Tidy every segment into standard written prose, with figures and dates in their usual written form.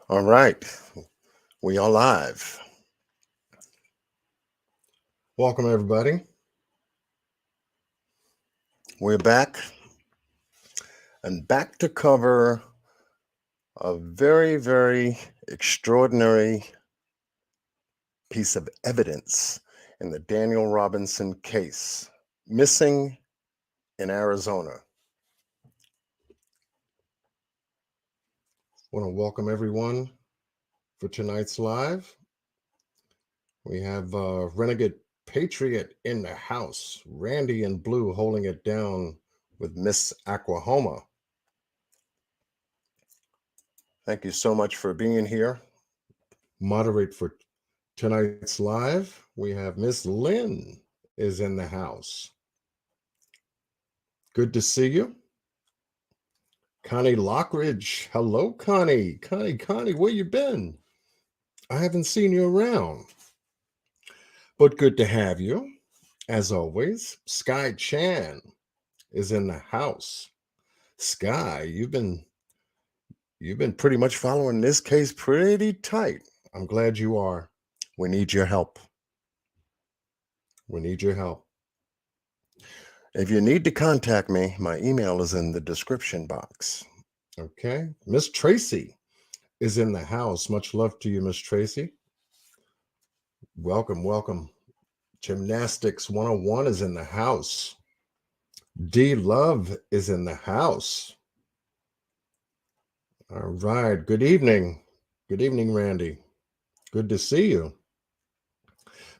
All right, we are live. Welcome, everybody. We're back and back to cover a very, very extraordinary piece of evidence in the Daniel Robinson case, missing in Arizona. I want to welcome everyone for tonight's live. We have Renegade Patriot in the house, Randy in blue holding it down with Miss Aquahoma. Thank you so much for being here. Moderate for tonight's live. We have Miss Lynn is in the house. Good to see you. Connie Lockridge. Hello, Connie. Connie, where you been? I haven't seen you around. But good to have you. As always, Sky Chan is in the house. Sky, you've been pretty much following this case pretty tight. I'm glad you are. We need your help. We need your help. If you need to contact me, my email is in the description box. Okay. Miss Tracy is in the house. Much love to you, Miss Tracy. Welcome, welcome. Gymnastics 101 is in the house. D Love is in the house. All right. Good evening. Good evening, Randy. Good to see you.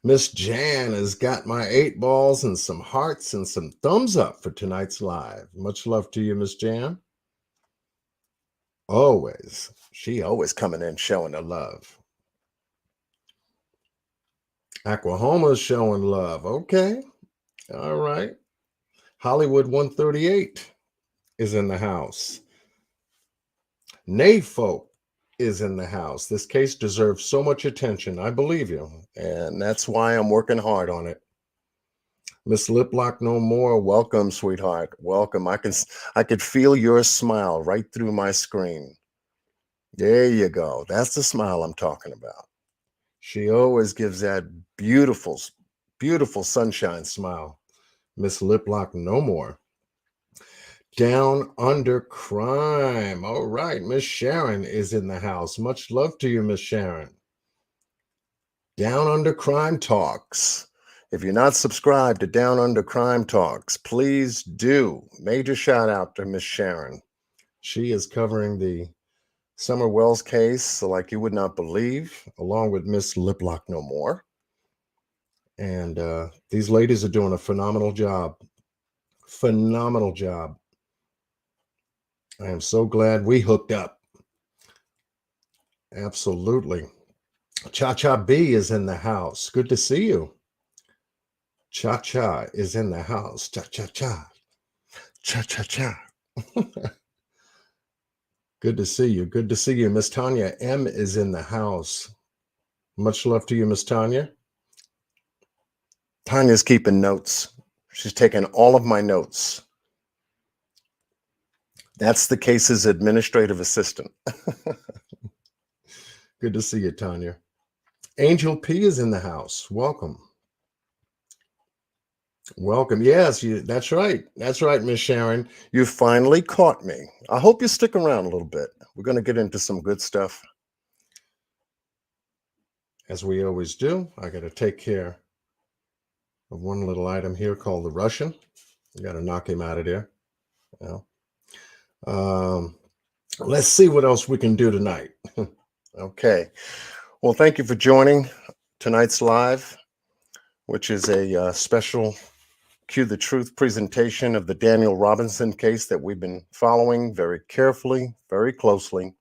Miss Jan has got my 8 balls and some hearts and some thumbs up for tonight's live. Much love to you, Miss Jan. Always. She always coming in showing the love. Aquahoma's showing love. Okay. All right. Hollywood 138 is in the house. NAFO is in the house. This case deserves so much attention. I believe you. And that's why I'm working hard on it. Miss Liplock No More, welcome, sweetheart. Welcome. I could feel your smile right through my screen. There you go. That's the smile I'm talking about. She always gives that beautiful, beautiful sunshine smile. Miss Liplock No More. Down Under Crime. All right, Miss Sharon is in the house. Much love to you, Miss Sharon. Down Under Crime Talks. If you're not subscribed to Down Under Crime Talks, please do. Major shout out to Miss Sharon. She is covering the Summer Wells case like you would not believe, along with Miss Liplock No More. And these ladies are doing a phenomenal job. Phenomenal job. I am so glad we hooked up. Absolutely. Cha Cha B is in the house. Good to see you. Cha Cha is in the house. Cha Cha Cha. Cha Cha Cha. Good to see you. Good to see you. Miss Tanya M is in the house. Much love to you, Miss Tanya. Tanya's keeping notes. She's taking all of my notes. That's the case's administrative assistant. Good to see you, Tanya. Angel P is in the house. Welcome. Welcome. Yes, that's right. That's right, Miss Sharon. You finally caught me. I hope you stick around a little bit. We're going to get into some good stuff. As we always do, I got to take care of one little item here called the Russian. You got to knock him out of there. You know? Let's see what else we can do tonight. Okay. Well, thank you for joining tonight's live, which is a special Cue the Truth presentation of the Daniel Robinson case that we've been following very carefully, very closely,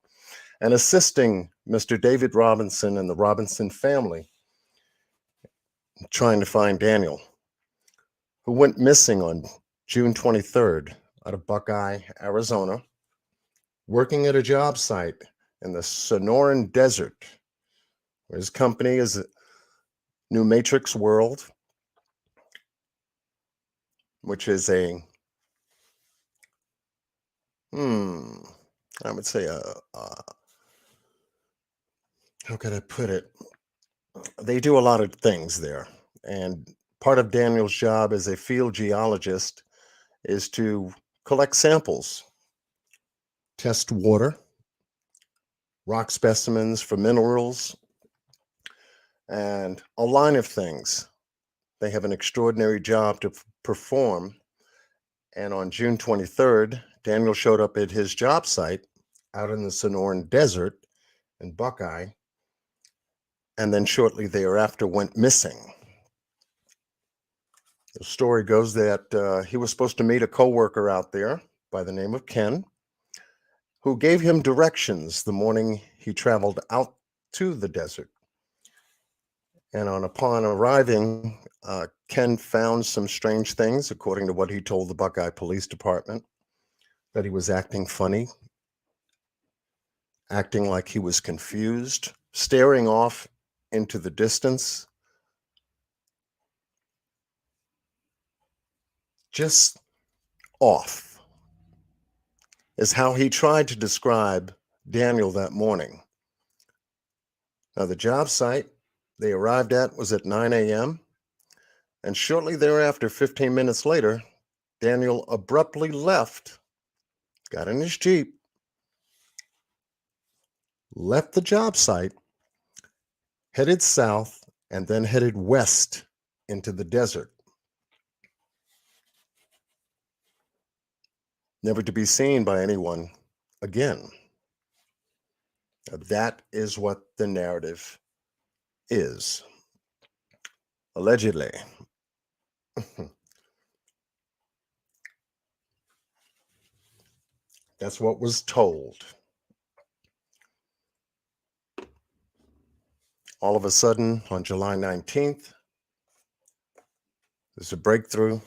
and assisting Mr. David Robinson and the Robinson family trying to find Daniel, who went missing on June 23rd out of Buckeye, Arizona, working at a job site in the Sonoran Desert, where his company is New Matrix World, which is I would say how could I put it? They do a lot of things there. And part of Daniel's job as a field geologist is to collect samples, test water, rock specimens for minerals, and a line of things. They have an extraordinary job to perform. And on June 23rd, Daniel showed up at his job site out in the Sonoran Desert in Buckeye, and then shortly thereafter went missing. The story goes that he was supposed to meet a coworker out there by the name of Ken, who gave him directions the morning he traveled out to the desert. And upon arriving, Ken found some strange things, according to what he told the Buckeye Police Department, that he was acting funny, acting like he was confused, staring off into the distance, just off, is how he tried to describe Daniel that morning. Now, the job site they arrived at was at 9 a.m., and shortly thereafter, 15 minutes later, Daniel abruptly left, got in his Jeep, left the job site, headed south, and then headed west into the desert, never to be seen by anyone again. That is what the narrative is, allegedly. That's what was told. All of a sudden, on July 19th, there's a breakthrough,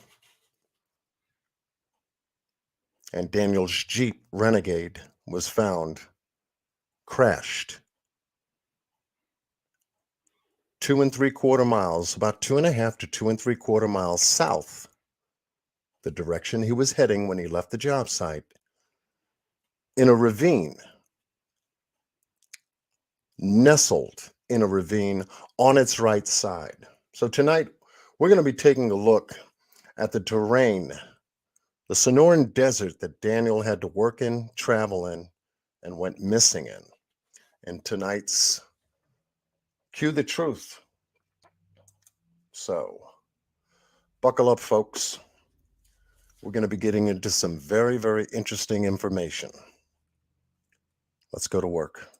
and Daniel's Jeep Renegade was found crashed 2 3/4 miles, about 2.5 to 2 3/4 miles south, the direction he was heading when he left the job site, in a ravine, nestled in a ravine on its right side. So tonight, we're going to be taking a look at the terrain, the Sonoran Desert that Daniel had to work in, travel in, and went missing in. And tonight's Cue the Truth. So, buckle up, folks. We're going to be getting into some very, very interesting information. Let's go to work.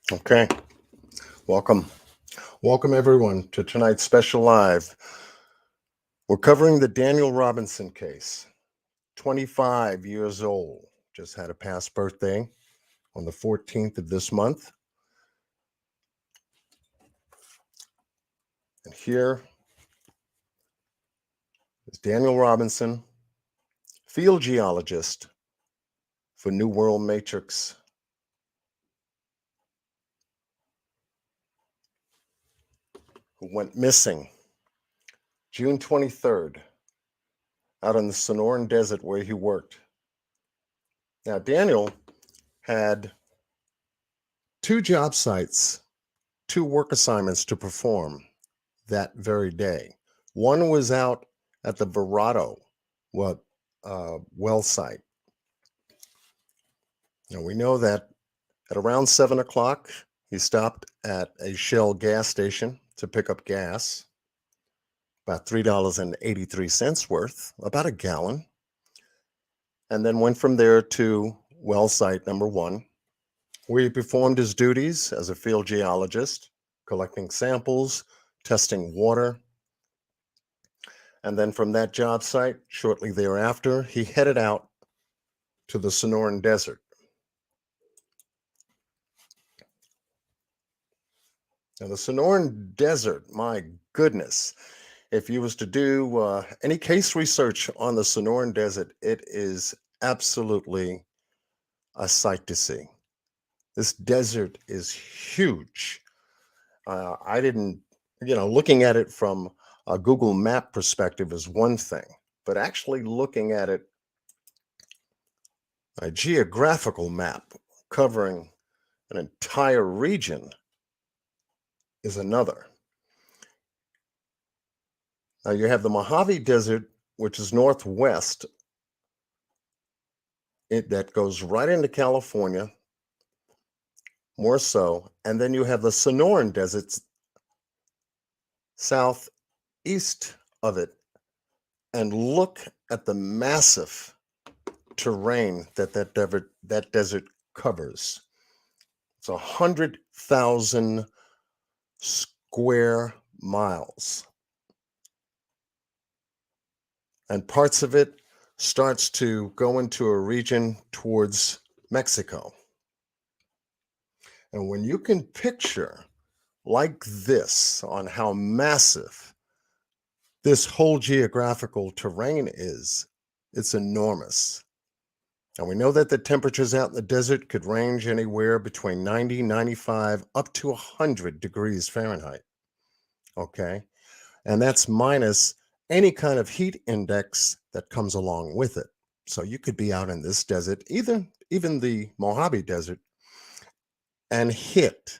Okay, welcome. Welcome, everyone, to tonight's special live. We're covering the Daniel Robinson case, 25 years old, just had a past birthday on the 14th of this month. And here is Daniel Robinson, field geologist for New World Matrix. Who went missing June 23rd out in the Sonoran Desert where he worked. Now, Daniel had 2 job sites, 2 work assignments to perform that very day. One was out at the Verado well site. Now, we know that at around 7 o'clock, he stopped at a Shell gas station to pick up gas, about $3.83 worth, about a gallon, and then went from there to well site number 1, where he performed his duties as a field geologist, collecting samples, testing water. And then from that job site, shortly thereafter, he headed out to the Sonoran Desert. Now, the Sonoran Desert, my goodness, if you was to do any case research on the Sonoran Desert, it is absolutely a sight to see. This desert is huge. I didn't, looking at it from a Google map perspective is one thing, but actually looking at it, a geographical map covering an entire region is another. Now you have the Mojave Desert, which is northwest, that goes right into California, more so, and then you have the Sonoran Desert southeast of it, and look at the massive terrain that desert covers. It's 100,000 square miles, and parts of it starts to go into a region towards Mexico. And when you can picture like this on how massive this whole geographical terrain is, it's enormous. And we know that the temperatures out in the desert could range anywhere between 90, 95, up to 100 degrees Fahrenheit. Okay. And that's minus any kind of heat index that comes along with it. So you could be out in this desert, even the Mojave Desert, and hit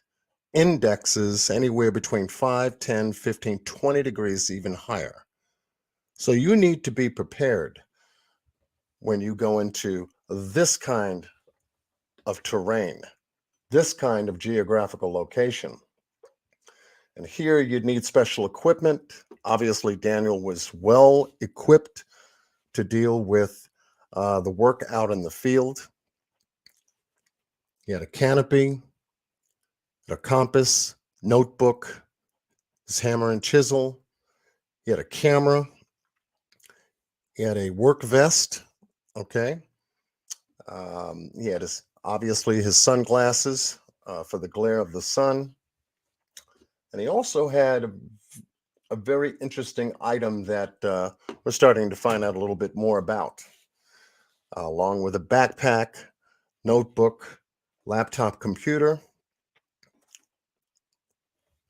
indexes anywhere between 5, 10, 15, 20 degrees, even higher. So you need to be prepared when you go into this kind of terrain, this kind of geographical location. And here you'd need special equipment. Obviously, Daniel was well equipped to deal with the work out in the field. He had a canopy, a compass, notebook, his hammer and chisel. He had a camera. He had a work vest. Okay. He had obviously his sunglasses for the glare of the sun. And he also had a very interesting item that we're starting to find out a little bit more about, along with a backpack, notebook, laptop computer,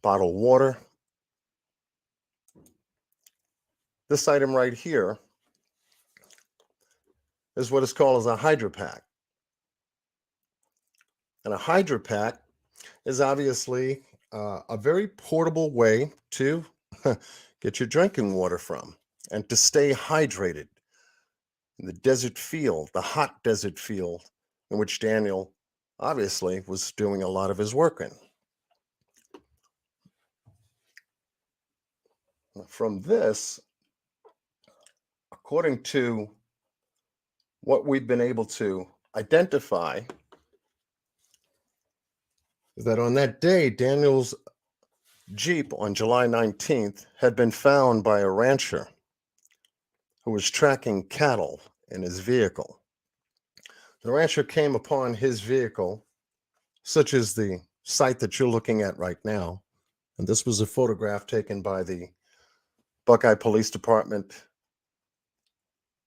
bottled water. This item right here is what is called as a hydropack. And a hydropack is obviously a very portable way to get your drinking water from and to stay hydrated in the desert field, the hot desert field in which Daniel obviously was doing a lot of his work in. From this, according to what we've been able to identify, is that on that day, Daniel's Jeep on July 19th had been found by a rancher who was tracking cattle in his vehicle. The rancher came upon his vehicle, such as the site that you're looking at right now. And this was a photograph taken by the Buckeye Police Department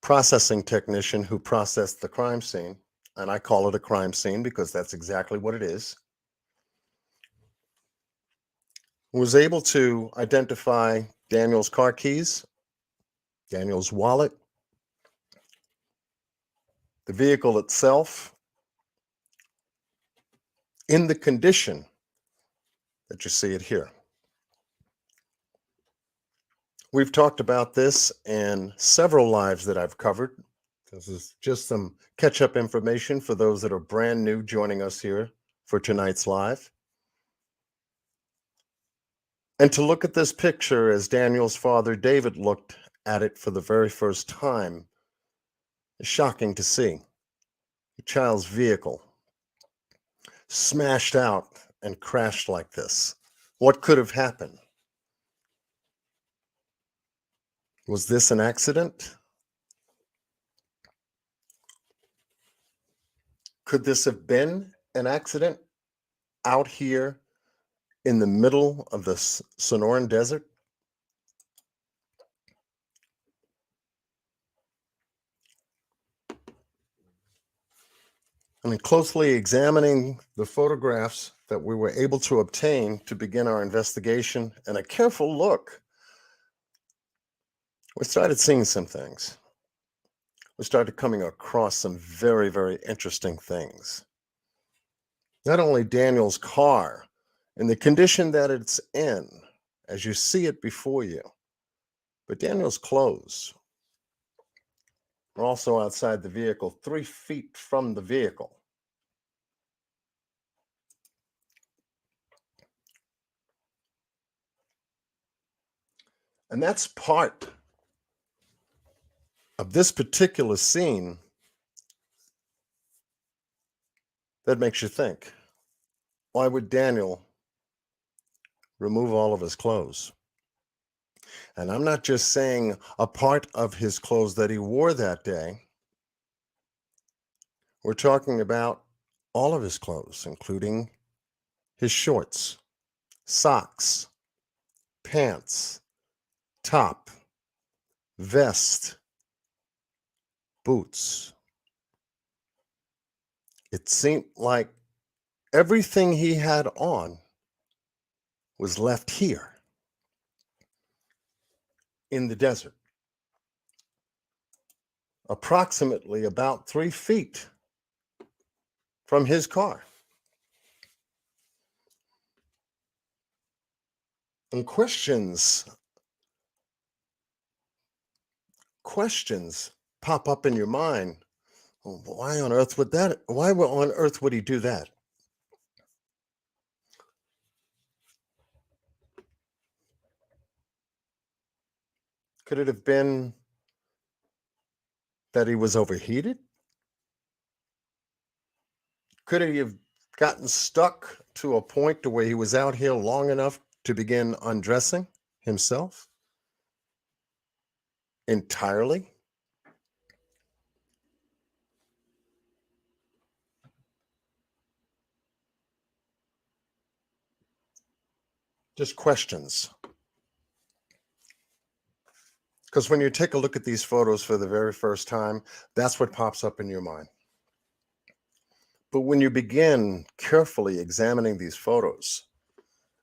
processing technician who processed the crime scene. and I call it a crime scene because that's exactly what it is, was able to identify Daniel's car keys, Daniel's wallet, the vehicle itself, in the condition that you see it here. We've talked about this in several lives that I've covered. This is just some catch-up information for those that are brand new joining us here for tonight's live. And to look at this picture as Daniel's father, David, looked at it for the very first time is shocking to see. A child's vehicle smashed out and crashed like this. What could have happened? Was this an accident? Could this have been an accident out here in the middle of the Sonoran Desert? I mean, closely examining the photographs that we were able to obtain to begin our investigation and a careful look, we started seeing some things. We started coming across some very, very interesting things. Not only Daniel's car and the condition that it's in, as you see it before you, but Daniel's clothes are also outside the vehicle, 3 feet from the vehicle. And that's part of this particular scene that makes you think, why would Daniel remove all of his clothes? And I'm not just saying a part of his clothes that he wore that day. We're talking about all of his clothes, including his shorts, socks, pants, top, vest, boots. It seemed like everything he had on was left here in the desert, approximately about 3 feet from his car. And questions pop up in your mind. Why on earth would that? Why on earth would he do that? Could it have been that he was overheated? Could he have gotten stuck to a point to where he was out here long enough to begin undressing himself entirely? Just questions. Because when you take a look at these photos for the very first time, that's what pops up in your mind. But when you begin carefully examining these photos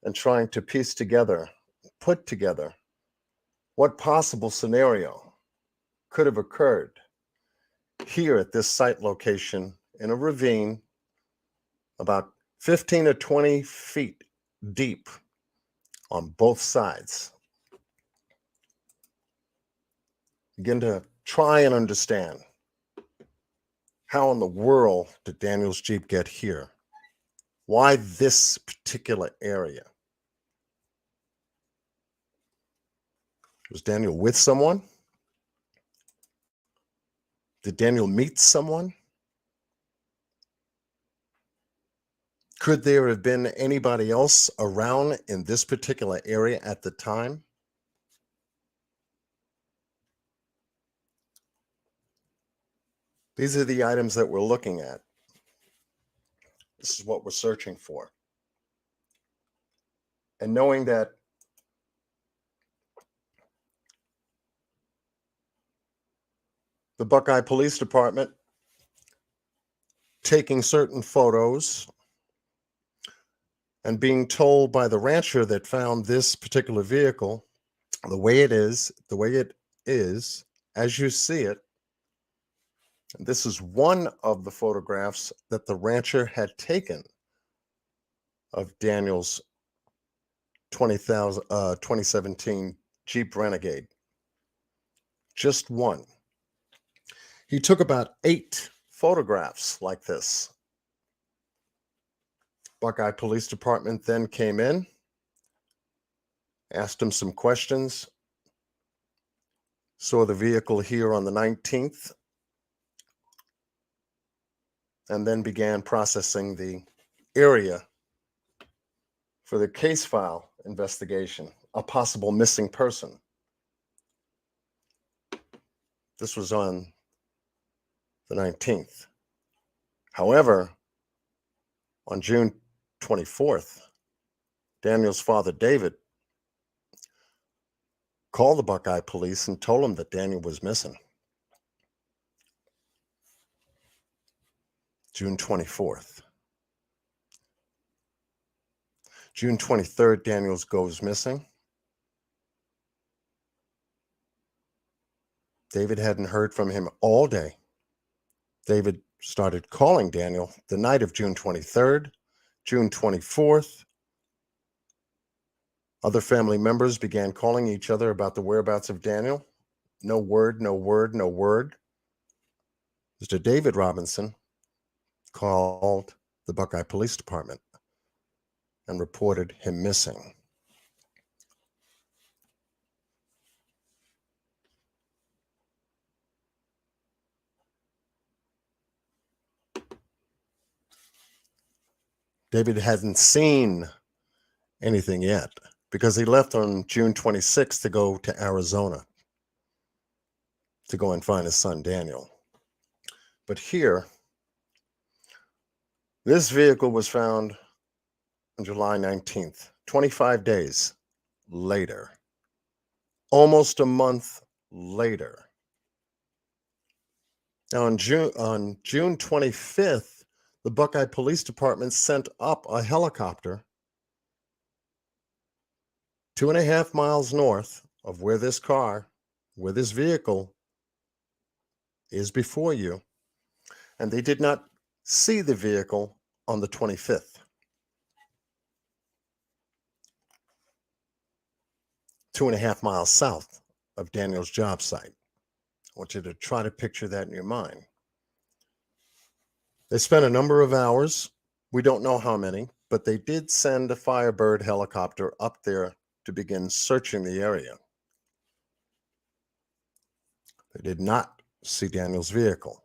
and trying to piece together, put together what possible scenario could have occurred here at this site location in a ravine about 15 or 20 feet deep on both sides. Begin to try and understand, how in the world did Daniel's Jeep get here? Why this particular area? Was Daniel with someone? Did Daniel meet someone? Could there have been anybody else around in this particular area at the time? These are the items that we're looking at. This is what we're searching for. And knowing that the Buckeye Police Department taking certain photos and being told by the rancher that found this particular vehicle, the way it is, as you see it. This is one of the photographs that the rancher had taken of Daniel's 2017 Jeep Renegade. Just one. He took about 8 photographs like this. Buckeye Police Department then came in, asked him some questions, saw the vehicle here on the 19th, and then began processing the area for the case file investigation, a possible missing person. This was on the 19th. However, on June 24th, Daniel's father, David, called the Buckeye police and told them that Daniel was missing. June 24th. June 23rd, Daniels goes missing. David hadn't heard from him all day. David started calling Daniel the night of June 23rd, June 24th. Other family members began calling each other about the whereabouts of Daniel. No word, no word, no word. Mr. David Robinson called the Buckeye Police Department and reported him missing. David hadn't seen anything yet because he left on June 26th to go to Arizona to go and find his son Daniel. But here, this vehicle was found on July 19th, 25 days later, almost a month later. Now on June 25th, the Buckeye Police Department sent up a helicopter 2.5 miles north of where this vehicle is before you, and they did not see the vehicle on the 25th. 2.5 miles south of Daniel's job site. I want you to try to picture that in your mind. They spent a number of hours, we don't know how many, but they did send a Firebird helicopter up there to begin searching the area. They did not see Daniel's vehicle.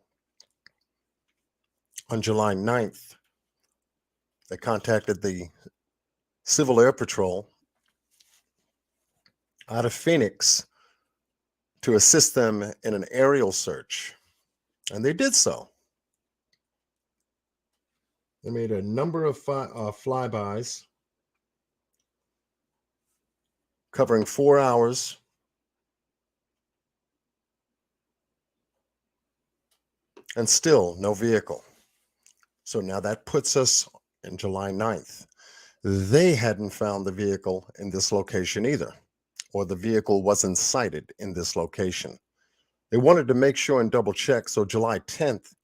On July 9th, they contacted the Civil Air Patrol out of Phoenix to assist them in an aerial search, and they did so. They made a number of flybys covering 4 hours, and still no vehicle. So now that puts us in July 9th. They hadn't found the vehicle in this location either, or the vehicle wasn't sighted in this location. They wanted to make sure and double check, so July 10th,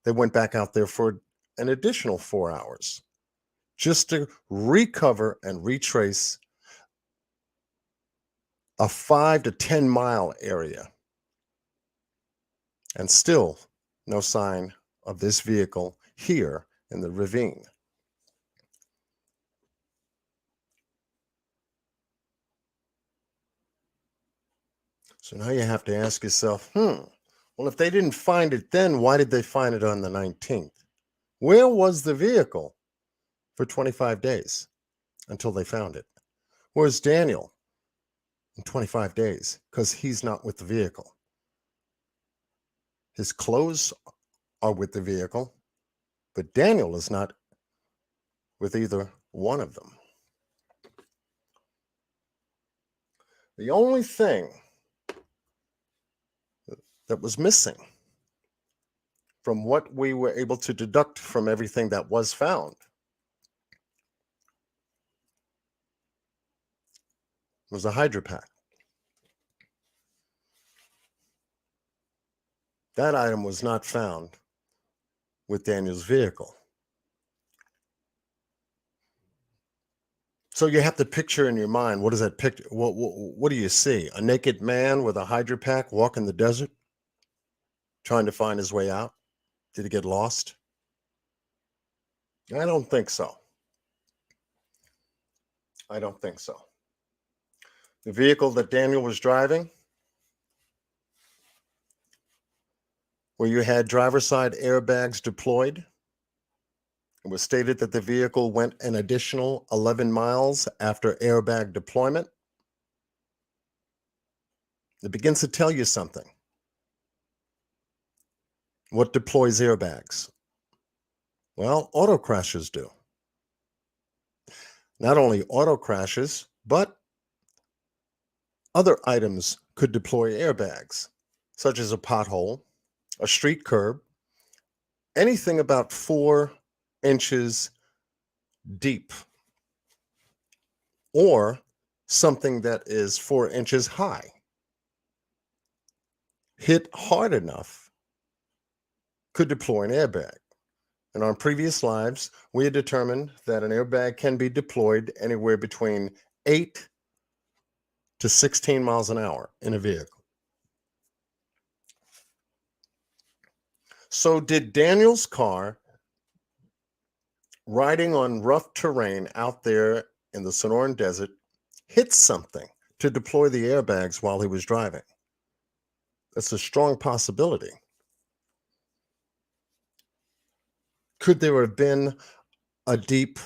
they went back out there for an additional 4 hours just to recover and retrace a 5 to 10 mile area. And still no sign of this vehicle here in the ravine. So now you have to ask yourself, well, if they didn't find it then, why did they find it on the 19th? Where was the vehicle for 25 days until they found it? Where's Daniel in 25 days? Because he's not with the vehicle. His clothes are with the vehicle, but Daniel is not with either one of them. The only thing that was missing from what we were able to deduct from everything that was found, was a hydropack. That item was not found with Daniel's vehicle. So you have to picture in your mind, what does that picture? What do you see? A naked man with a hydropack walking the desert, trying to find his way out? Did he get lost? I don't think so. I don't think so. The vehicle that Daniel was driving, where you had driver's side airbags deployed, it was stated that the vehicle went an additional 11 miles after airbag deployment. It begins to tell you something. What deploys airbags? Well, auto crashes do. Not only auto crashes, but other items could deploy airbags, such as a pothole, a street curb, anything about 4 inches deep, or something that is 4 inches high. Hit hard enough could deploy an airbag. In our previous lives, we had determined that an airbag can be deployed anywhere between 8 to 16 miles an hour in a vehicle. So did Daniel's car, riding on rough terrain out there in the Sonoran Desert, hit something to deploy the airbags while he was driving? That's a strong possibility. Could there have been a deep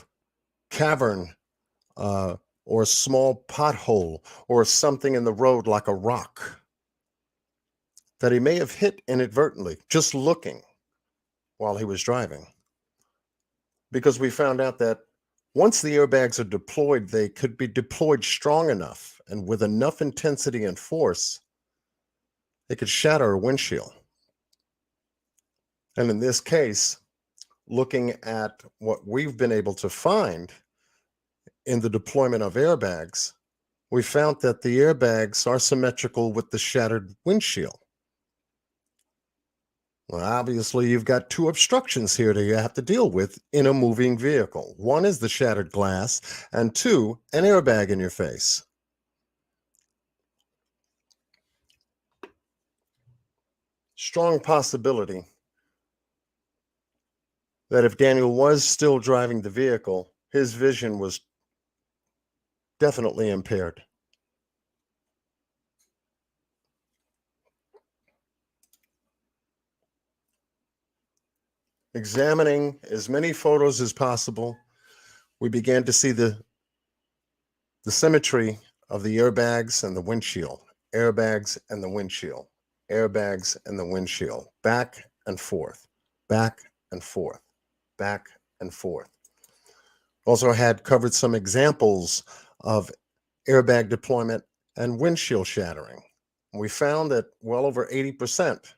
cavern or a small pothole or something in the road like a rock that he may have hit inadvertently just looking while he was driving? Because we found out that once the airbags are deployed, they could be deployed strong enough and with enough intensity and force, they could shatter a windshield. And in this case, looking at what we've been able to find in the deployment of airbags, we found that the airbags are symmetrical with the shattered windshield. Well, obviously, you've got 2 obstructions here that you have to deal with in a moving vehicle. One is the shattered glass, and 2, an airbag in your face. Strong possibility that if Daniel was still driving the vehicle, his vision was definitely impaired. Examining as many photos as possible, we began to see the symmetry of the airbags and the windshield, airbags and the windshield, airbags and the windshield, back and forth, back and forth, back and forth. Also had covered some examples of airbag deployment and windshield shattering. We found that well over 80%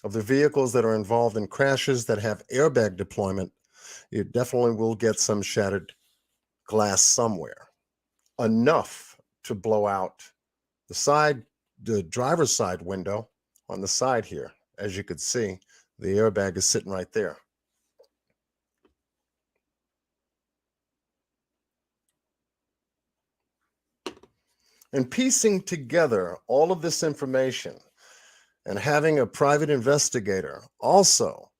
of the vehicles that are involved in crashes that have airbag deployment, you definitely will get some shattered glass somewhere. Enough to blow out the driver's side window on the side here. As you could see, the airbag is sitting right there. And piecing together all of this information and having a private investigator also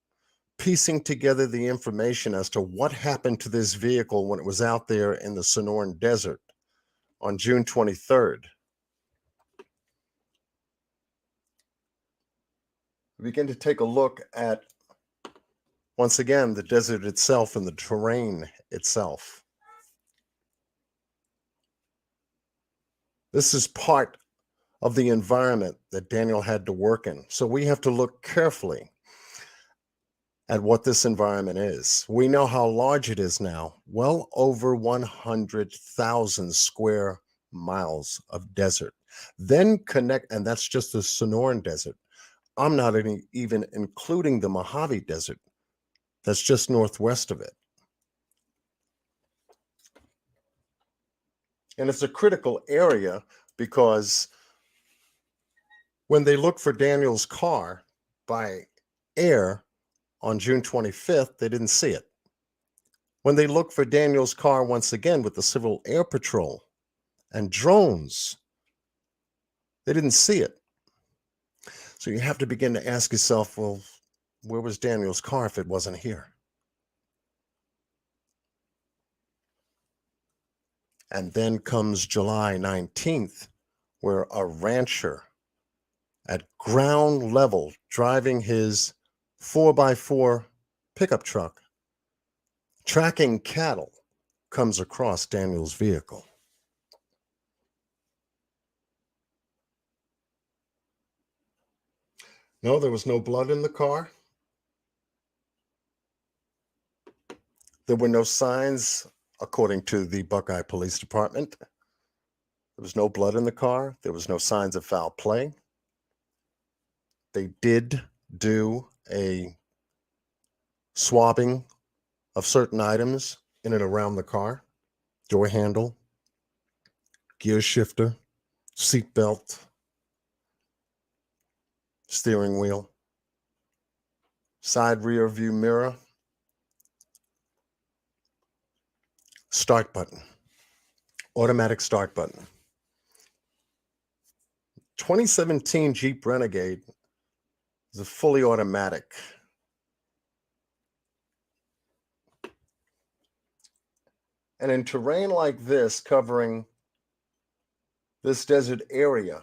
piecing together the information as to what happened to this vehicle when it was out there in the Sonoran Desert on June 23rd. We begin to take a look at, once again, the desert itself and the terrain itself. This is part of the environment that Daniel had to work in. So we have to look carefully at what this environment is. We know how large it is now, well over 100,000 square miles of desert. Then connect, and that's just the Sonoran Desert. I'm not even including the Mojave Desert that's just northwest of it. And it's a critical area because when they looked for Daniel's car by air on June 25th, they didn't see it. When they looked for Daniel's car once again with the Civil Air Patrol and drones, they didn't see it. So you have to begin to ask yourself, well, where was Daniel's car if it wasn't here? And then comes July 19th, where a rancher at ground level driving his 4x4 pickup truck, tracking cattle, comes across Daniel's vehicle. No, there was no blood in the car. There were no signs, according to the Buckeye Police Department. There was no blood in the car. There was no signs of foul play. They did do a swabbing of certain items in and around the car: door handle, gear shifter, seat belt, steering wheel, side rear view mirror, start button, automatic start button. 2017 Jeep Renegade is a fully automatic. And in terrain like this, covering this desert area,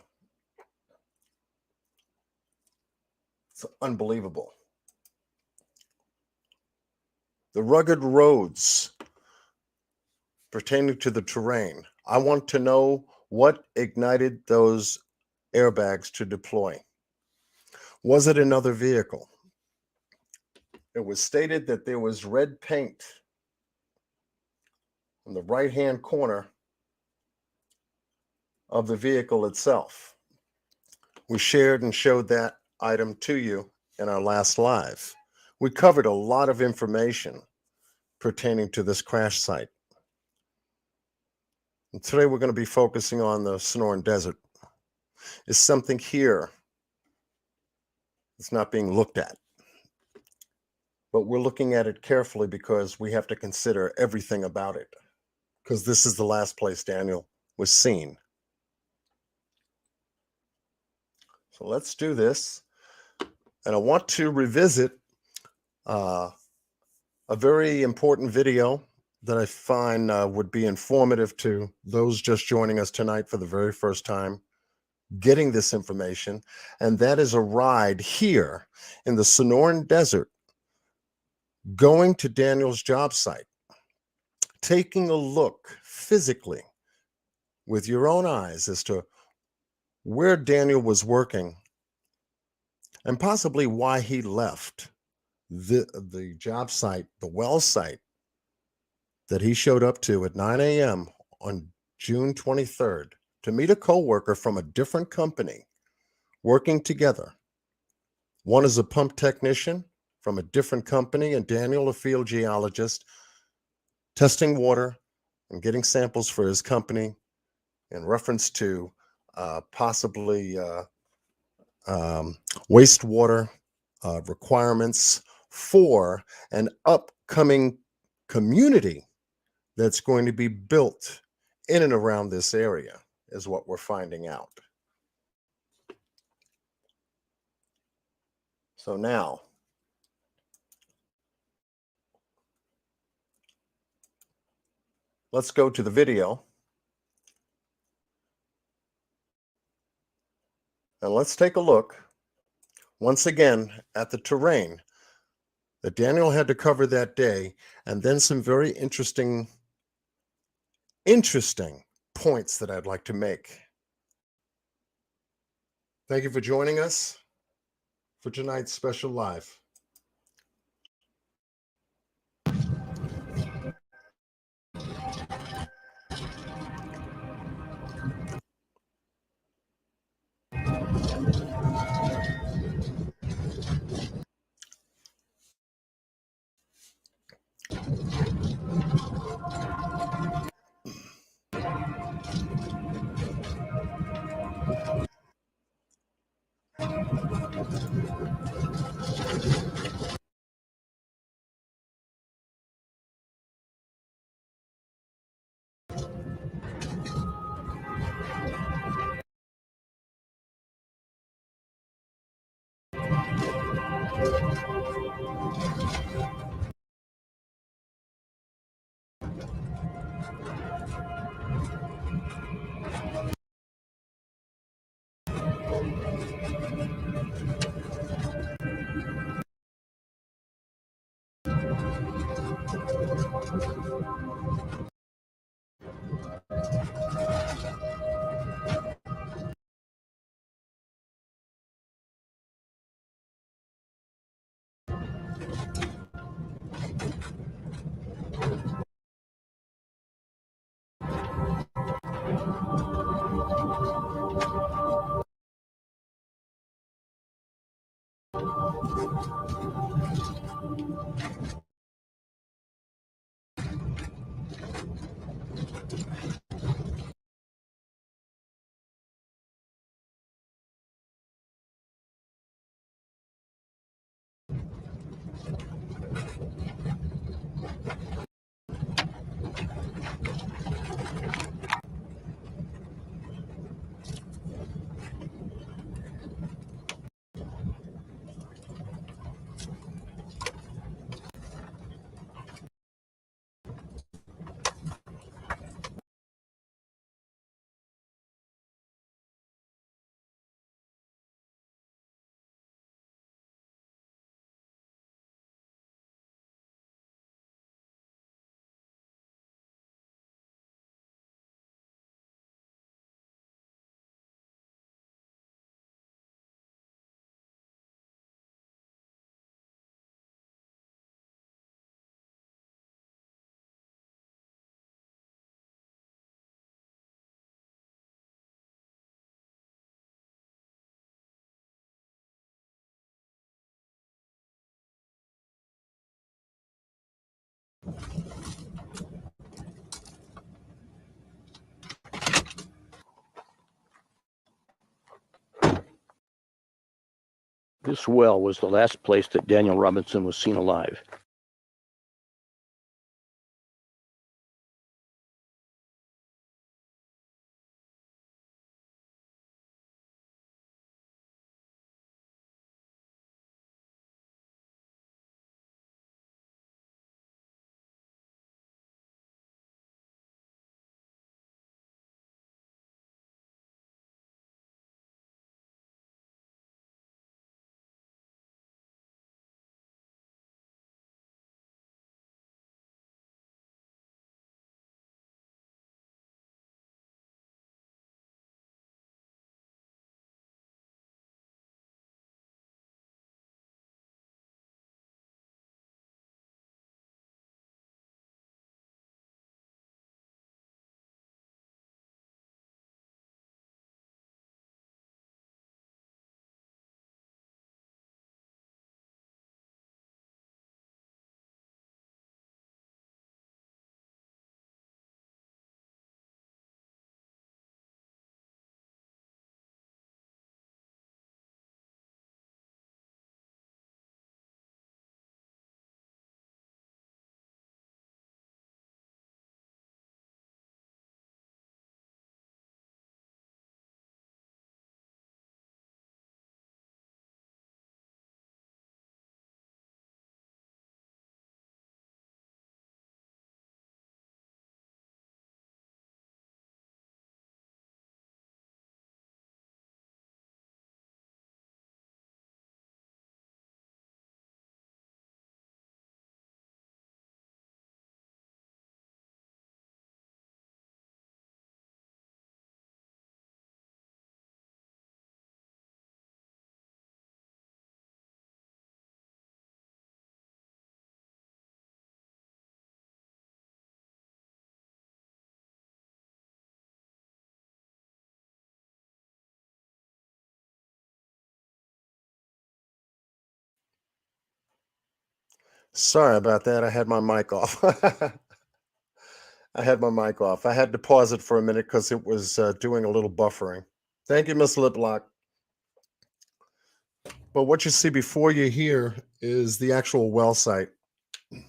it's unbelievable. The rugged roads pertaining to the terrain. I want to know what ignited those airbags to deploy. Was it another vehicle? It was stated that there was red paint in the right-hand corner of the vehicle itself. We shared and showed that item to you in our last live. We covered a lot of information pertaining to this crash site. And today we're going to be focusing on the Sonoran Desert. Is something here that's not being looked at? But we're looking at it carefully because we have to consider everything about it, because this is the last place Daniel was seen. So let's do this. And I want to revisit a very important video that I find would be informative to those just joining us tonight for the very first time, getting this information. And that is a ride here in the Sonoran Desert, going to Daniel's job site, taking a look physically with your own eyes as to where Daniel was working and possibly why he left the job site, the well site that he showed up to at 9 a.m. on June 23rd to meet a coworker from a different company working together. One is a pump technician from a different company, and Daniel, a field geologist, testing water and getting samples for his company in reference to possibly wastewater requirements for an upcoming community that's going to be built in and around this area, is what we're finding out. So now, let's go to the video. And let's take a look once again at the terrain that Daniel had to cover that day, and then some very interesting points that I'd like to make. Thank you for joining us for tonight's special live. This well was the last place that Daniel Robinson was seen alive. Sorry about that. I had my mic off. I had my mic off. I had to pause it for a minute because it was doing a little buffering. Thank you, Miss Liplock. But what you see before you here is the actual well site. And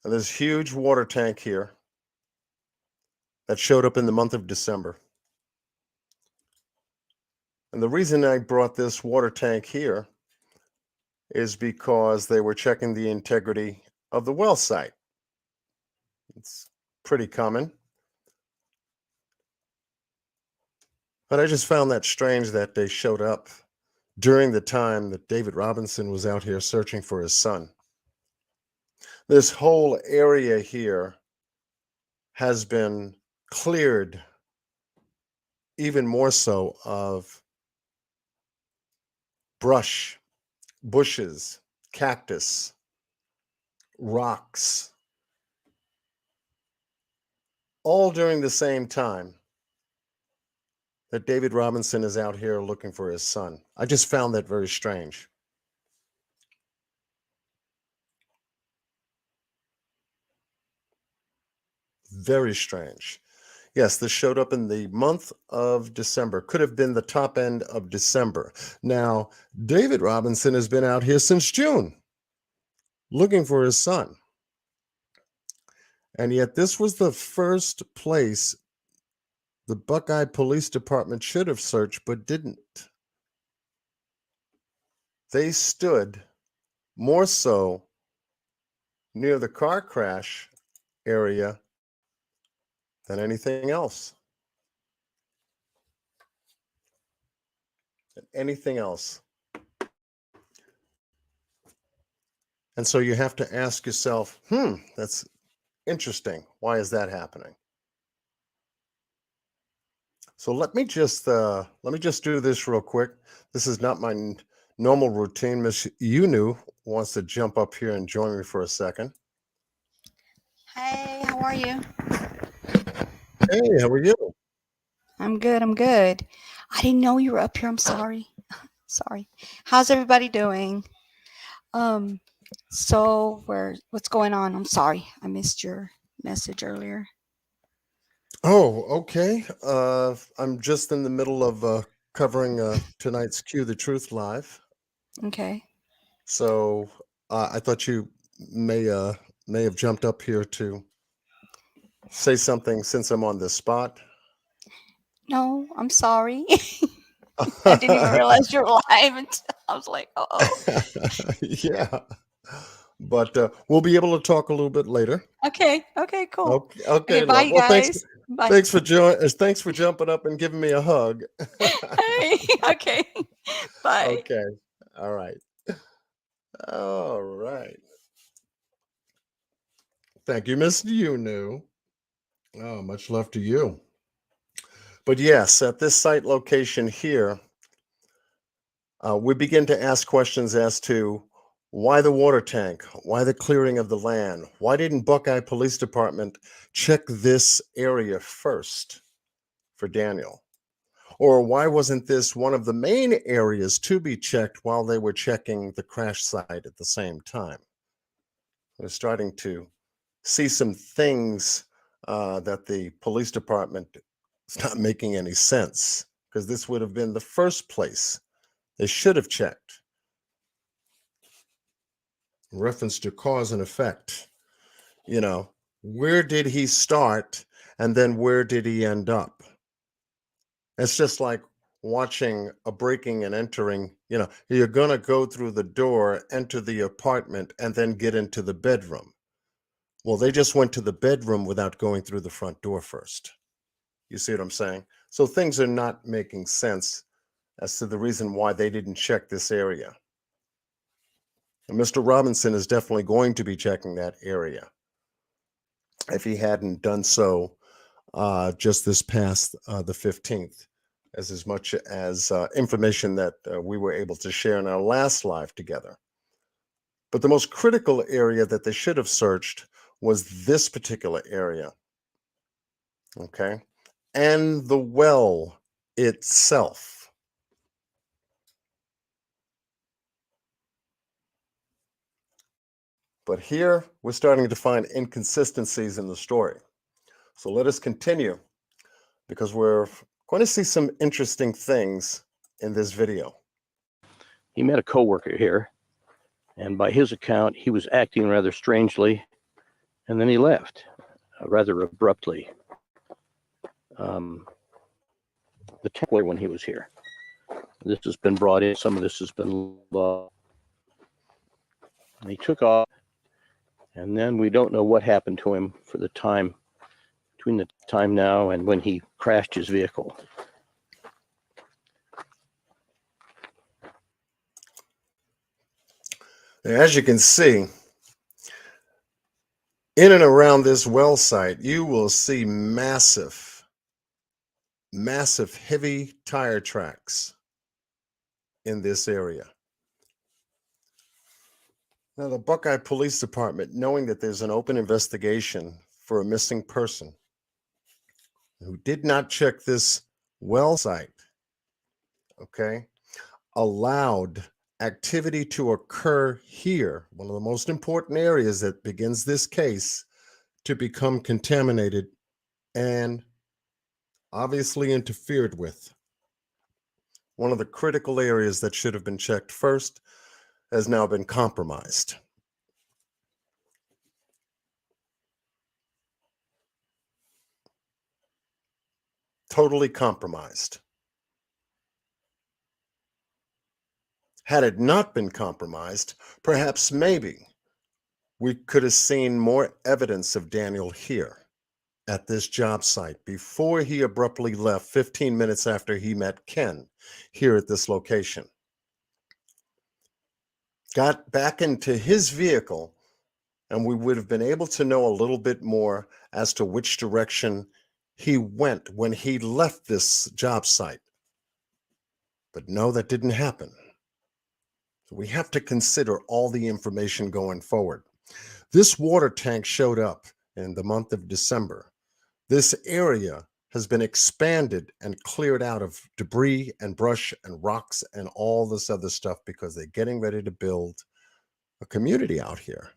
there's a huge water tank here that showed up in the month of December. And the reason I brought this water tank here is because they were checking the integrity of the well site. It's pretty common. But I just found that strange that they showed up during the time that David Robinson was out here searching for his son. This whole area here has been cleared, even more so, of brush, bushes, cactus, rocks, all during the same time that David Robinson is out here looking for his son. I just found that very strange. Very strange. Yes, this showed up in the month of December. Could have been the top end of December. Now, David Robinson has been out here since June looking for his son. And yet, this was the first place the Buckeye Police Department should have searched, but didn't. They stood more so near the car crash area than anything else. Anything else. And so you have to ask yourself, that's interesting. Why is that happening? So let me just do this real quick. This is not my normal routine. Miss Yunu wants to jump up here and join me for a second. Hey, how are you? Hey, how are you? I'm good. I'm good. I didn't know you were up here. I'm sorry. Sorry. How's everybody doing? Um, so what's going on? I'm sorry. I missed your message earlier. Oh, okay. I'm just in the middle of covering tonight's Cue the Truth live. Okay. So I thought you may have jumped up here to say something since I'm on the spot. No, I'm sorry. I didn't even realize you were live until I was like, oh. Yeah, but we'll be able to talk a little bit later. Okay. Okay, cool. Okay, Okay, bye love. you Well, guys. Bye. thanks for thanks for jumping up and giving me a hug. Hey, okay. Bye. Okay, all right, all right. Thank you, Miss Yunu. Oh, much love to you. But yes, at this site location here, we begin to ask questions as to why the water tank, why the clearing of the land, why didn't Buckeye Police Department check this area first for Daniel? Or why wasn't this one of the main areas to be checked while they were checking the crash site at the same time? We're starting to see some things that the police department is not making any sense, because this would have been the first place they should have checked. In reference to cause and effect, where did he start and then where did he end up? It's just like watching a breaking and entering. You're going to go through the door, enter the apartment, and then get into the bedroom. Well, they just went to the bedroom without going through the front door first. You see what I'm saying? So things are not making sense as to the reason why they didn't check this area. And Mr. Robinson is definitely going to be checking that area if he hadn't done so just this past the 15th, as much as information that we were able to share in our last live together. But the most critical area that they should have searched was this particular area. Okay. And the well itself. But here we're starting to find inconsistencies in the story. So let us continue, because we're going to see some interesting things in this video. He met a coworker here, and by his account, he was acting rather strangely, and then he left rather abruptly. The temporary when he was here. This has been brought in. Some of this has been and he took off, and then we don't know what happened to him for the time between the time now and when he crashed his vehicle. As you can see, In and around this well site, you will see massive heavy tire tracks in this area. Now, the Buckeye Police Department, knowing that there's an open investigation for a missing person who did not check this well site, okay, allowed activity to occur here, one of the most important areas that begins this case, to become contaminated and obviously interfered with. One of the critical areas that should have been checked first has now been compromised. Totally compromised. Had it not been compromised, perhaps maybe we could have seen more evidence of Daniel here at this job site before he abruptly left 15 minutes after he met Ken here at this location. Got back into his vehicle, and we would have been able to know a little bit more as to which direction he went when he left this job site. But no, that didn't happen. So we have to consider all the information going forward. This water tank showed up in the month of December. This area has been expanded and cleared out of debris and brush and rocks and all this other stuff because they're getting ready to build a community out here.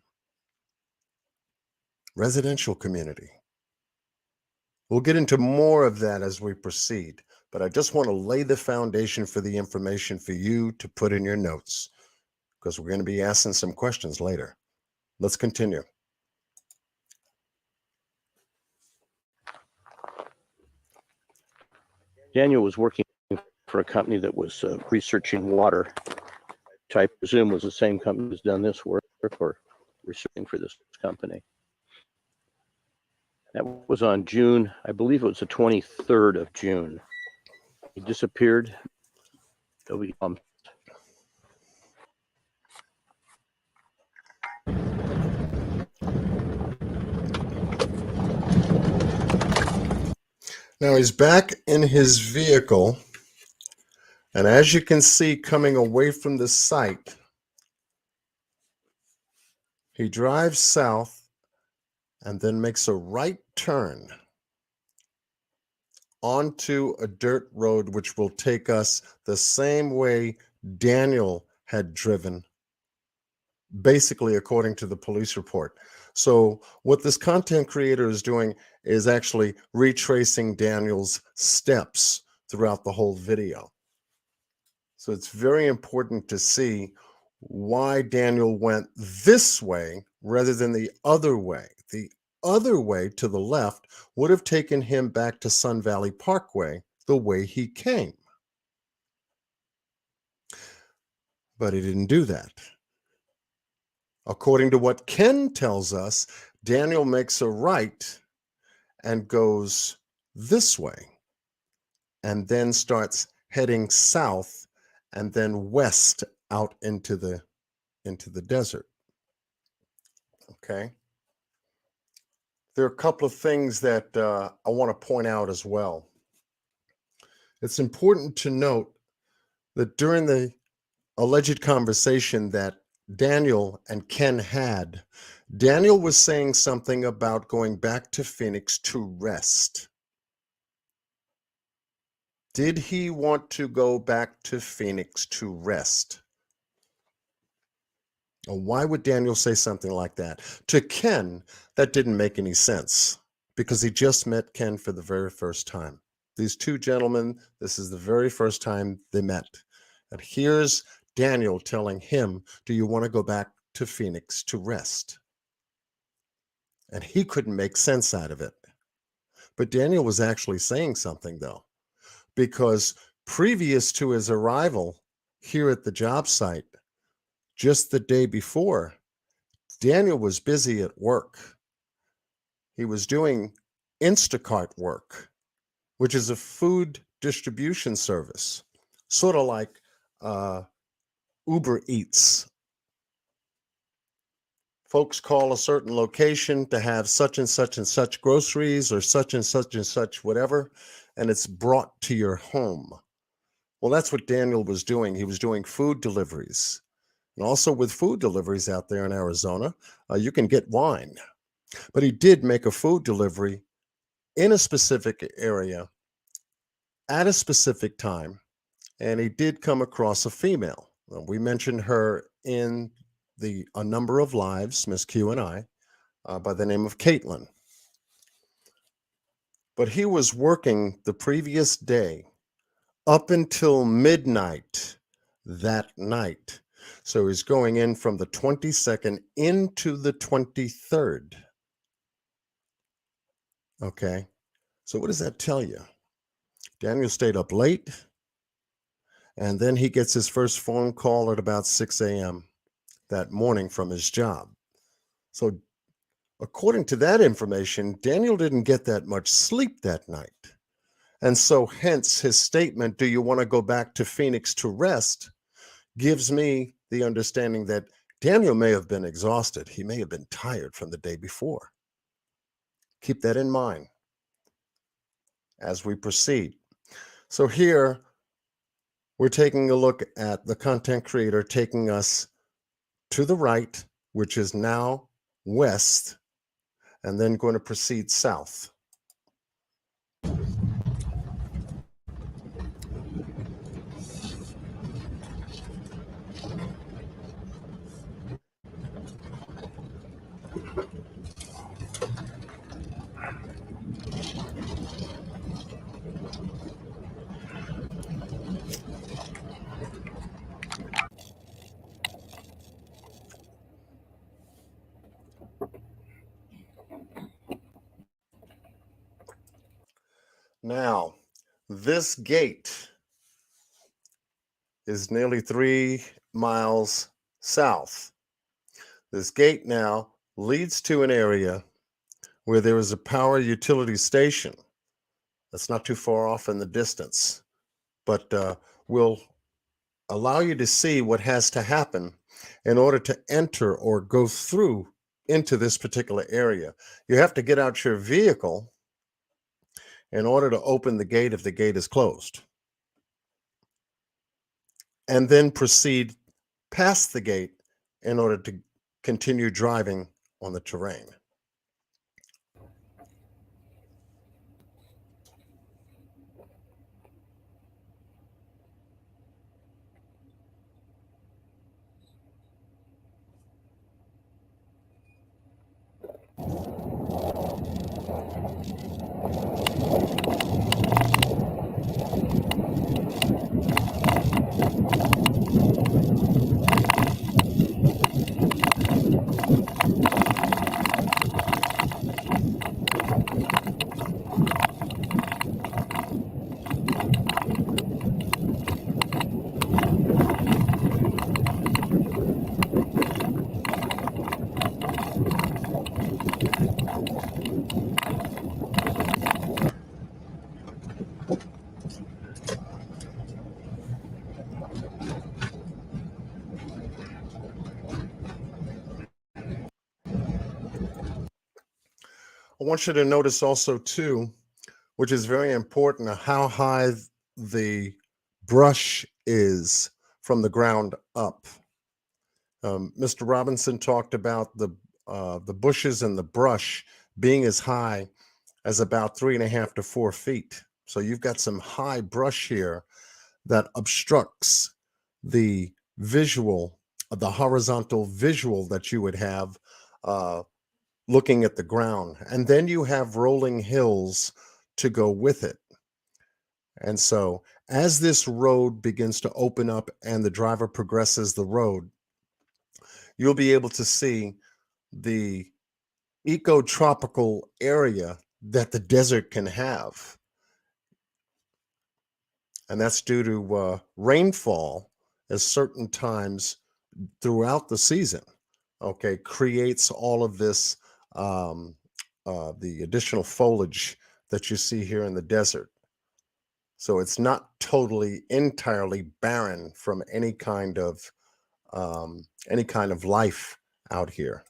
Residential community. We'll get into more of that as we proceed, but I just want to lay the foundation for the information for you to put in your notes, because we're going to be asking some questions later. Let's continue. Daniel was working for a company that was researching water, which I presume was the same company that's done this work or researching for this company. That was on June, I believe it was the 23rd of June. He disappeared. Now he's back in his vehicle, and as you can see, coming away from the site, he drives south and then makes a right turn onto a dirt road, which will take us the same way Daniel had driven, basically according to the police report. So what this content creator is doing is actually retracing Daniel's steps throughout the whole video. So it's very important to see why Daniel went this way rather than the other way. The other way to the left would have taken him back to Sun Valley Parkway the way he came. But he didn't do that. According to what Ken tells us, Daniel makes a right and goes this way and then starts heading south and then west out into the desert. Okay. There are a couple of things that I want to point out as well. It's important to note that during the alleged conversation that Daniel and Ken had, Daniel was saying something about going back to Phoenix to rest. Did he want to go back to Phoenix to rest? Why would Daniel say something like that? To Ken, that didn't make any sense because he just met Ken for the very first time. These two gentlemen, this is the very first time they met. And here's Daniel telling him, do you want to go back to Phoenix to rest? And he couldn't make sense out of it. But Daniel was actually saying something, though, because previous to his arrival here at the job site, just the day before, Daniel was busy at work. He was doing Instacart work, which is a food distribution service, sort of like Uber Eats folks call a certain location to have such and such groceries or such and such whatever, and it's brought to your home. Well, that's what Daniel was doing. He was doing food deliveries. And also with food deliveries out there in Arizona, you can get wine. But he did make a food delivery in a specific area at a specific time, and he did come across a female. We mentioned her in a number of lives, Miss Q and I, by the name of Caitlin. But he was working the previous day up until midnight that night. So he's going in from the 22nd into the 23rd. Okay. So what does that tell you? Daniel stayed up late, and then he gets his first phone call at about 6 a.m. that morning from his job. So according to that information, Daniel didn't get that much sleep that night. And so hence his statement, do you want to go back to Phoenix to rest, gives me the understanding that Daniel may have been exhausted. He may have been tired from the day before. Keep that in mind as we proceed. So here we're taking a look at the content creator taking us to the right, which is now west, and then going to proceed south. Now, this gate is nearly 3 miles south. This gate now leads to an area where there is a power utility station that's not too far off in the distance, but will allow you to see what has to happen in order to enter or go through into this particular area. You have to get out your vehicle in order to open the gate if the gate is closed, and then proceed past the gate in order to continue driving on the terrain. I want you to notice also too, which is very important, how high the brush is from the ground up. Mr. Robinson talked about the bushes and the brush being as high as about 3.5 to 4 feet. So you've got some high brush here that obstructs the visual, the horizontal visual that you would have looking at the ground. And then you have rolling hills to go with it. And so as this road begins to open up and the driver progresses the road, you'll be able to see the eco-tropical area that the desert can have. And that's due to rainfall at certain times throughout the season, okay, creates all of this, the additional foliage that you see here in the desert. So it's not totally, entirely barren from any kind of life out here.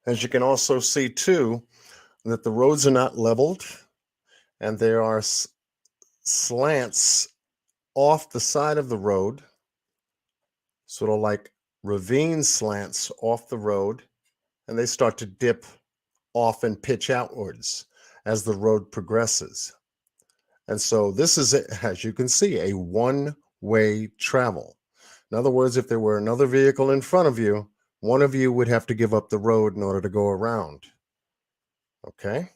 As you can also see too, that the roads are not leveled and there are slants off the side of the road, sort of like ravine slants off the road, and they start to dip off and pitch outwards as the road progresses. And so this is, as you can see, a one-way travel. In other words, if there were another vehicle in front of you, one of you would have to give up the road in order to go around. Okay?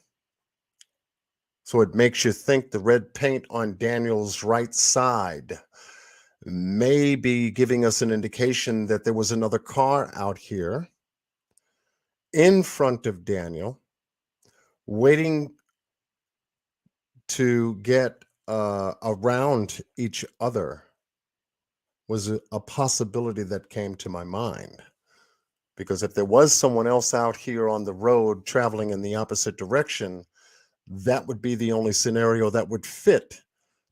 So it makes you think the red paint on Daniel's right side may be giving us an indication that there was another car out here in front of Daniel, waiting to get around each other. Was a possibility that came to my mind. Because if there was someone else out here on the road traveling in the opposite direction, that would be the only scenario that would fit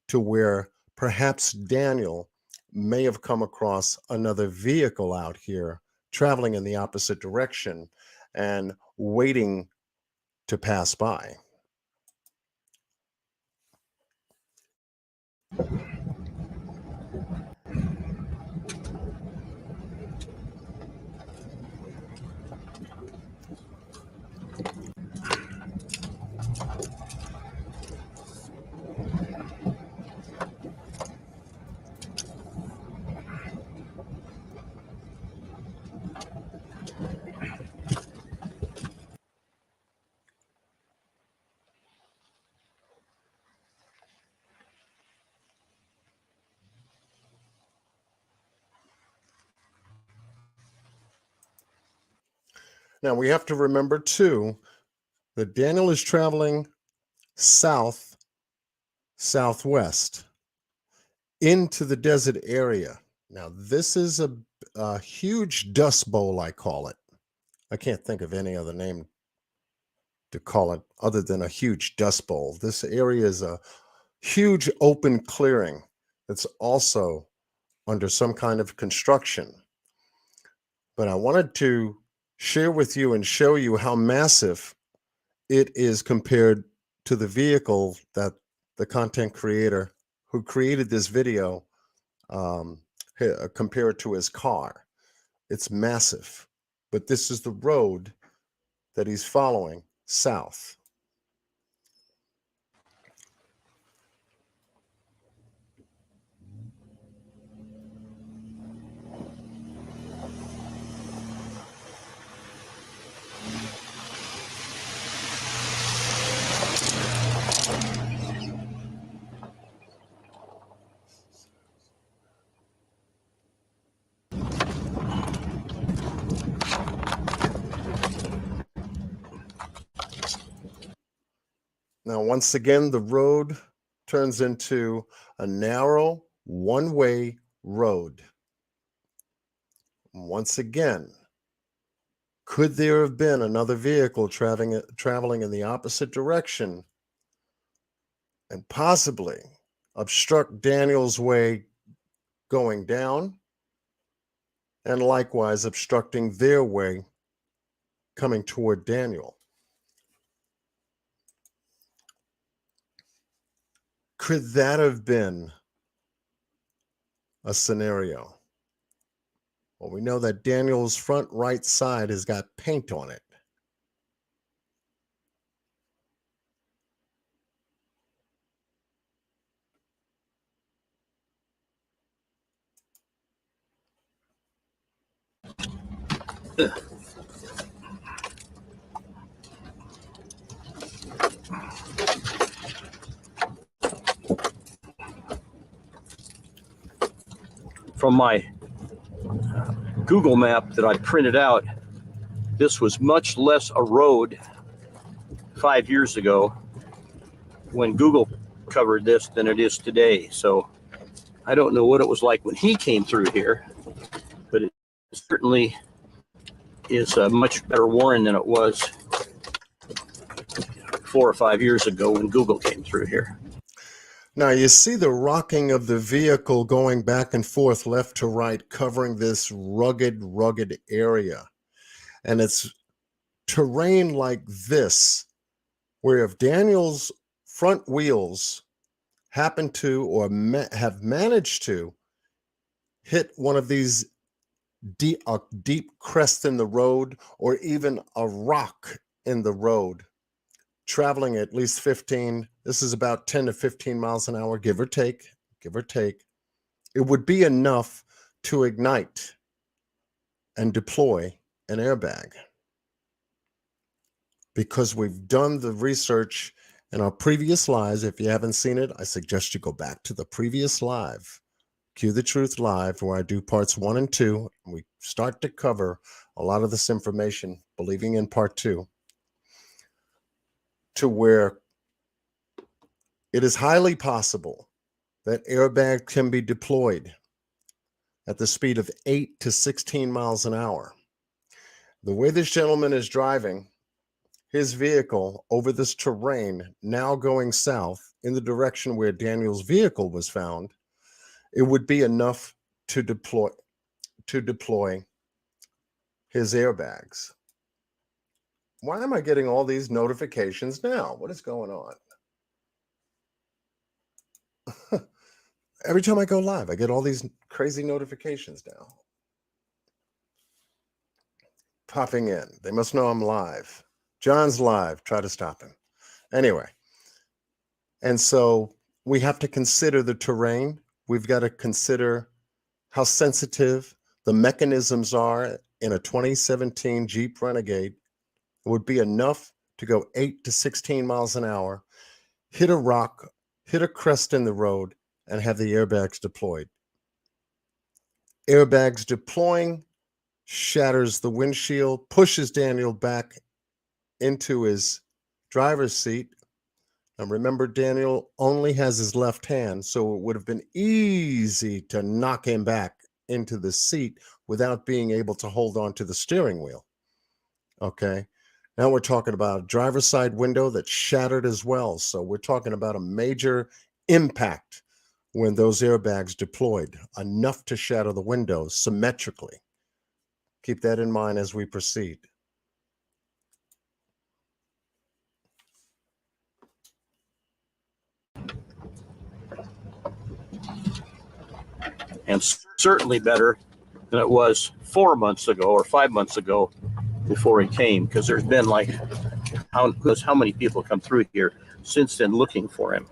to where perhaps Daniel may have come across another vehicle out here traveling in the opposite direction and waiting to pass by. Now we have to remember too that Daniel is traveling southwest into the desert area. Now this is a huge dust bowl, I call it. I can't think of any other name to call it other than a huge dust bowl. This area is a huge open clearing that's also under some kind of construction. But I wanted to share with you and show you how massive it is compared to the vehicle that the content creator who created this video compared to his car. It's massive, but this is the road that he's following south. Now, once again, the road turns into a narrow one-way road. Once again, could there have been another vehicle traveling in the opposite direction and possibly obstruct Daniel's way going down and likewise obstructing their way coming toward Daniel? Could that have been a scenario? Well, we know that Daniel's front right side has got paint on it. From my Google map that I printed out, this was much less a road 5 years ago when Google covered this than it is today. So I don't know what it was like when he came through here, but it certainly is a much better worn than it was 4 or 5 years ago when Google came through here. Now you see the rocking of the vehicle going back and forth, left to right, covering this rugged area. And it's terrain like this, where if Daniel's front wheels happen to or have managed to hit one of these deep crest in the road, or even a rock in the road, traveling at least 15, this is about 10 to 15 miles an hour, give or take, it would be enough to ignite and deploy an airbag. Because we've done the research in our previous lives. If you haven't seen it, I suggest you go back to the previous live, Cue the Truth Live, where I do parts 1 and 2. And we start to cover a lot of this information, believing in part 2, to where it is highly possible that airbag can be deployed at the speed of 8 to 16 miles an hour. The way this gentleman is driving his vehicle over this terrain, now going south in the direction where Daniel's vehicle was found, it would be enough to deploy his airbags. Why am I getting all these notifications now? What is going on? Every time I go live, I get all these crazy notifications now popping in. They must know I'm live. John's live. Try to stop him. Anyway, and so we have to consider the terrain. We've got to consider how sensitive the mechanisms are in a 2017 Jeep Renegade. It would be enough to go 8 to 16 miles an hour, hit a rock, hit a crest in the road, and have the airbags deployed. Airbags deploying shatters the windshield, pushes Daniel back into his driver's seat. And remember, Daniel only has his left hand, so it would have been easy to knock him back into the seat without being able to hold on to the steering wheel. Okay. Now we're talking about a driver's side window that's shattered as well. So we're talking about a major impact when those airbags deployed, enough to shatter the windows symmetrically. Keep that in mind as we proceed. And certainly better than it was 4 months ago or 5 months ago before he came, because there's been like how many people come through here since then looking for him.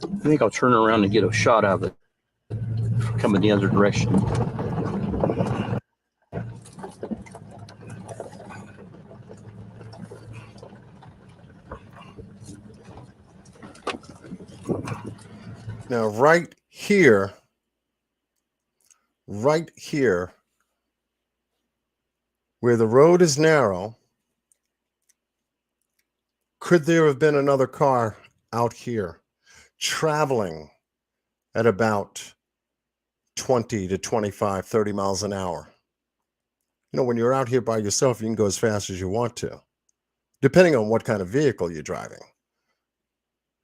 I think I'll turn around and get a shot of it coming the other direction. Now, right here, where the road is narrow, could there have been another car out here traveling at about 20 to 25, 30 miles an hour? You know, when you're out here by yourself, you can go as fast as you want to, depending on what kind of vehicle you're driving.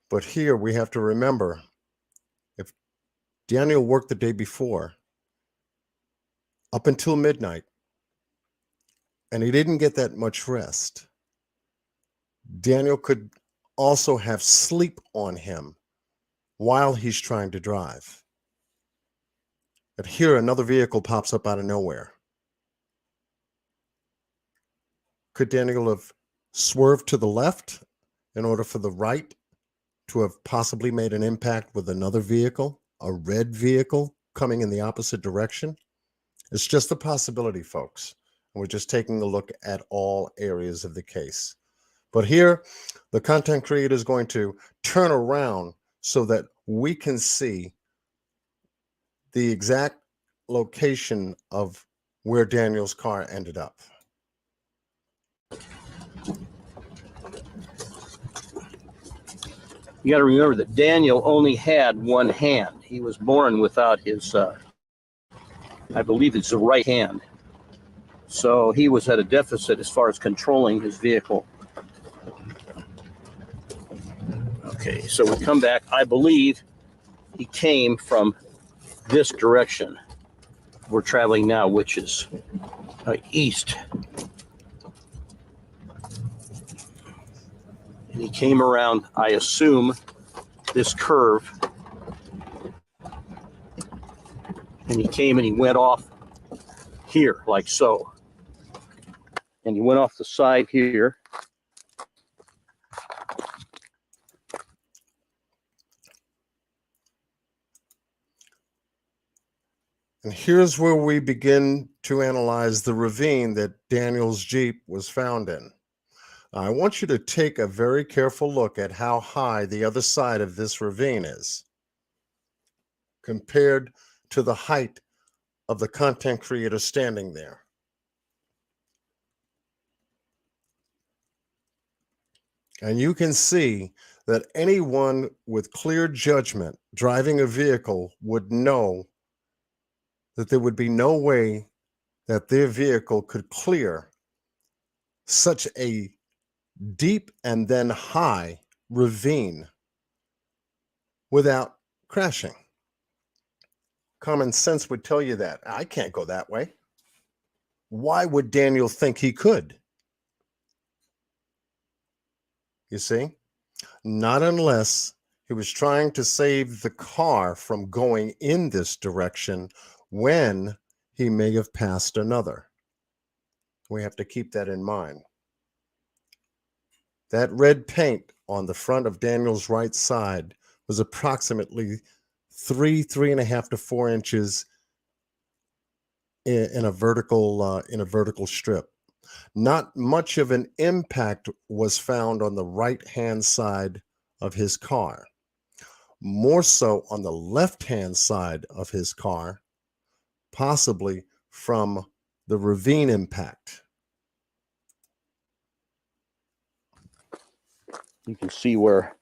But here we have to remember, if Daniel worked the day before, up until midnight, and he didn't get that much rest. Daniel could also have sleep on him while he's trying to drive. But here, another vehicle pops up out of nowhere. Could Daniel have swerved to the left in order for the right to have possibly made an impact with another vehicle, a red vehicle coming in the opposite direction? It's just a possibility, folks. And we're just taking a look at all areas of the case. But here, the content creator is going to turn around so that we can see the exact location of where Daniel's car ended up. You got to remember that Daniel only had one hand. He was born without his, I believe it's the right hand. So he was at a deficit as far as controlling his vehicle. Okay, so we come back. I believe he came from this direction we're traveling now, which is east. And he came around, I assume, this curve. And he came and he went off here, like so. And he went off the side here. And here's where we begin to analyze the ravine that Daniel's Jeep was found in. I want you to take a very careful look at how high the other side of this ravine is compared to the height of the content creator standing there. And you can see that anyone with clear judgment driving a vehicle would know that there would be no way that their vehicle could clear such a deep and then high ravine without crashing. Common sense would tell you that. I can't go that way. Why would Daniel think he could? You see? Not unless he was trying to save the car from going in this direction when he may have passed another. We have to keep that in mind. That red paint on the front of Daniel's right side was approximately 3.5 to 4 inches in a vertical strip. Not much of an impact was found on the right-hand side of his car. More so on the left-hand side of his car, possibly from the ravine impact. You can see where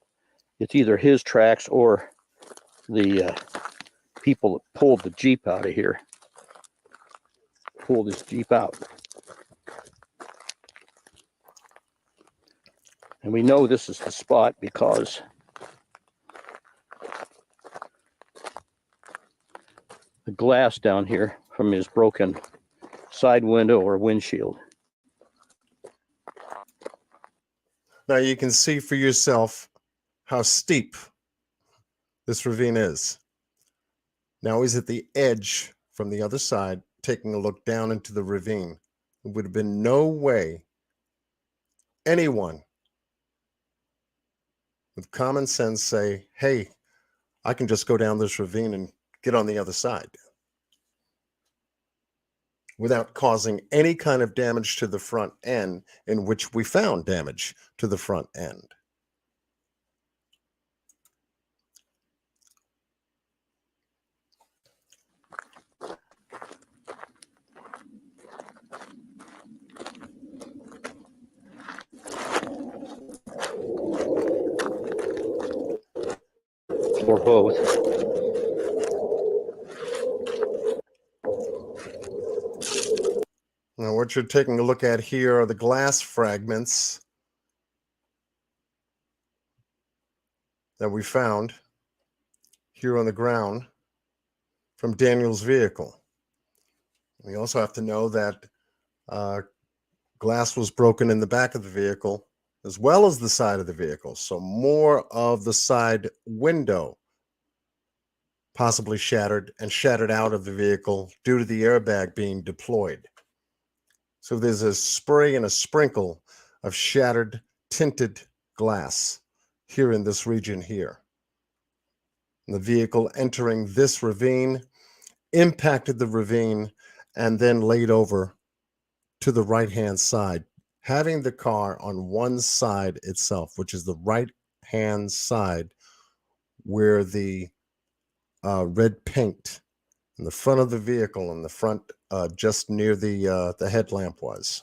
it's either his tracks or the people that pulled the Jeep out of here. Pulled his Jeep out. And we know this is the spot because the glass down here from his broken side window or windshield. Now you can see for yourself how steep this ravine is. Now he's at the edge from the other side, taking a look down into the ravine. There would have been no way anyone with common sense say, hey, I can just go down this ravine and get on the other side without causing any kind of damage to the front end, in which we found damage to the front end. Or both. Now, what you're taking a look at here are the glass fragments that we found here on the ground from Daniel's vehicle. We also have to know that Glass was broken in the back of the vehicle as well as the side of the vehicle. So more of the side window possibly shattered and shattered out of the vehicle due to the airbag being deployed. So there's a spray and a sprinkle of shattered tinted glass here in this region here. And the vehicle entering this ravine impacted the ravine and then laid over to the right-hand side, having the car on one side itself, which is the right-hand side where the red paint in the front of the vehicle in the front just near the headlamp was.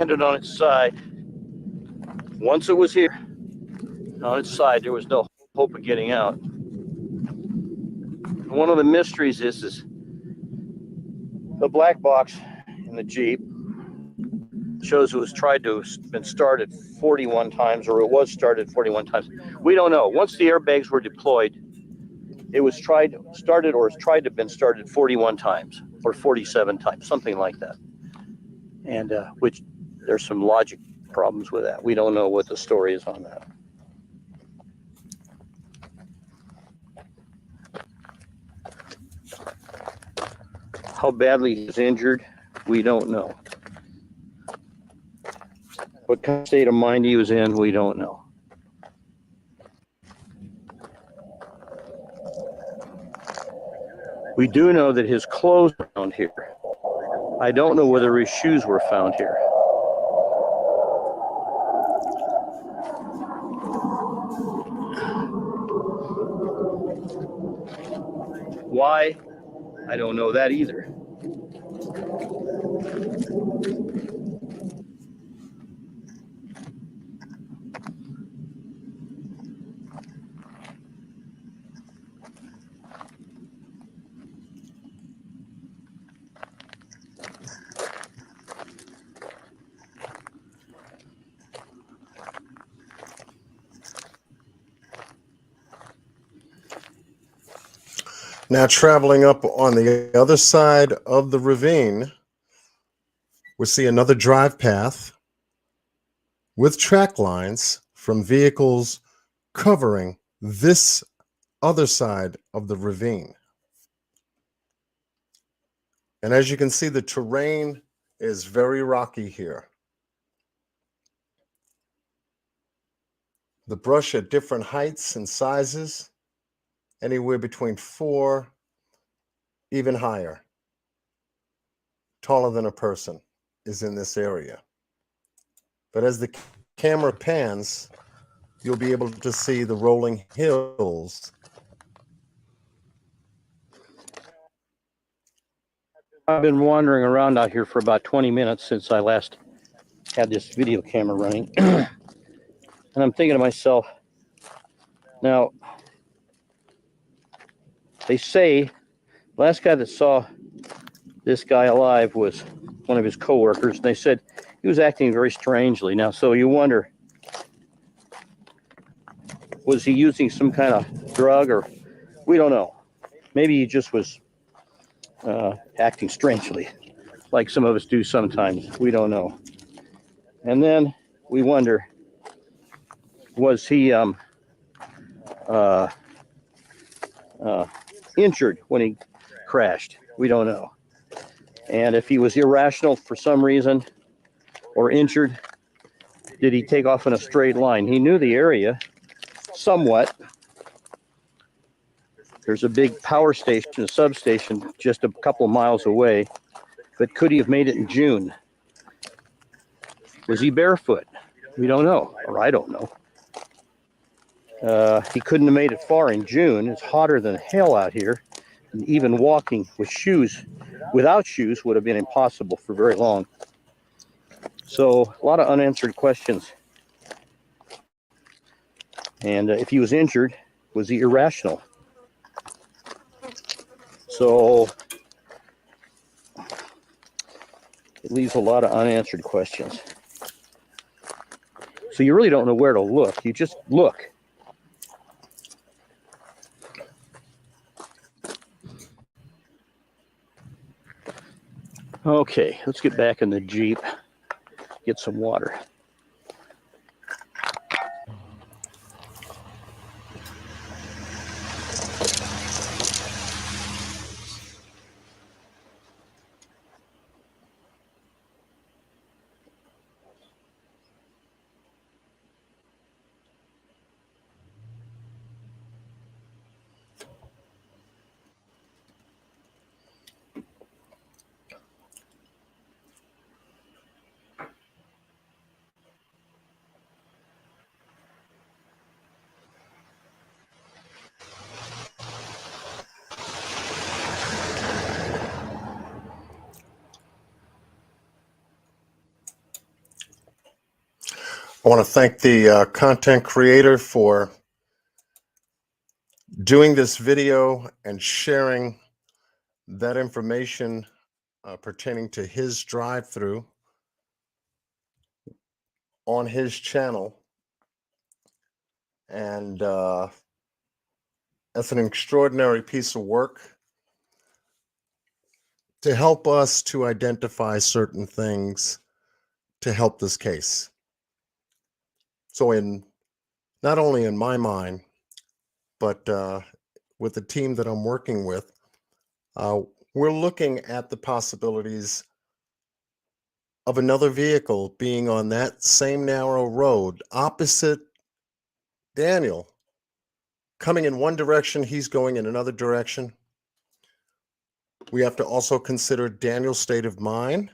Landed on its side. Once it was here on its side, there was no hope of getting out. One of the mysteries is the black box in the Jeep shows it was tried to have been started 41 times, or it was started 41 times. We don't know. Once the airbags were deployed, it was started or tried to have been started 41 times or 47 times, something like that. And which there's some logic problems with that. We don't know what the story is on that. How badly he's injured, we don't know. What kind of state of mind he was in, we don't know. We do know that his clothes were found here. I don't know whether his shoes were found here. Why? I don't know that either. Now, traveling up on the other side of the ravine, we see another drive path with track lines from vehicles covering this other side of the ravine. And as you can see, the terrain is very rocky here. The brush at different heights and sizes, anywhere between 4, even higher, taller than a person, is in this area. But as the camera pans, you'll be able to see the rolling hills. I've been wandering around out here for about 20 minutes since I last had this video camera running. And I'm thinking to myself, now, they say last guy that saw this guy alive was one of his coworkers. And they said he was acting very strangely. Now, so you wonder, was he using some kind of drug, or we don't know. Maybe he just was acting strangely, like some of us do sometimes. We don't know. And then we wonder, was he injured when he crashed? We don't know. And if he was irrational for some reason or injured, did he take off in a straight line? He knew the area somewhat. There's a big power station, a substation, just a couple of miles away. But could he have made it in June? Was he barefoot? We don't know, or I don't know. He couldn't have made it far in June. It's hotter than hell out here. And even walking with shoes, without shoes, would have been impossible for very long. So a lot of unanswered questions. And if he was injured, was he irrational? So it leaves a lot of unanswered questions. So you really don't know where to look. You just look. Okay, let's get back in the Jeep, get some water. I want to thank the content creator for doing this video and sharing that information pertaining to his drive-through on his channel. And that's an extraordinary piece of work to help us to identify certain things to help this case. So not only in my mind, but with the team that I'm working with, we're looking at the possibilities of another vehicle being on that same narrow road opposite Daniel, coming in one direction, he's going in another direction. We have to also consider Daniel's state of mind,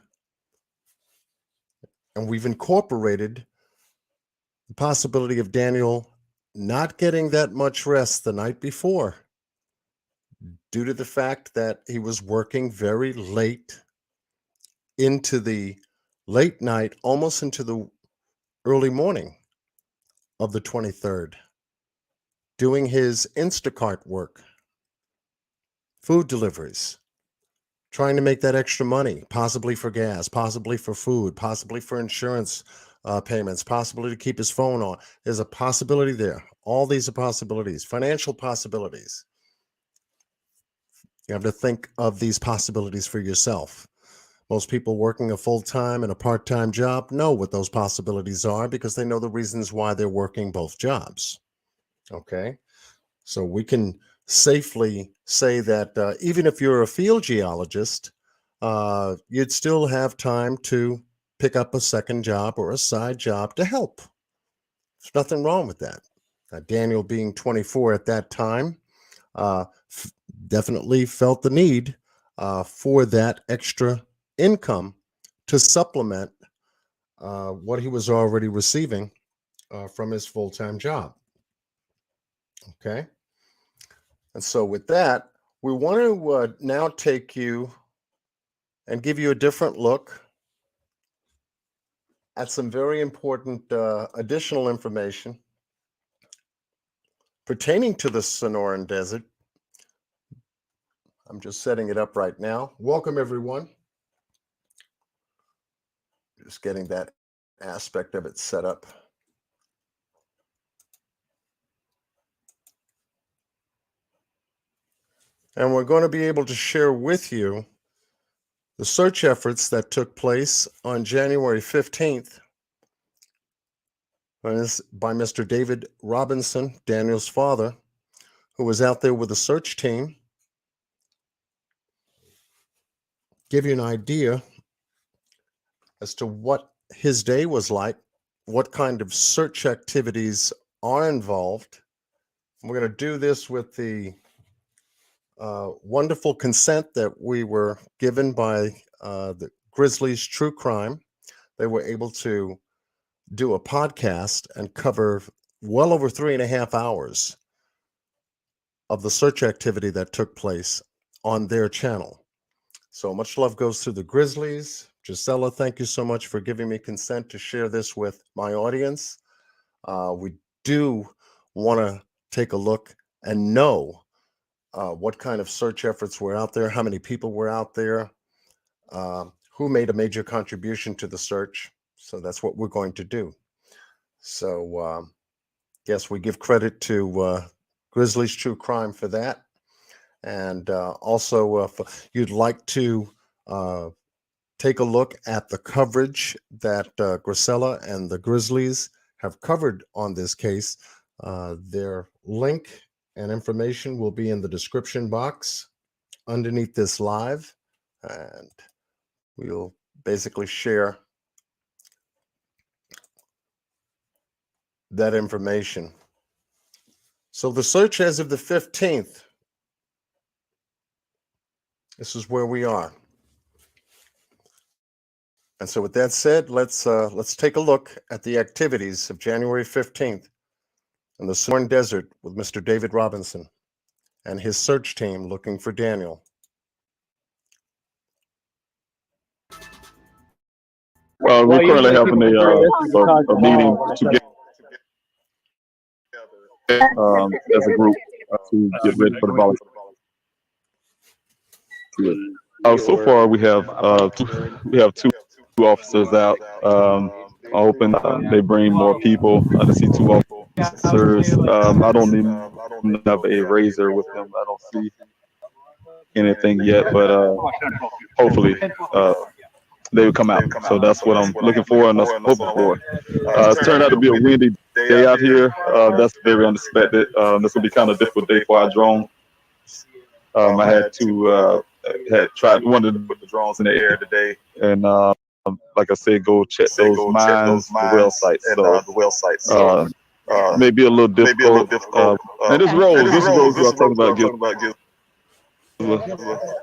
and we've incorporated the possibility of Daniel not getting that much rest the night before due to the fact that he was working very late into the late night, almost into the early morning of the 23rd, doing his Instacart work, food deliveries, trying to make that extra money, possibly for gas, possibly for food, possibly for insurance payments, possibly to keep his phone on. There's a possibility there. All these are possibilities, financial possibilities. You have to think of these possibilities for yourself. Most people working a full-time and a part-time job know what those possibilities are because they know the reasons why they're working both jobs. Okay? So we can safely say that even if you're a field geologist, you'd still have time to pick up a second job or a side job to help. There's nothing wrong with that. Daniel, being 24 at that time, definitely felt the need for that extra income to supplement what he was already receiving from his full-time job. Okay. And so with that, we want to now take you and give you a different look at some very important additional information pertaining to the Sonoran Desert. I'm just setting it up right now. Welcome, everyone. Just getting that aspect of it set up. And we're going to be able to share with you the search efforts that took place on January 15th by Mr. David Robinson, Daniel's father, who was out there with a search team. Give you an idea as to what his day was like, what kind of search activities are involved. We're going to do this with the wonderful consent that we were given by the Grizzlies True Crime. They were able to do a podcast and cover well over 3.5 hours of the search activity that took place on their channel. So much love goes to the Grizzlies. Gisela, thank you so much for giving me consent to share this with my audience. We do want to take a look and know what kind of search efforts were out there, how many people were out there, who made a major contribution to the search. So that's what we're going to do. So yes, we give credit to Grizzlies True Crime for that. And also, if you'd like to take a look at the coverage that Grisella and the Grizzlies have covered on this case, their link and information will be in the description box underneath this live. And we'll basically share that information. So the search as of the 15th, this is where we are. And so with that said, let's take a look at the activities of January 15th in the Sonoran Desert with Mr. David Robinson and his search team looking for Daniel. Well, we're currently having a meeting together as a group to get ready for the volunteer. So far, we have two officers out. I'm hoping they bring more people. I see 2 officers. I don't even have a razor with them. I don't see anything yet, but hopefully they will come out. So that's what I'm looking for and that's what I'm hoping for. It's turned out to be a windy day out here. That's very unexpected. This will be kind of a difficult day for our drone. I wanted to put the drones in the air today, and like I said, go check those mines, the well sites. So maybe a little difficult. And this road we're talking about.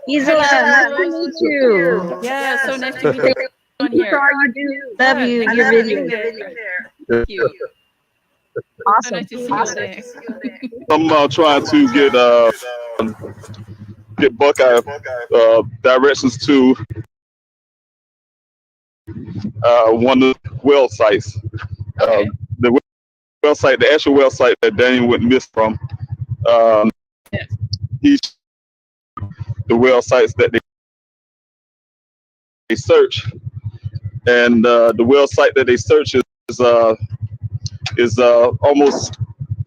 Gisela, nice to meet you. Yeah, so nice to meet you on here. Love you, your video. Thank you. So Awesome. nice to see you today. I'm trying to get Buckeye directions to one of the well sites. Okay. The well site, the actual well site that Daniel went missed from. Yes. The well sites that they search, and the well site that they search is almost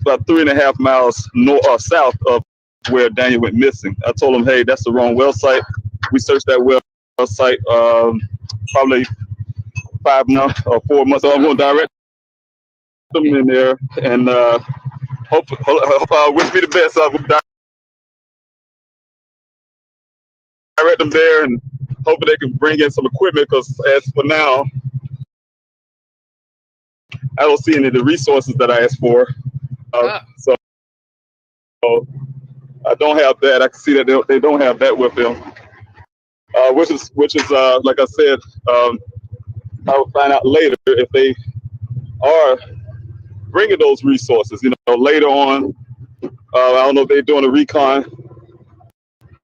about 3.5 miles north or south of where Daniel went missing. I told him, hey, that's the wrong well site. We searched that well site probably 5 months or 4 months. So I'm going to direct them in there and hope wish me the best. I'm going to direct them there and hoping they can bring in some equipment, because as for now, I don't see any of the resources that I asked for. So I don't have that. I can see that they don't have that with them, which is like I said, I will find out later if they are bringing those resources. Later on, I don't know if they're doing a recon,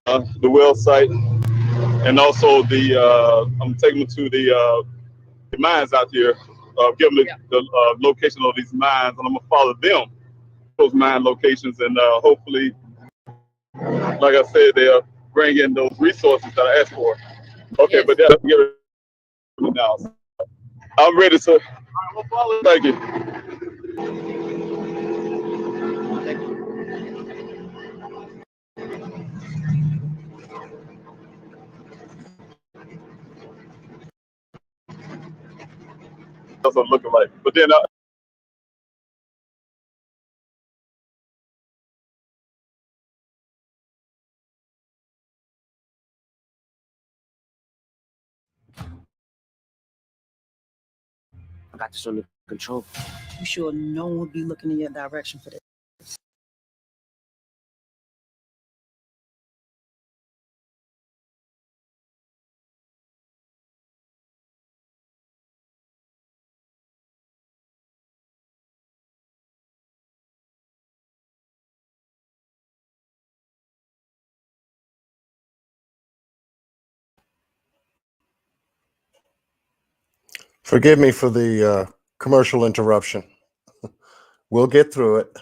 the well site, and also I'm taking them to the mines out here, give them the location of these mines, and I'm gonna follow them, those mine locations, and hopefully, like I said, they'll bring in those resources that I asked for. Okay, Yes. but that's get ready now. I'm ready, sir. Thank you. That's what I'm looking like. But then I got this under control. You sure no one will be looking in your direction for this? Forgive me for the commercial interruption. We'll get through it.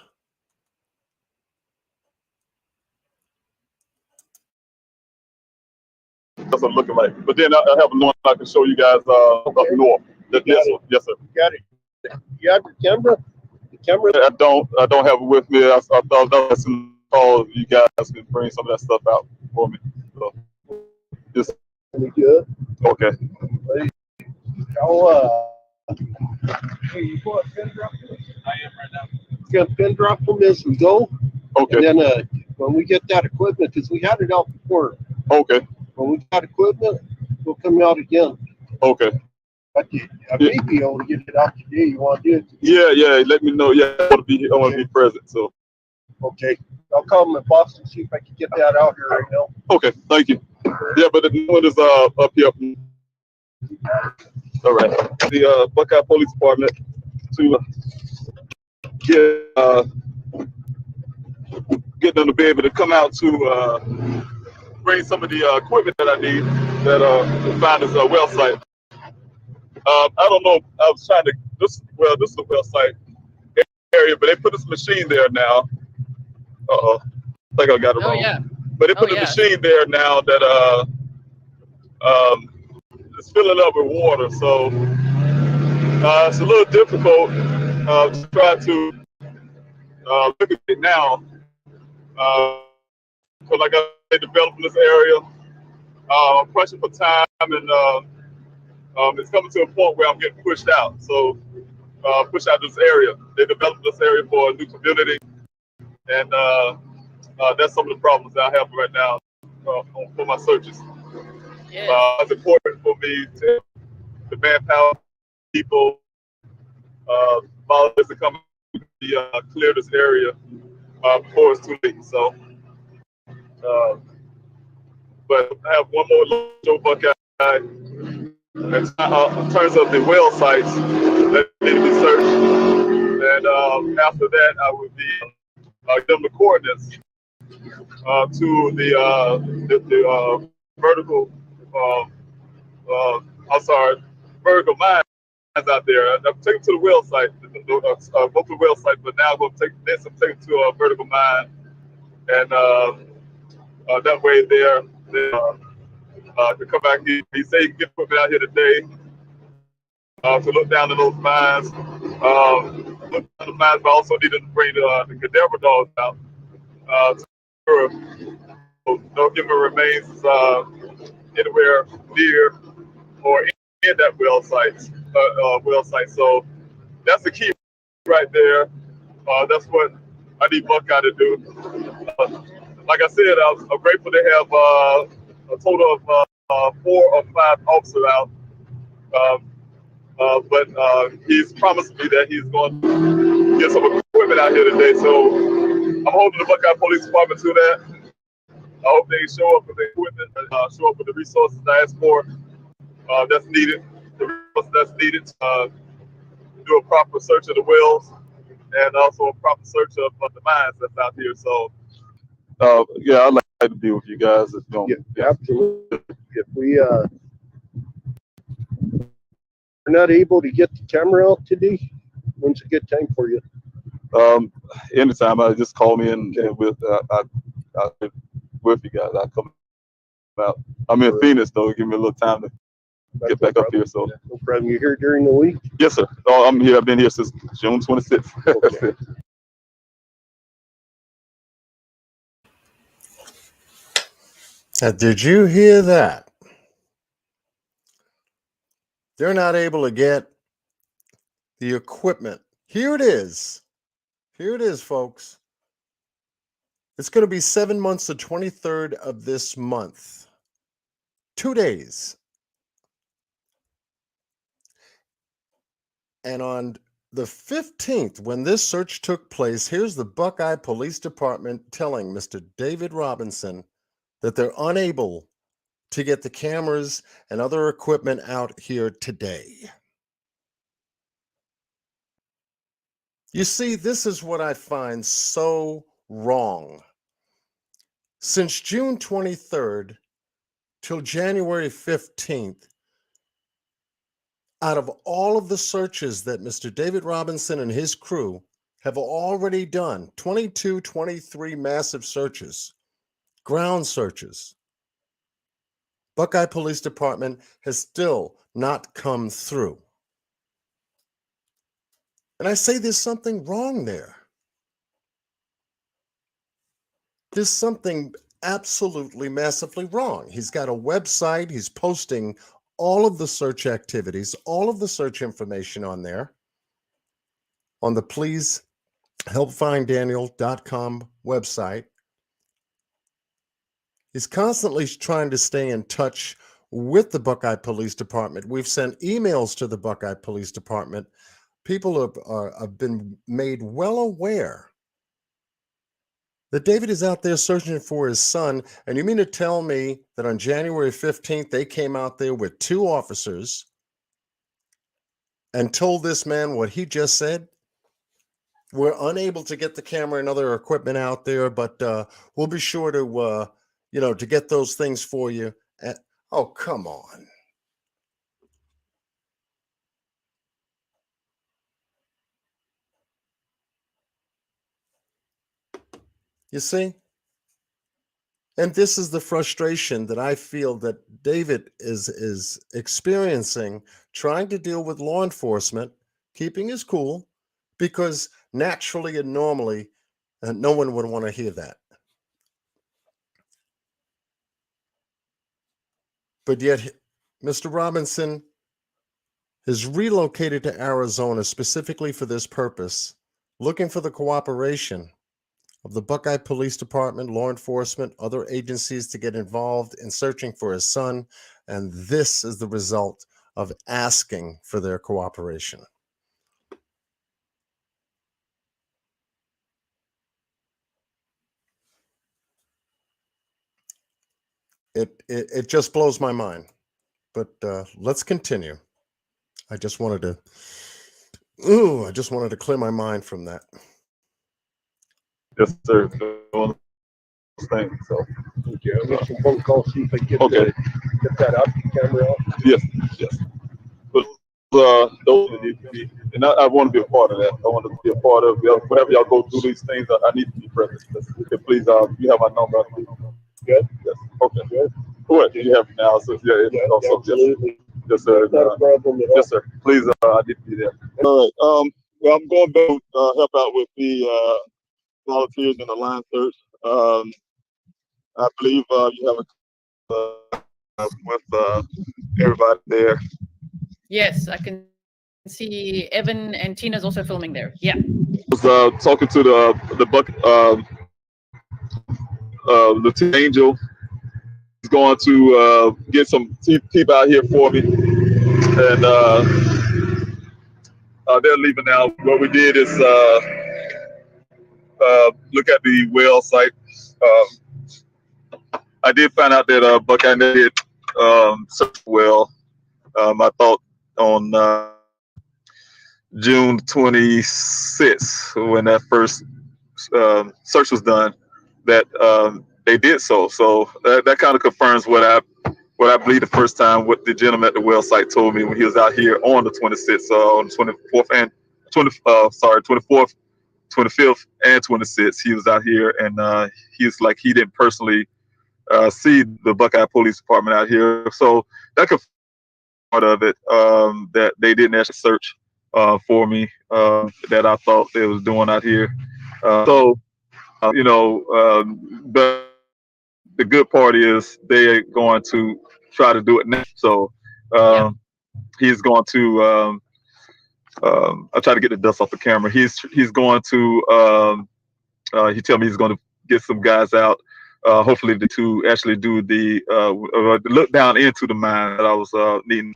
That's what I'm looking like. But then I have one I can show you guys up north. This one. Yes, sir. You got it. You got the camera? The camera? I don't have it with me. I thought that was some call. You guys can bring some of that stuff out for me. So, just Any good? okay. How, hey, you want a pin drop? I am right now. Get a pin drop from this and go. Okay. And then when we get that equipment, because we had it out before. Okay. When we got equipment, we'll come out again. Okay. I may be able to get it out today. You want to do it today? Yeah. Let me know. Yeah, I want to be present. So. Okay. I'll call my boss and see if I can get that out here right now. Okay. Thank you. Yeah, but the new one is up here. All right. The Buckeye Police Department to get them to be able to come out to bring some of the equipment that I need that to find this well site. I don't know. I was trying to this is a well site area, but they put this machine there now. I think I got it wrong. Yeah. But they put a machine there now that it's filling up with water, so it's a little difficult to try to look at it now. Because like I developed in this area, pressure for time, and it's coming to a point where I'm getting pushed out. So pushed out this area. They developed this area for a new community, and that's some of the problems that I have right now for my searches. It's important for me to the manpower, people, volunteers to come clear this area before it's too late. So, but I have one more show Buckeye. In terms of the well sites that need to be searched, and after that, I would be giving the coordinates to the vertical. Vertical mines out there. I'm taking to the well site, both the well site, but now I'm going to take this and take it to a vertical mine, and that way they can come back here. He said he can get equipment out here today to look down at those mines. Look down the mines, but also needed to bring the cadaver dogs out to no human remains anywhere near or in that well site. So that's the key right there. That's what I need Buckeye to do. Like I said, I'm grateful to have a total of 4 or 5 officers out. But he's promised me that he's going to get some equipment out here today. So I'm holding the Buckeye Police Department to that. I hope they show up with the equipment, show up with the resources I asked for that's needed, the resources that's needed to do a proper search of the wells and also a proper search of the mines that's out here. So, yeah, I'd like to be with you guys. If you Yeah, absolutely. If we are not able to get the camera out today, when's a good time for you? Anytime, just call me and with you guys. I'll come out. I'm in Phoenix though. Give me a little time to get back up here. So No problem. You here during the week? yes, sir. Oh, I'm here. I've been here since June 26th. Okay. Did you hear that? They're not able to get the equipment. Here it is. Here it is, folks. It's going to be 7 months, the 23rd of this month. 2 days. And on the 15th, when this search took place, here's the Buckeye Police Department telling Mr. David Robinson that they're unable to get the cameras and other equipment out here today. You see, this is what I find so wrong. Since June 23rd till January 15th, out of all of the searches that Mr. David Robinson and his crew have already done, 22, 23 massive searches, ground searches, Buckeye Police Department has still not come through. And I say there's something wrong there. There's something absolutely massively wrong. He's got a website. He's posting all of the search activities, all of the search information on there, on the pleasehelpfinddaniel.com website. He's constantly trying to stay in touch with the Buckeye Police Department. We've sent emails to the Buckeye Police Department. People have been made well aware that David is out there searching for his son. And you mean to tell me that on January 15th, they came out there with 2 officers and told this man what he just said? We're unable to get the camera and other equipment out there, but we'll be sure to, to get those things for you. Oh, come on. You see? And this is the frustration that I feel that David is experiencing, trying to deal with law enforcement, keeping his cool, because naturally and normally, no one would want to hear that. But yet, Mr. Robinson has relocated to Arizona specifically for this purpose, looking for the cooperation of the Buckeye Police Department, law enforcement, other agencies to get involved in searching for his son. And this is the result of asking for their cooperation. It just blows my mind. But let's continue. I just wanted to clear my mind from that. Yes, sir. Thanks. So, Okay, I'll make some phone calls, see if I can get, okay. Get that up, camera off. Yes, yes. But those that need to be, and I want to be a part of that. I want to be a part of whenever y'all go through these things. I need to be present. Okay, please, you have my number. Good. Yes. Okay. Good. What you have now? So yeah, Yeah, also, absolutely. Yes, sir. Not a problem at all. Yes, sir. Please, I need to be there. All right. Well, I'm going back to help out with the volunteers in the line search. I believe you have with everybody there. Yes, I can see Evan and Tina's also filming there. Yeah. I was talking to the Lieutenant Angel. He's going to get some people out here for me, and they're leaving now. What we did is look at the well site. I did find out that Buckeye did search well. I thought on June 26th, when that first search was done, that they did so. So that kind of confirms what I believe the first time what the gentleman at the well site told me when he was out here on the 26th, on the 24th and 24th, 25th, and 26th. He was out here, and he's like he didn't personally see the Buckeye Police Department out here. So that could part of it, that they didn't actually search for me, that I thought they was doing out here. But the good part is they're going to try to do it now. So he's going to. I'll try to get the dust off the camera. He's going to. He told me he's going to get some guys out. Hopefully to actually do the look down into the mine that I was needing.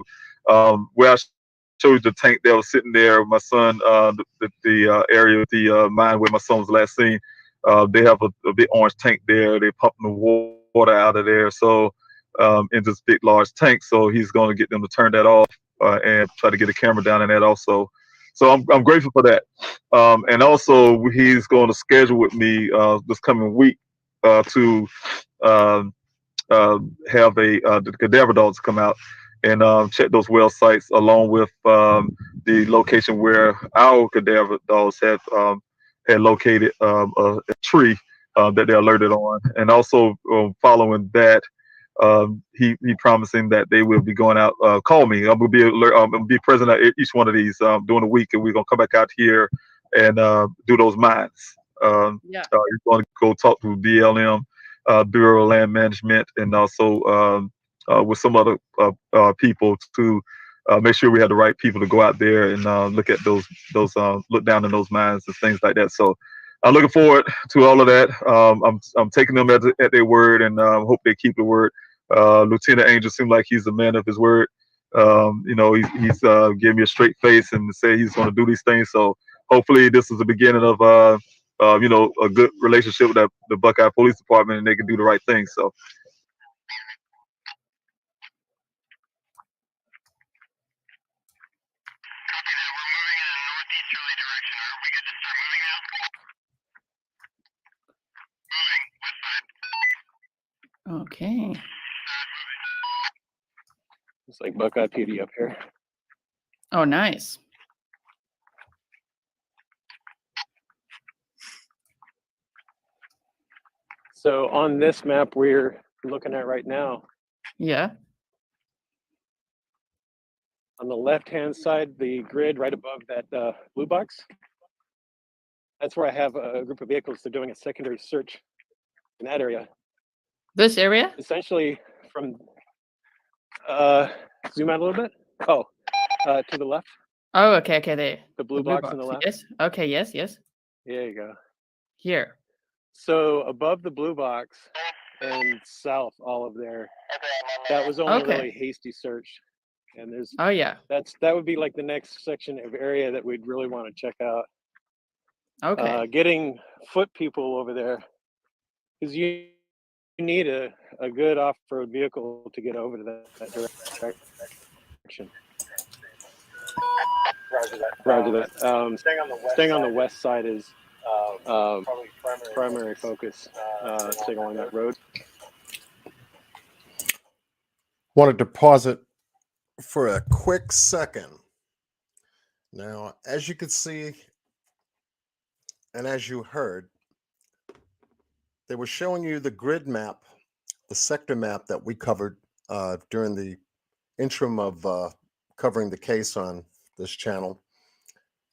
Where I showed you the tank that was sitting there. My son, the area of the mine where my son was last seen. They have a big orange tank there. They're pumping the water out of there. So in this big large tank. So he's going to get them to turn that off and try to get a camera down in that also. So I'm grateful for that. And also he's going to schedule with me this coming week to have the cadaver dogs come out. and check those well sites along with the location where our cadaver dogs had located a tree that they alerted on, and also following that. He promising that they will be going out. Call me. I'm gonna be alert. I'm gonna be present at each one of these during the week, and we're gonna come back out here and do those mines. Yeah. He's going to go talk to BLM, Bureau of Land Management, and also with some other people to make sure we have the right people to go out there and look at those look down in those mines and things like that. So I'm looking forward to all of that. I'm taking them at their word, and hope they keep the word. Lieutenant Angel seemed like he's a man of his word. He's giving me a straight face and say he's going to do these things. So hopefully this is the beginning of a good relationship with the Buckeye Police Department, and they can do the right thing. So. Okay. It's like Buckeye PD up here. Oh, nice. So on this map we're looking at right now, Yeah. on the left-hand side, the grid right above that blue box, that's where I have a group of vehicles. They're doing a secondary search in that area. This area? Essentially from, zoom out a little bit. Oh, to the left. Oh, okay, there. The blue box on the left. Yes. Okay, yes. There you go. Here. So above the blue box and south, all of there, that was only really hasty search. And there's that would be like the next section of area that we'd really want to check out. Okay. Getting foot people over there, because you need a good off-road vehicle to get over to that direction. Roger that. Staying on the west side is primary focus. Staying along that road. Wanted to pause it for a quick second. Now, as you could see, and as you heard, they were showing you the grid map, the sector map that we covered during the interim of covering the case on this channel.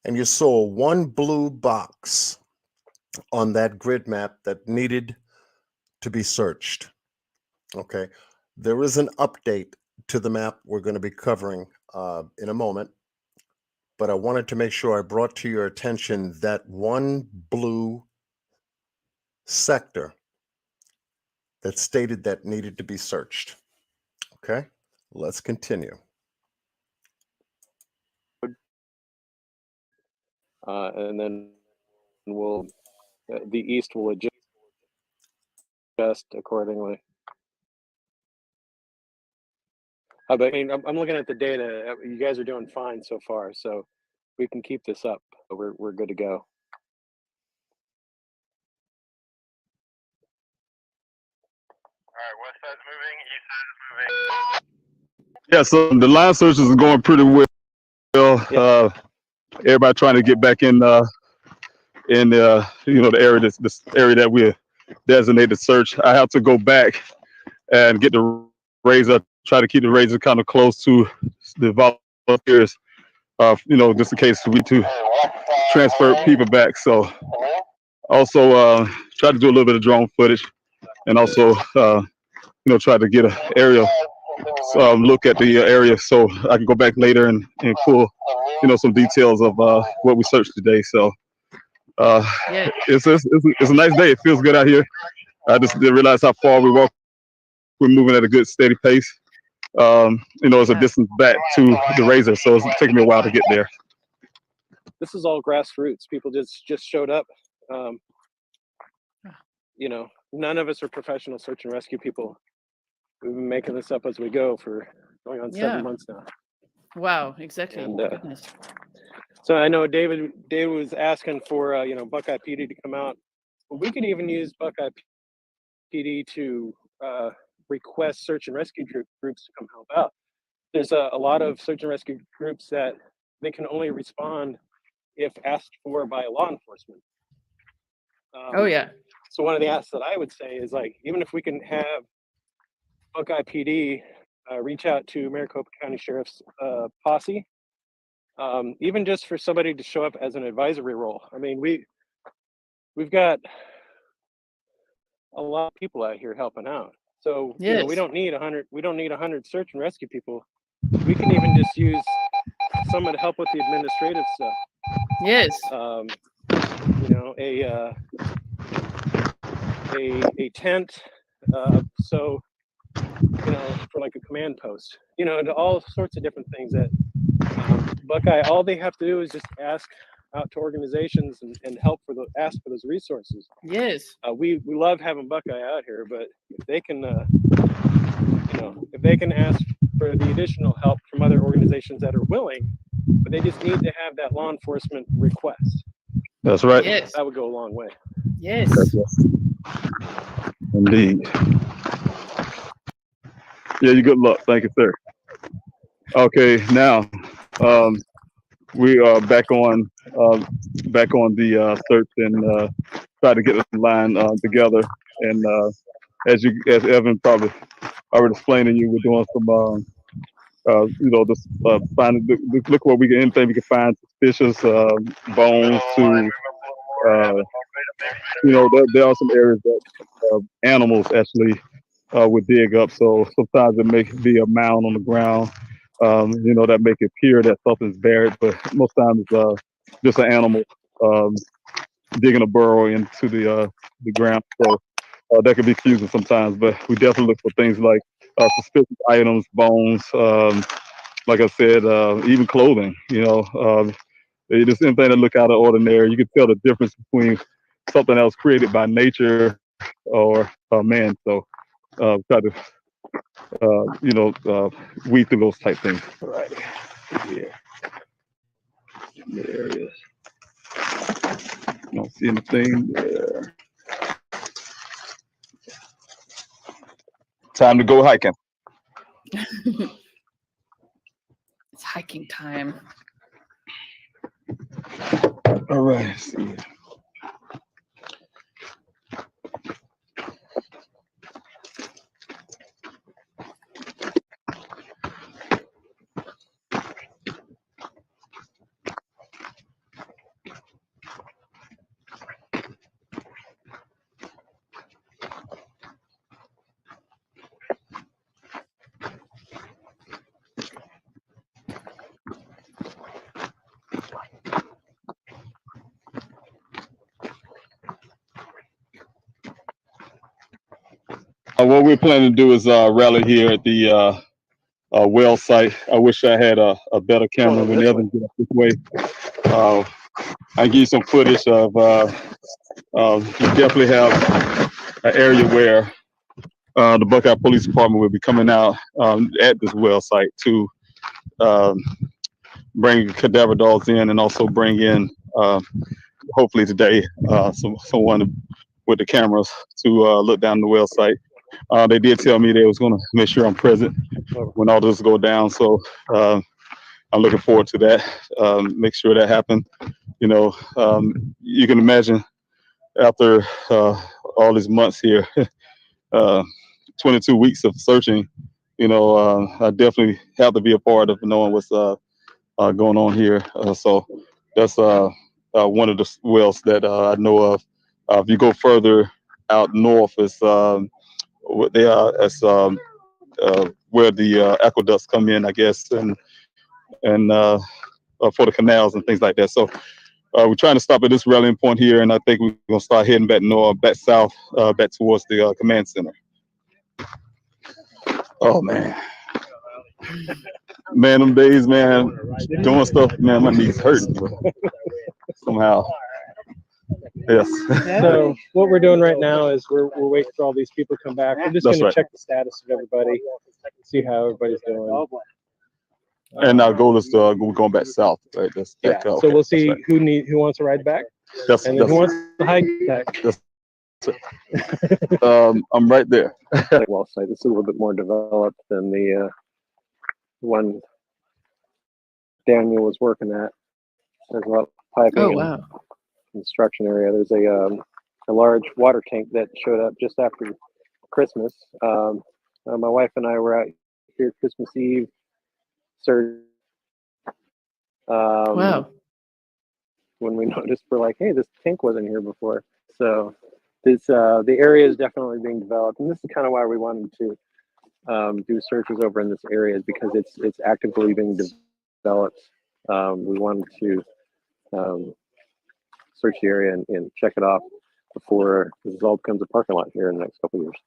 And you saw one blue box on that grid map that needed to be searched. Okay, there is an update to the map we're going to be covering in a moment, but I wanted to make sure I brought to your attention that one blue sector that stated that needed to be searched. Okay, let's continue. And then the east will adjust accordingly. But I mean, I'm looking at the data. You guys are doing fine so far, so we can keep this up. We're good to go. All right, west side's moving, east side is moving. Yeah, so the line searches are going pretty well. Everybody trying to get back in the area, this area that we're designated search. I have to go back and get the razor, try to keep the razor kind of close to the volunteers, just in case we to transfer people back. So also try to do a little bit of drone footage, and also try to get an aerial look at the area so I can go back later and pull some details of what we searched today. So it's a nice day. It feels good out here. I just didn't realize how far we walk. We're moving at a good steady pace. It's a distance back to the razor, so it's taking me a while to get there. This is all grassroots. People just showed up. None of us are professional search and rescue people. We've been making this up as we go for going on 7 months now. Wow, exactly. And, so I know David was asking for Buckeye PD to come out. We could even use Buckeye PD to request search and rescue groups to come help out. there's a lot of search and rescue groups that they can only respond if asked for by law enforcement. Oh yeah. So one of the asks that I would say is like, even if we can have Buckeye PD reach out to Maricopa County Sheriff's posse, even just for somebody to show up as an advisory role. I mean, we've got a lot of people out here helping out. So you know, we don't need 100. We don't need 100 search and rescue people. We can even just use someone to help with the administrative stuff. Yes. You know, a tent. So you know, for like a command post. You know, and all sorts of different things that Buckeye. All they have to do is just ask out to organizations and help ask for those resources. Yes. We love having Buckeye out here, but if they can, you know, if they can ask for the additional help from other organizations that are willing, but they just need to have that law enforcement request. That's right. Yes. That would go a long way. Yes. Indeed. Yeah, you good luck. Thank you, sir. Okay, now we are back on the search and try to get this line together. And as Evan probably already explained to you, we're doing some you know, just finding look where we can anything we can find suspicious bones to you know, there are some areas that animals actually would dig up. So sometimes it may be a mound on the ground, you know, that make it appear that something's buried, but most times it's just an animal digging a burrow into the ground. So that can be confusing sometimes, but we definitely look for things like suspicious items, bones, like I said, even clothing, you know, just anything that look out of ordinary. You can tell the difference between something that was created by nature or man. So try to you know, weed through those type things. All right. Yeah. There it is. Don't see anything there. Time to go hiking. It's hiking time. All right. Let's see. What we're planning to do is rally here at the well site. I wish I had a better camera when the others get up this way. I give you some footage of. We definitely have an area where the Buckeye Police Department will be coming out at this well site to bring cadaver dogs in and also bring in, hopefully today, someone with the cameras to look down the well site. They did tell me they was going to make sure I'm present when all this go down. So I'm looking forward to that. Make sure that happens. You know, you can imagine after all these months here, 22 weeks of searching, you know, I definitely have to be a part of knowing what's going on here. So that's one of the wells that I know of. If you go further out north, it's what they are as where the aqueducts come in, I guess, and for the canals and things like that. So we're trying to stop at this rallying point here, and I think we're gonna start heading back north, back south, back towards the command center. Oh man, man, them days, man, doing stuff, man, my knees hurting somehow. Yes. So what we're doing right now is we're waiting for all these people to come back. We're just going to check the status of everybody, see how everybody's doing. And our goal is to go going back south, right? That's back up. So we'll see who wants to ride back, and then who wants to hike back. I'm right there. Well site. It's a little bit more developed than the one Daniel was working at. There's a lot of piping Oh, and wow. construction area. There's a large water tank that showed up just after Christmas. My wife and I were out here Christmas Eve. Sir, Wow. when we noticed, we're like, hey, this tank wasn't here before. So this the area is definitely being developed, and this is kind of why we wanted to do searches over in this area, is because it's actively being developed. We wanted to search the area and check it off before this all becomes a parking lot here in the next couple of years.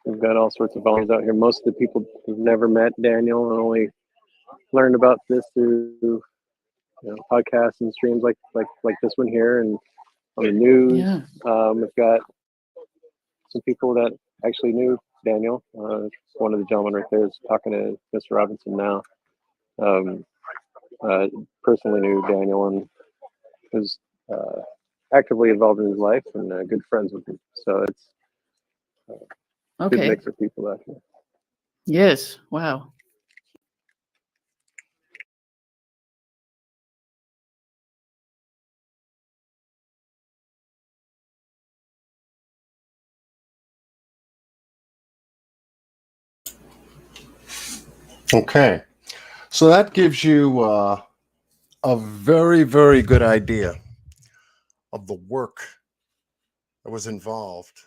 We've got all sorts of volunteers out here. Most of the people who've never met Daniel and only learned about this through podcasts and streams like this one here and on the news. Yeah. We've got some people that actually knew Daniel. One of the gentlemen right there is talking to Mr. Robinson now. Personally knew Daniel and was actively involved in his life and good friends with him. So it's a good Okay. mix of people out here. Yes. Wow. Okay. So that gives you a very, very good idea of the work that was involved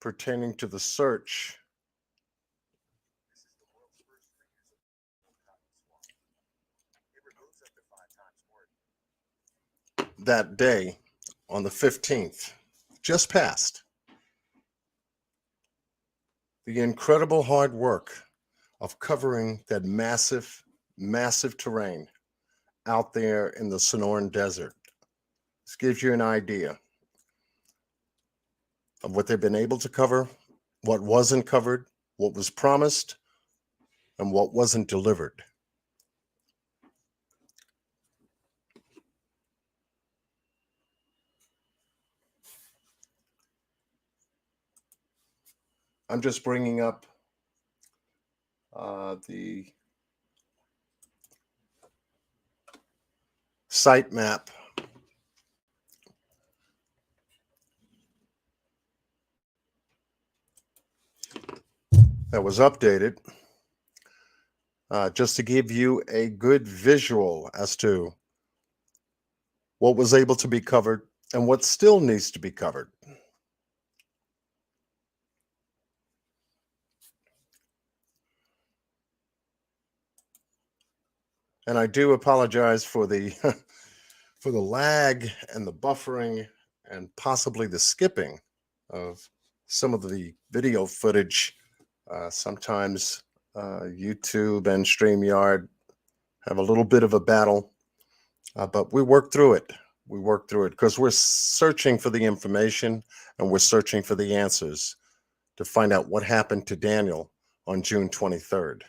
pertaining to the search that day on the 15th, just passed. The incredible hard work of covering that massive, massive terrain out there in the Sonoran Desert. This gives you an idea of what they've been able to cover, what wasn't covered, what was promised, and what wasn't delivered. I'm just bringing up the site map that was updated just to give you a good visual as to what was able to be covered and what still needs to be covered. And I do apologize for the for the lag and the buffering and possibly the skipping of some of the video footage. Sometimes YouTube and StreamYard have a little bit of a battle, but we work through it. We work through it because we're searching for the information and we're searching for the answers to find out what happened to Daniel on June 23rd.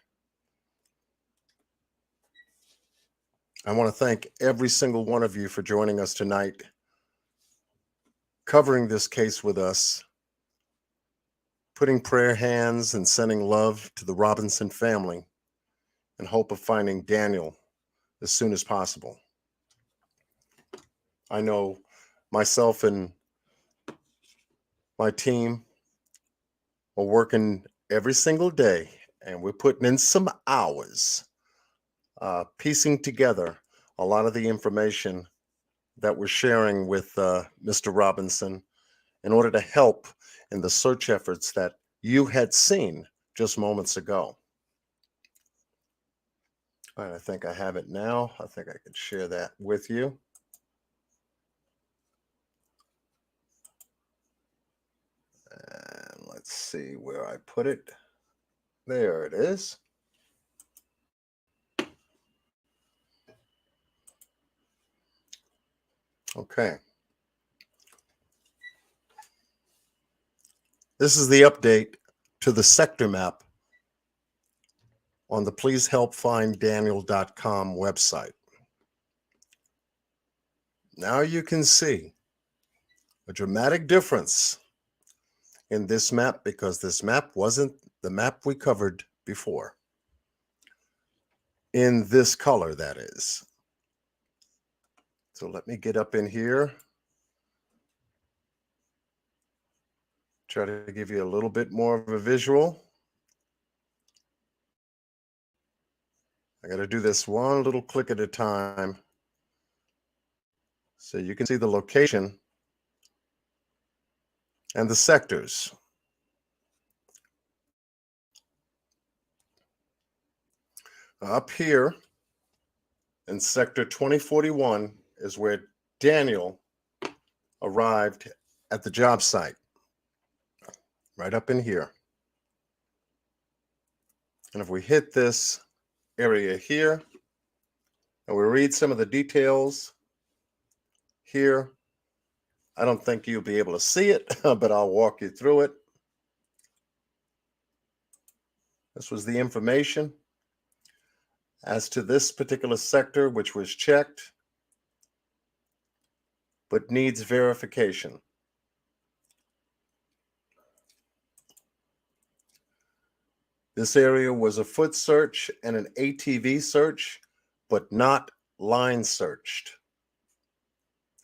I want to thank every single one of you for joining us tonight, covering this case with us, putting prayer hands and sending love to the Robinson family in hope of finding Daniel as soon as possible. I know myself and my team are working every single day, and we're putting in some hours piecing together a lot of the information that we're sharing with Mr. Robinson in order to help in the search efforts that you had seen just moments ago. All right, I think I have it now. I think I can share that with you. And let's see where I put it. There it is. Okay. This is the update to the sector map on the pleasehelpfinddaniel.com website. Now you can see a dramatic difference in this map because this map wasn't the map we covered before. in this color, that is. So let me get up in here. Try to give you a little bit more of a visual. I got to do this one little click at a time so you can see the location and the sectors. Up here in sector 2041 is where Daniel arrived at the job site, right up in here. And if we hit this area here and we read some of the details here, I don't think you'll be able to see it, but I'll walk you through it. This was the information as to this particular sector, which was checked, but needs verification. This area was a foot search and an ATV search, but not line searched.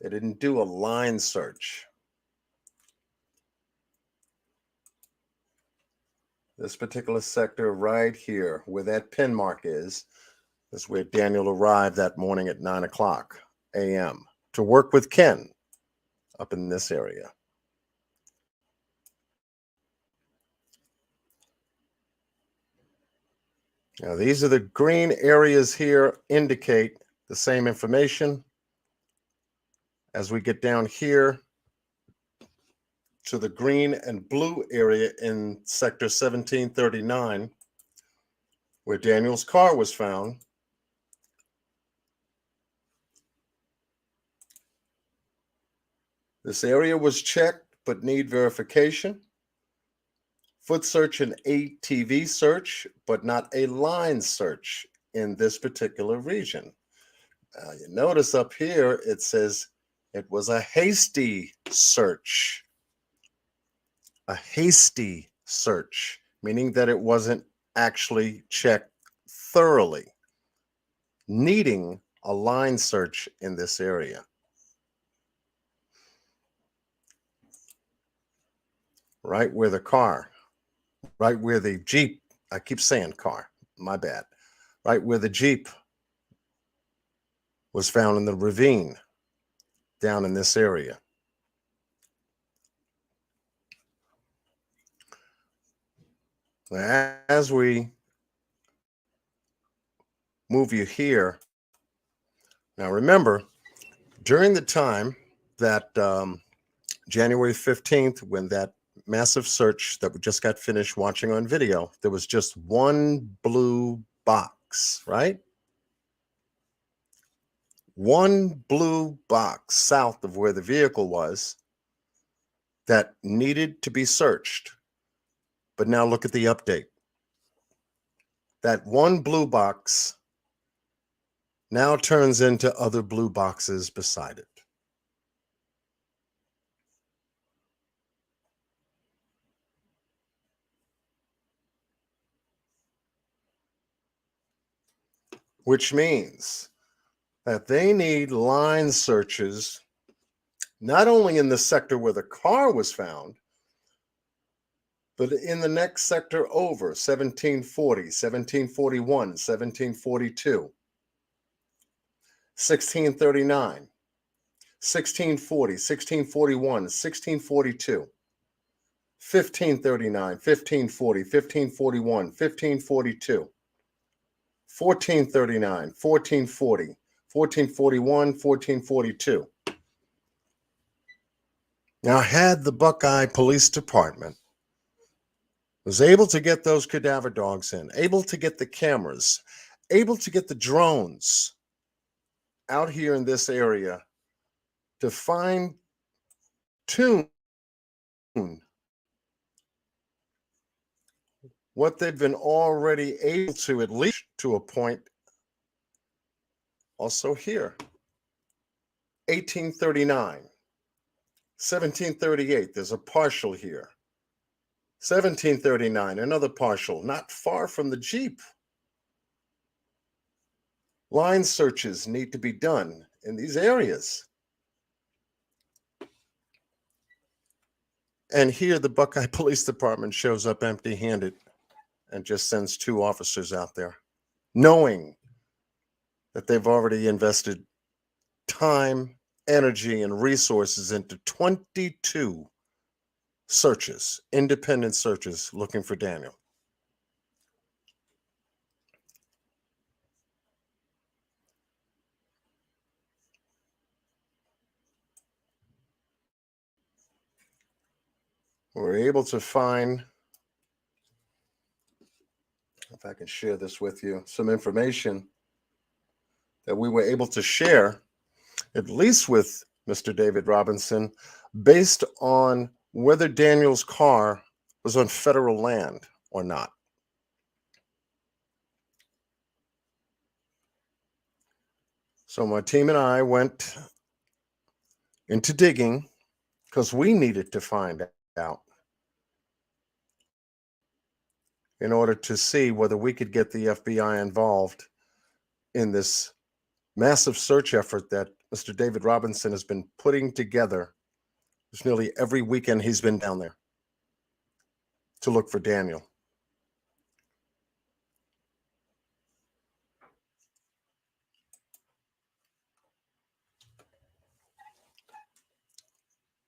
They didn't do a line search. This particular sector right here, where that pin mark is where Daniel arrived that morning at 9:00 a.m. to work with Ken up in this area. Now, these are the green areas here, indicate the same information. As we get down here to the green and blue area in sector 1739, where Daniel's car was found, this area was checked but need verification. Foot search and ATV search, but not a line search in this particular region. You notice up here, it says it was a hasty search. A hasty search, meaning that it wasn't actually checked thoroughly, needing a line search in this area. Right where the car, right where the Jeep, I keep saying car, my bad, right where the Jeep was found in the ravine down in this area. As we move you here, now remember, during the time that January 15th, when that massive search that we just got finished watching on video, there was just one blue box, right? One blue box south of where the vehicle was that needed to be searched. But now look at the update. That one blue box now turns into other blue boxes beside it. Which means that they need line searches, not only in the sector where the car was found, but in the next sector over, 1740, 1741, 1742, 1639, 1640, 1641, 1642, 1539, 1540, 1541, 1542, 1439, 1440, 1441, 1442. Now, had the Buckeye Police Department was able to get those cadaver dogs in, able to get the cameras, able to get the drones out here in this area to fine tune what they've been already able to, at least to a point, also here. 1839, 1738, there's a partial here. 1739, another partial, not far from the Jeep. Line searches need to be done in these areas. And here the Buckeye Police Department shows up empty-handed and just sends 2 officers out there, knowing that they've already invested time, energy, and resources into 22 searches, independent searches looking for Daniel. We're able to find, if I can share this with you, some information that we were able to share, at least with Mr. David Robinson, based on whether Daniel's car was on federal land or not. So my team and I went into digging because we needed to find out in order to see whether we could get the FBI involved in this massive search effort that Mr. David Robinson has been putting together. It's nearly every weekend he's been down there to look for Daniel.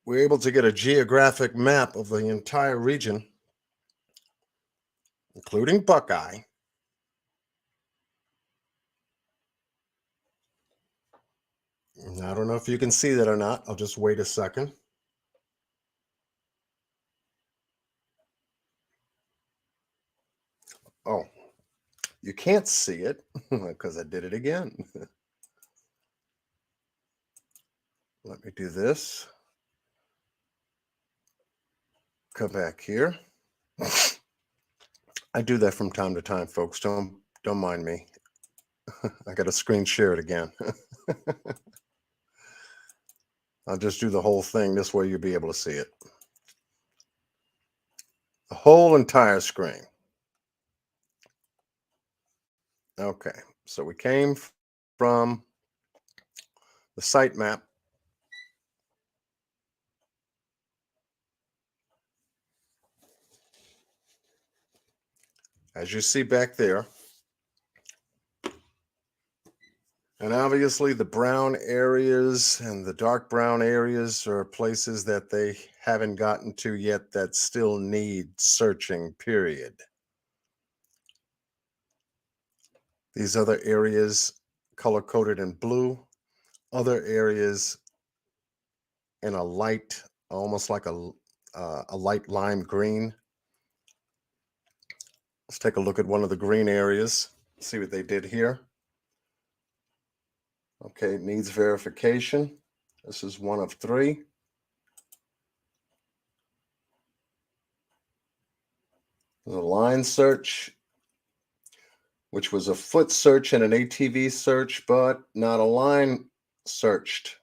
We're able to get a geographic map of the entire region, including Buckeye. I don't know if you can see that or not. I'll just wait a second. Oh, you can't see it because I did it again. Let me do this. Come back here. I do that from time to time, folks. Don't mind me. I got to screen share it again. I'll just do the whole thing. This way you'll be able to see it. The whole entire screen. Okay, so we came from the site map. As you see back there. And obviously the brown areas and the dark brown areas are places that they haven't gotten to yet that still need searching, period. These other areas color-coded in blue, other areas in a light, almost like a light lime green. Let's take a look at one of the green areas, see what they did here. Okay, it needs verification. This is one of 3. There's a line search, which was a foot search and an ATV search, but not a line searched.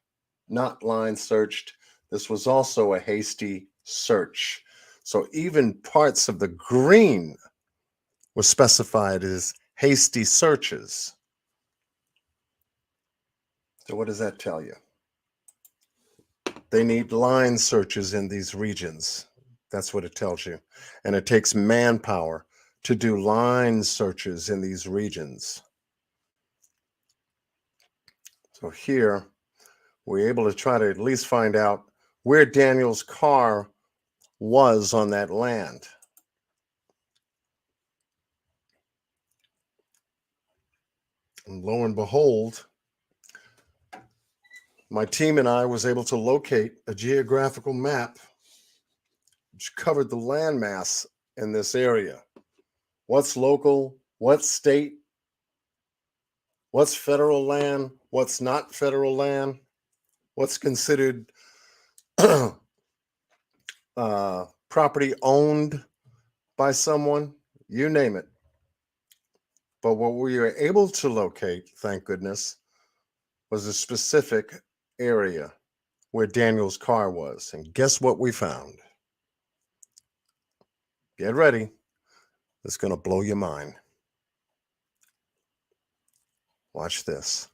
Not line searched. This was also a hasty search. So even parts of the green were specified as hasty searches. So what does that tell you? They need line searches in these regions. That's what it tells you. And it takes manpower to do line searches in these regions. So here, we're able to try to at least find out where Daniel's car was on that land. And lo and behold, my team and I was able to locate a geographical map which covered the landmass in this area. What's local, what's state, what's federal land, what's not federal land, what's considered property owned by someone, you name it. But what we were able to locate, thank goodness, was a specific area where Daniel's car was. And guess what we found? Get ready. It's going to blow your mind. Watch this.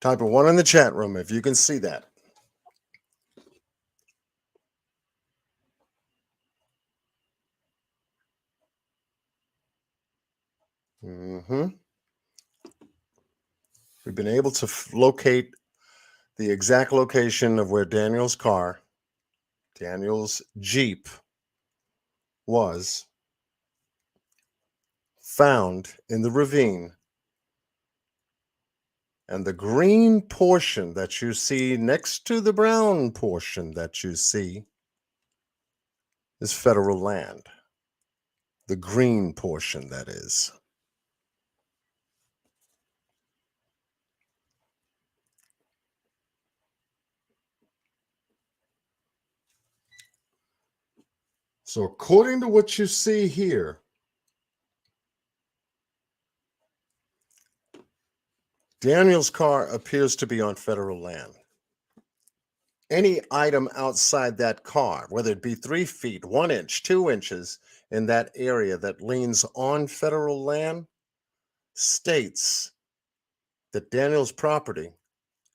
Type of 1 in the chat room if you can see that. Mm-hmm. We've been able to locate the exact location of where Daniel's car, Daniel's Jeep, was found in the ravine. And the green portion that you see next to the brown portion that you see is federal land. The green portion, that is. So according to what you see here, Daniel's car appears to be on federal land. Any item outside that car, whether it be 3 feet, 1 inch, 2 inches in that area that leans on federal land, states that Daniel's property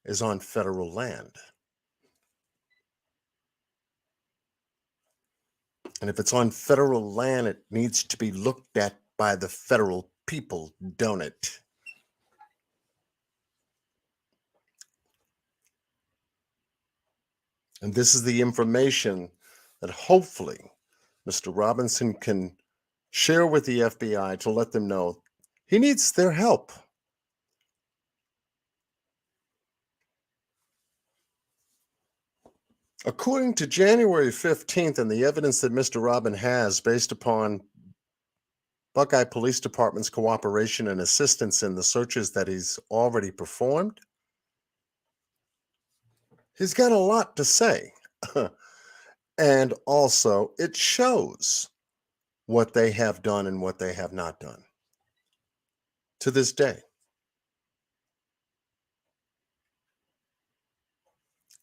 is on federal land. And if it's on federal land, it needs to be looked at by the federal people, don't it? And this is the information that hopefully Mr. Robinson can share with the FBI to let them know he needs their help. According to January 15th and the evidence that Mr. Robin has based upon Buckeye Police Department's cooperation and assistance in the searches that he's already performed, he's got a lot to say. And also, it shows what they have done and what they have not done to this day.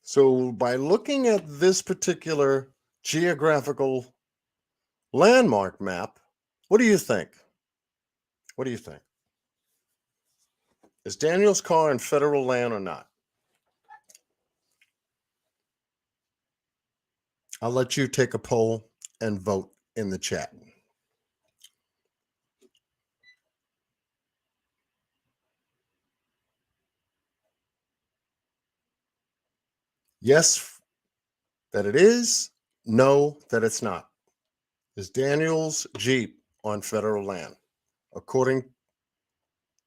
So by looking at this particular geographical landmark map, what do you think? What do you think? Is Daniel's car in federal land or not? I'll let you take a poll and vote in the chat. Yes, that it is. No, that it's not. Is Daniel's Jeep on federal land, according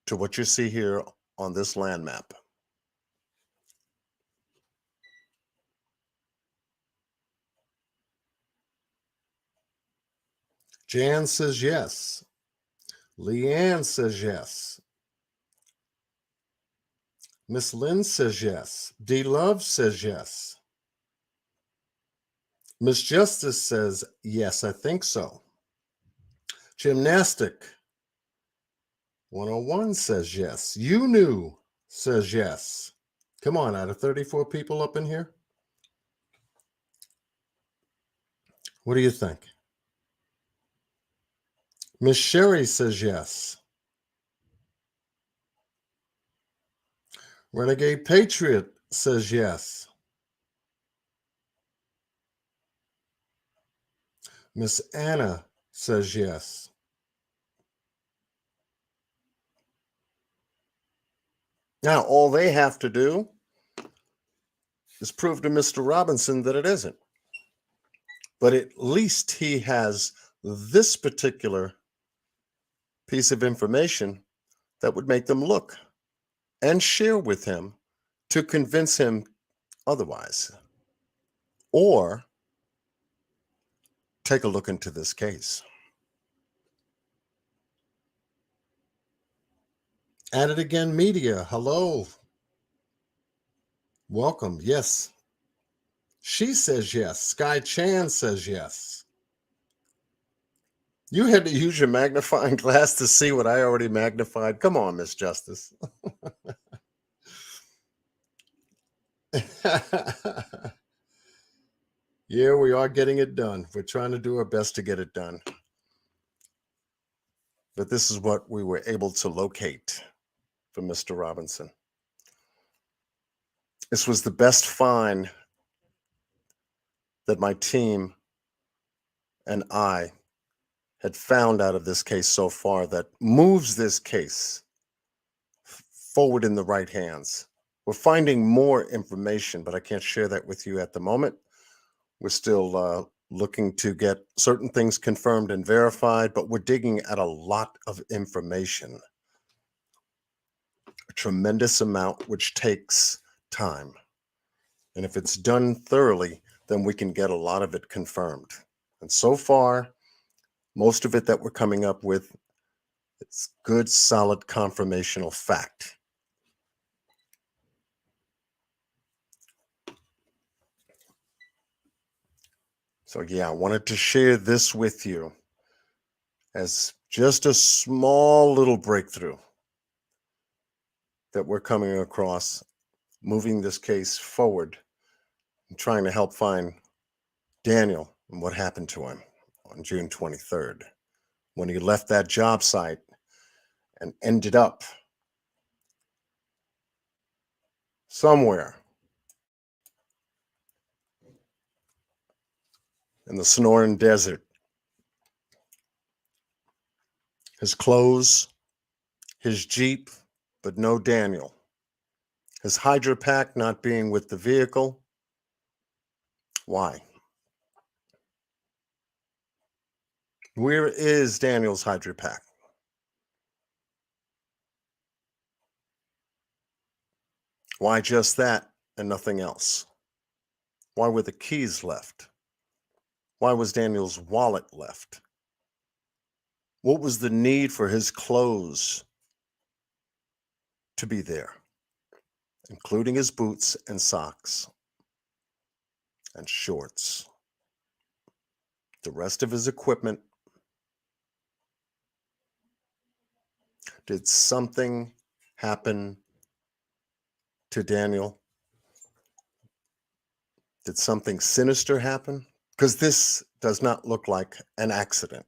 to what you see here on this land map? Jan says yes. Leanne says yes. Miss Lynn says yes. D Love says yes. Miss Justice says yes, I think so. Gymnastic 101 says yes. You knew says yes. Come on, out of 34 people up in here, what do you think? Miss Sherry says yes. Renegade Patriot says yes. Miss Anna says yes. Now, all they have to do is prove to Mr. Robinson that it isn't. But at least he has this particular piece of information that would make them look and share with him to convince him otherwise. Or take a look into this case. At It Again Media, hello. Welcome. Yes. She says yes. Sky Chan says yes. You had to use your magnifying glass to see what I already magnified. Come on, Miss Justice. Yeah, we are getting it done. We're trying to do our best to get it done. But this is what we were able to locate for Mr. Robinson. This was the best find that my team and I had found out of this case so far that moves this case forward in the right hands. We're finding more information, but I can't share that with you at the moment. We're still looking to get certain things confirmed and verified, but we're digging at a lot of information, a tremendous amount, which takes time. And if it's done thoroughly, then we can get a lot of it confirmed. And so far, most of it that we're coming up with, it's good, solid, confirmational fact. So yeah, I wanted to share this with you as just a small little breakthrough that we're coming across, moving this case forward and trying to help find Daniel and what happened to him on June 23rd when he left that job site and ended up somewhere in the Sonoran Desert. His clothes, his Jeep, but no Daniel. His Hydra pack not being with the vehicle. Why? Where is Daniel's Hydra pack? Why just that and nothing else? Why were the keys left? Why was Daniel's wallet left? What was the need for his clothes to be there, including his boots and socks and shorts? The rest of his equipment. Did something happen to Daniel? Did something sinister happen? Because this does not look like an accident.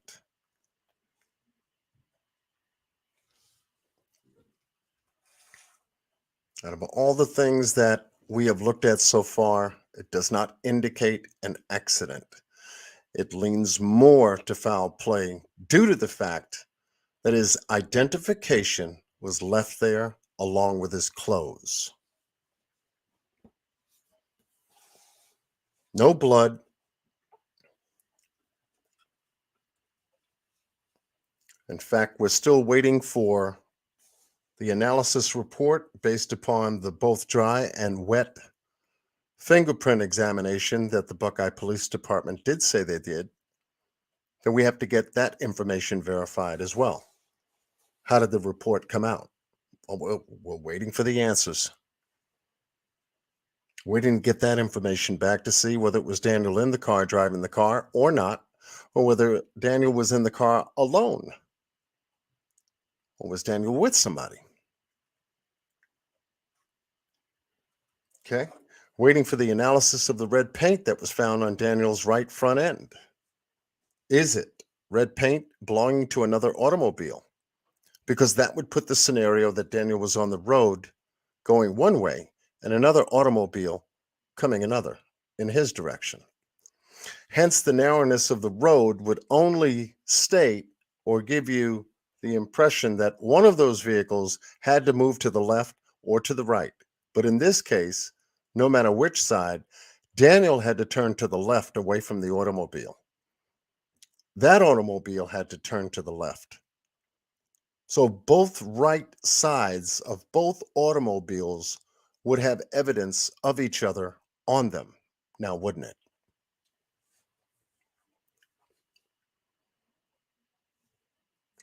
Out of all the things that we have looked at so far, it does not indicate an accident. It leans more to foul play due to the fact that his identification was left there along with his clothes. No blood. In fact, we're still waiting for the analysis report based upon the both dry and wet fingerprint examination that the Buckeye Police Department did say they did. Then we have to get that information verified as well. How did the report come out? We're waiting for the answers. We didn't get that information back to see whether it was Daniel in the car driving the car or not, or whether Daniel was in the car alone, or was Daniel with somebody. Okay, waiting for the analysis of the red paint that was found on Daniel's right front end. Is it red paint belonging to another automobile? Because that would put the scenario that Daniel was on the road going one way and another automobile coming another in his direction. Hence, the narrowness of the road would only state or give you the impression that one of those vehicles had to move to the left or to the right. But in this case, no matter which side, Daniel had to turn to the left away from the automobile. That automobile had to turn to the left. So both right sides of both automobiles would have evidence of each other on them. Now, wouldn't it?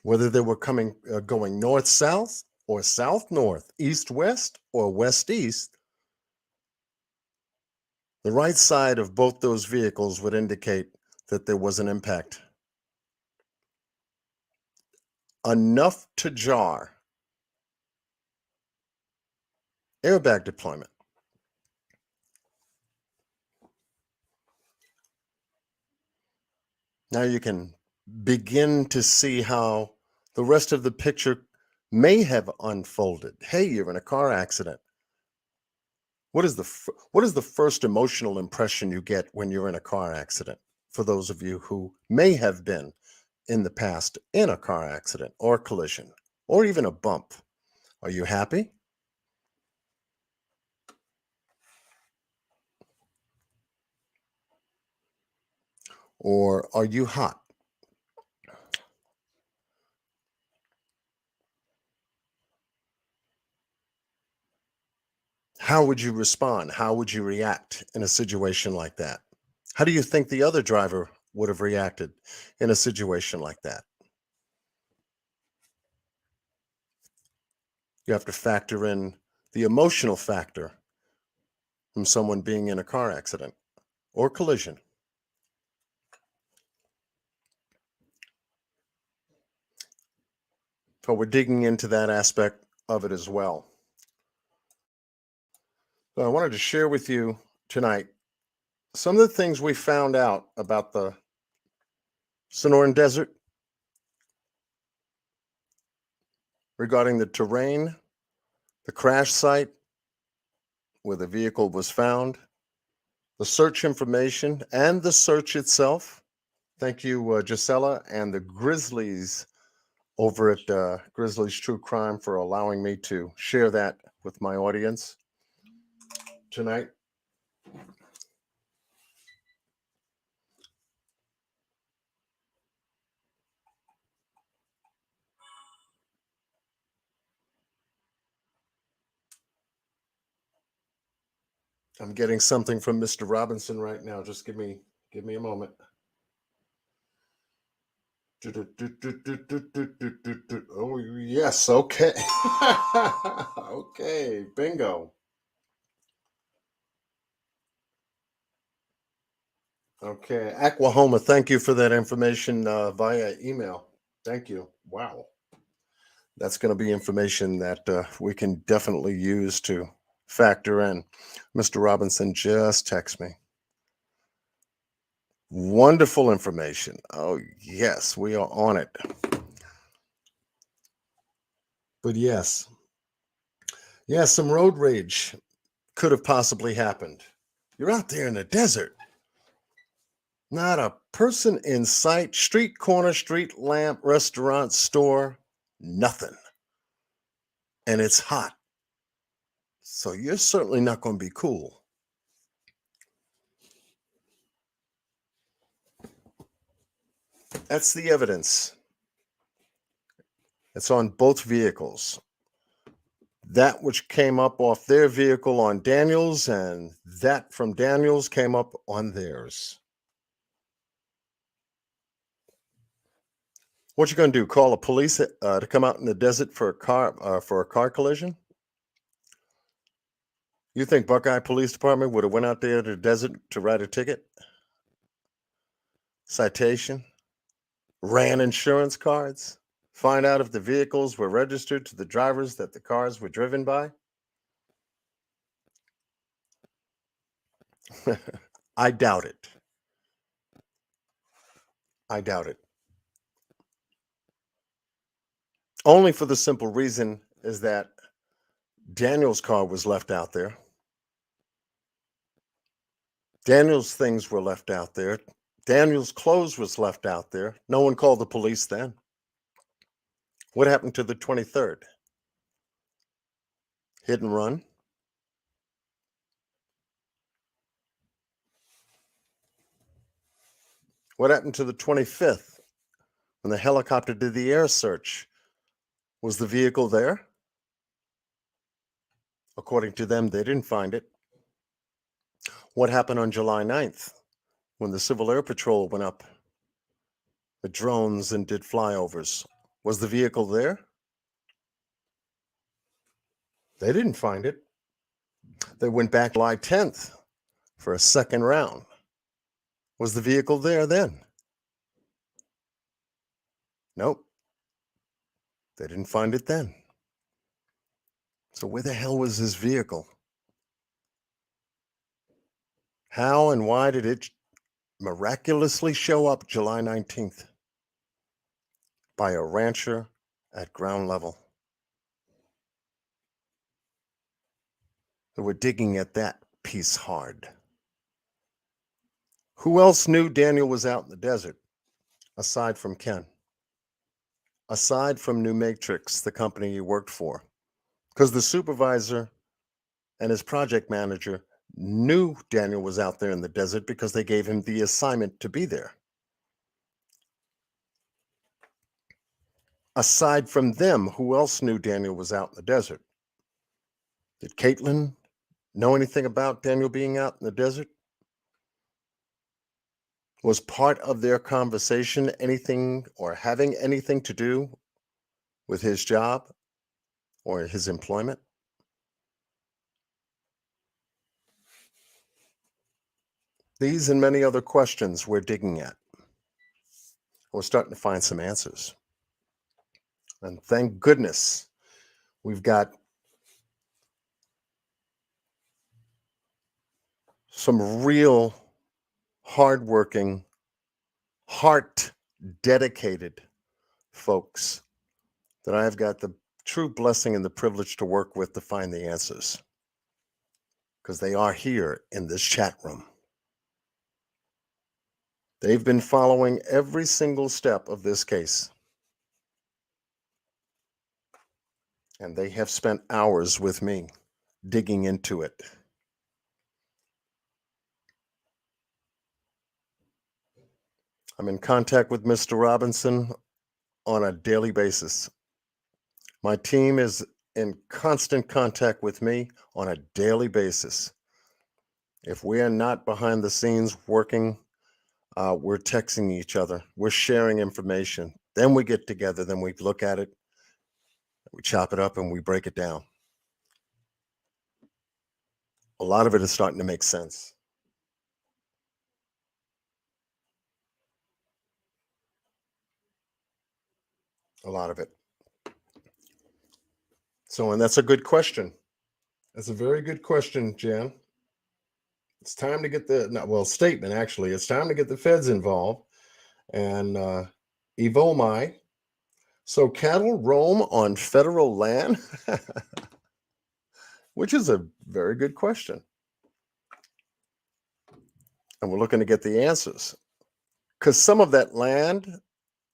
Whether they were going north-south or south-north, east-west or west-east, the right side of both those vehicles would indicate that there was an impact. enough to jar. Airbag deployment. Now you can begin to see how the rest of the picture may have unfolded. Hey, you're in a car accident. What is the first emotional impression you get when you're in a car accident? For those of you who may have been in the past in a car accident or collision or even a bump, are you happy? Or are you hot? How would you respond? How would you react in a situation like that? How do you think the other driver would have reacted in a situation like that? You have to factor in the emotional factor from someone being in a car accident or collision. So we're digging into that aspect of it as well. So I wanted to share with you tonight some of the things we found out about the Sonoran Desert regarding the terrain, the crash site where the vehicle was found, the search information, and the search itself. Thank you, Gisela and the Grizzlies over at Grizzlies True Crime for allowing me to share that with my audience tonight. I'm getting something from Mr. Robinson right now. Just give me a moment. Oh, yes. Okay. Okay. Bingo. Okay. Oklahoma, thank you for that information via email. Thank you. Wow. That's going to be information that we can definitely use to factor in. Mr. Robinson just text me. Wonderful information. Oh, yes, we are on it. But yes, some road rage could have possibly happened. You're out there in the desert. Not a person in sight, street corner, street lamp, restaurant, store, nothing. And it's hot. So you're certainly not going to be cool. That's the evidence. It's on both vehicles. That which came up off their vehicle on Daniels, and that from Daniels came up on theirs. What you going to do? Call the police to come out in the desert for a car collision? You think Buckeye Police Department would have went out there to the desert to write a ticket? Citation? Ran insurance cards? Find out if the vehicles were registered to the drivers that the cars were driven by? I doubt it. I doubt it. Only for the simple reason is that Daniel's car was left out there. Daniel's things were left out there. Daniel's clothes was left out there. No one called the police then. What happened to the 23rd? Hit and run? What happened to the 25th when the helicopter did the air search? Was the vehicle there? According to them, they didn't find it. What happened on July 9th when the Civil Air Patrol went up with drones and did flyovers? Was the vehicle there? They didn't find it. They went back July 10th for a second round. Was the vehicle there then? Nope. They didn't find it then. So where the hell was his vehicle? How and why did it miraculously show up July 19th by a rancher at ground level? So we're digging at that piece hard. Who else knew Daniel was out in the desert, aside from Ken? Aside from New Matrix, the company he worked for? Because the supervisor and his project manager knew Daniel was out there in the desert because they gave him the assignment to be there. Aside from them, who else knew Daniel was out in the desert? Did Caitlin know anything about Daniel being out in the desert? Was part of their conversation anything or having anything to do with his job or his employment? These and many other questions we're digging at. We're starting to find some answers. And thank goodness we've got some real hardworking, heart dedicated folks that I've got the true blessing and the privilege to work with to find the answers, because they are here in this chat room. They've been following every single step of this case, and they have spent hours with me digging into it. I'm in contact with Mr. Robinson on a daily basis. My team is in constant contact with me on a daily basis. If we are not behind the scenes working, we're texting each other. We're sharing information. Then we get together. Then we look at it. We chop it up and we break it down. A lot of it is starting to make sense. A lot of it. So, and that's a good question. That's a very good question, Jan. It's time to get statement, actually. It's time to get the feds involved. And Evomai. So cattle roam on federal land? Which is a very good question. And we're looking to get the answers. Because some of that land,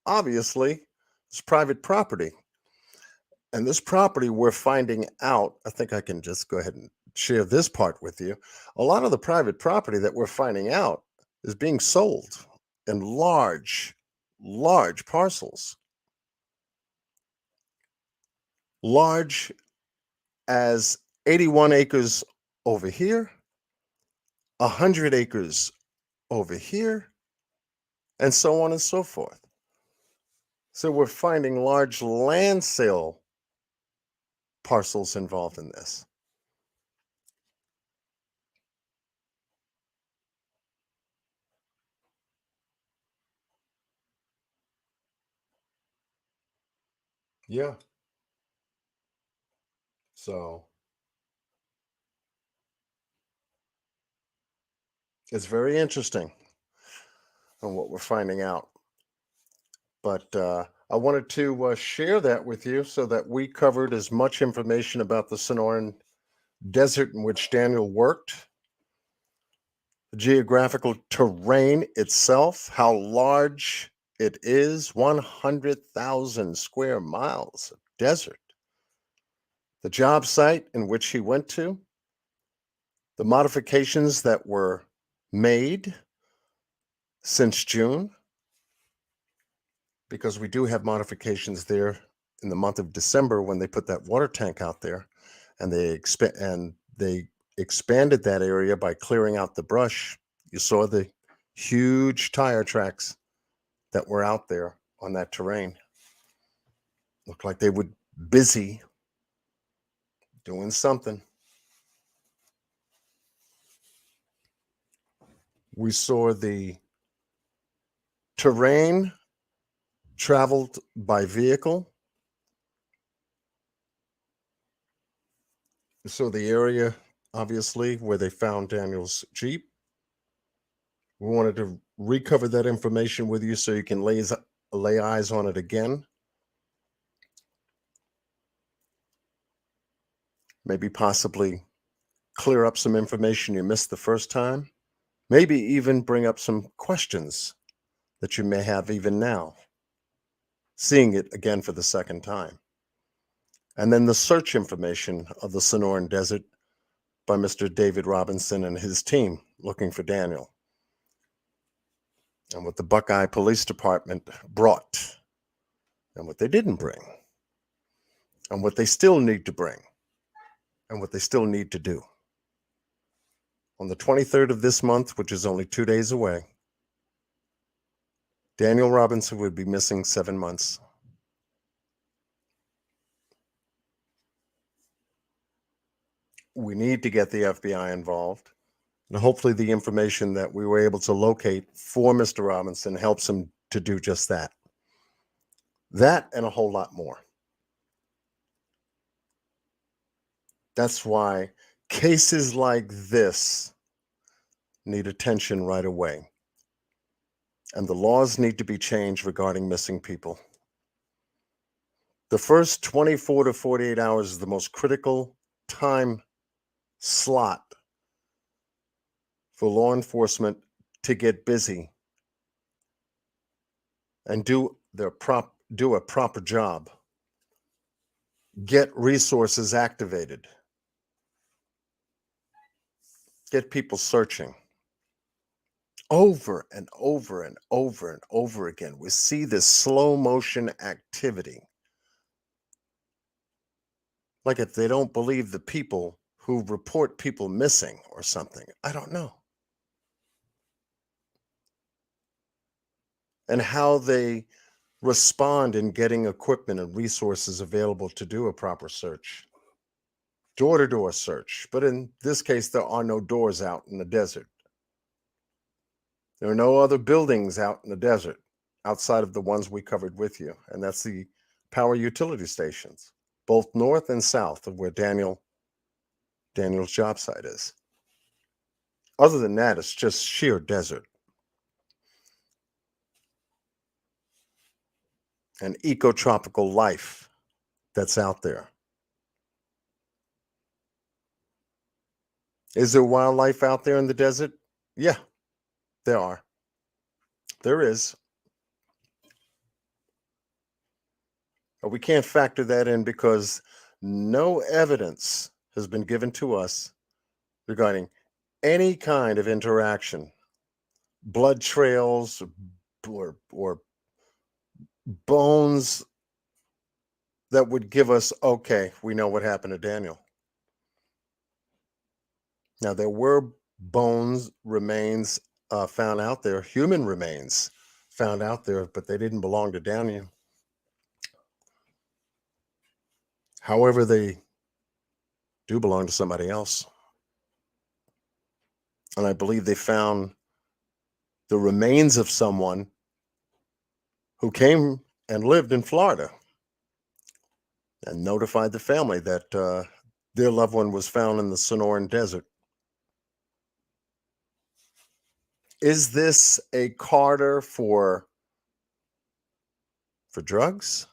obviously, is private property. And this property we're finding out, I think I can just go ahead and share this part with you. A lot of the private property that we're finding out is being sold in large parcels. Large as 81 acres over here, 100 acres over here, and so on and so forth. So we're finding large land sale parcels involved in this. Yeah. So it's very interesting on what we're finding out. But I wanted to share that with you so that we covered as much information about the Sonoran desert in which Daniel worked, the geographical terrain itself, how large it is, 100,000 square miles of desert, the job site in which he went to, the modifications that were made since June, because we do have modifications there in the month of December when they put that water tank out there, and they expanded that area by clearing out the brush. You saw the huge tire tracks that were out there on that terrain. Looked like they were busy doing something. We saw the terrain traveled by vehicle So the area, obviously, where they found Daniel's Jeep, we wanted to recover that information with you so you can lay eyes on it again. Maybe possibly clear up some information you missed the first time. Maybe even bring up some questions that you may have even now, seeing it again for the second time. And then the search information of the Sonoran Desert by Mr. David Robinson and his team looking for Daniel. And what the Buckeye Police Department brought, and what they didn't bring, and what they still need to bring, and what they still need to do. On the 23rd of this month, which is only 2 days away, Daniel Robinson would be missing 7 months. We need to get the FBI involved. And hopefully the information that we were able to locate for Mr. Robinson helps him to do just that. That and a whole lot more. That's why cases like this need attention right away. And the laws need to be changed regarding missing people. The first 24 to 48 hours is the most critical time slot for law enforcement to get busy and do a proper job. Get resources activated. Get people searching. Over and over and over and over again, we see this slow motion activity. Like if they don't believe the people who report people missing or something. I don't know. And how they respond in getting equipment and resources available to do a proper search. Door-to-door search. But in this case, there are no doors out in the desert. There are no other buildings out in the desert outside of the ones we covered with you. And that's the power utility stations, both north and south of where Daniel's job site is. Other than that, it's just sheer desert. And ecotropical life that's out there. Is there wildlife out there in the desert? Yeah, there are. There is. But we can't factor that in because no evidence has been given to us regarding any kind of interaction, blood trails or bones that would give us, okay, we know what happened to Daniel. Now, there were bones, remains found out there, human remains found out there, but they didn't belong to Daniel. However, they do belong to somebody else. And I believe they found the remains of someone who came and lived in Florida and notified the family that their loved one was found in the Sonoran Desert. Is this a corridor for drugs?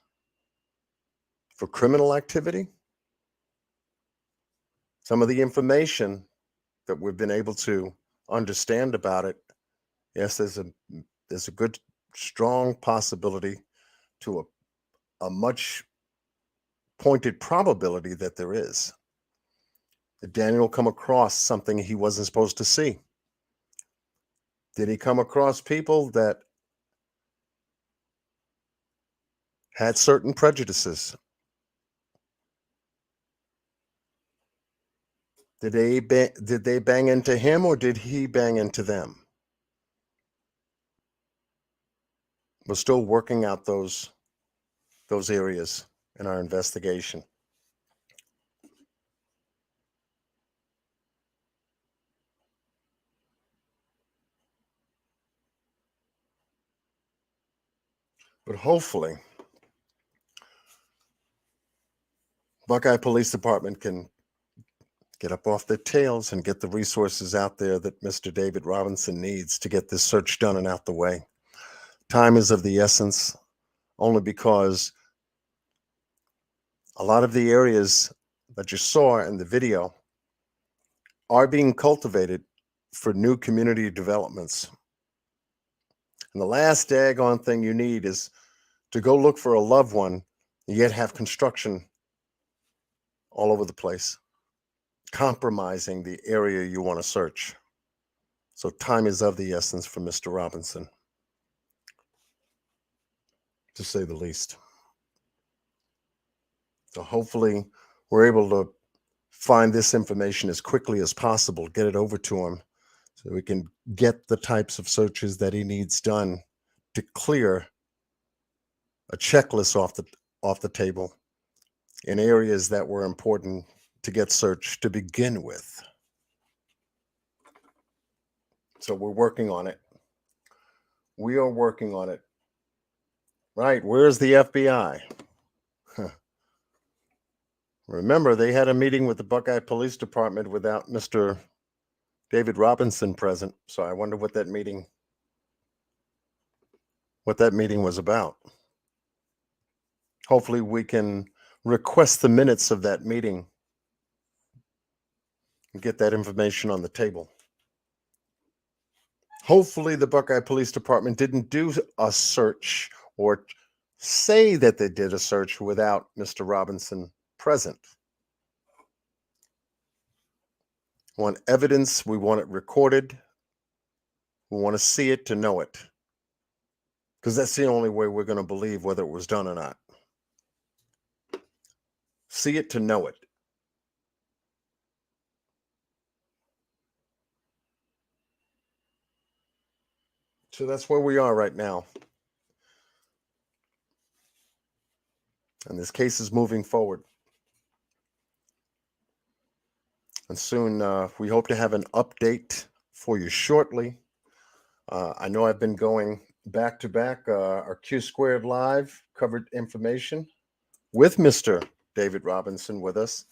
For criminal activity? Some of the information that we've been able to understand about it, yes, there's a good, strong possibility to a much pointed probability that there is. Did Daniel come across something he wasn't supposed to see? Did he come across people that had certain prejudices? Did they bang into him or did he bang into them? We're still working out those areas in our investigation. But hopefully, Buckeye Police Department can get up off their tails and get the resources out there that Mr. David Robinson needs to get this search done and out the way. Time is of the essence, only because a lot of the areas that you saw in the video are being cultivated for new community developments. And the last daggone thing you need is to go look for a loved one, yet have construction all over the place, compromising the area you want to search. So time is of the essence for Mr. Robinson, to say the least. So hopefully we're able to find this information as quickly as possible, get it over to him so we can get the types of searches that he needs done to clear a checklist off the table in areas that were important to get searched to begin with. So we're working on it. We are working on it. Right, where's the FBI? Remember, they had a meeting with the Buckeye Police Department without Mr. David Robinson present. So I wonder what that meeting was about. Hopefully we can request the minutes of that meeting and get that information on the table. Hopefully the Buckeye Police Department didn't do a search or say that they did a search without Mr. Robinson present. We want evidence, we want it recorded, we want to see it to know it. Because that's the only way we're going to believe whether it was done or not. See it to know it. So that's where we are right now. And this case is moving forward. And soon we hope to have an update for you shortly. I know I've been going back to back. Our Q Squared Live covered information with Mr. David Robinson with us.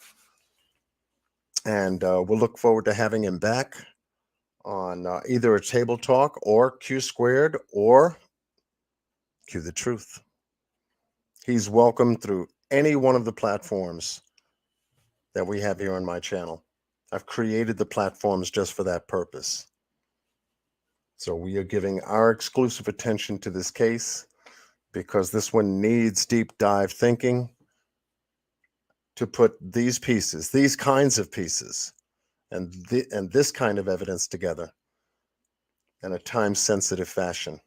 And we'll look forward to having him back on either a Table Talk or Q Squared or Q the Truth. He's welcome through any one of the platforms that we have here on my channel. I've created the platforms just for that purpose. So we are giving our exclusive attention to this case because this one needs deep dive thinking to put these pieces, these kinds of pieces, and this kind of evidence together in a time-sensitive fashion.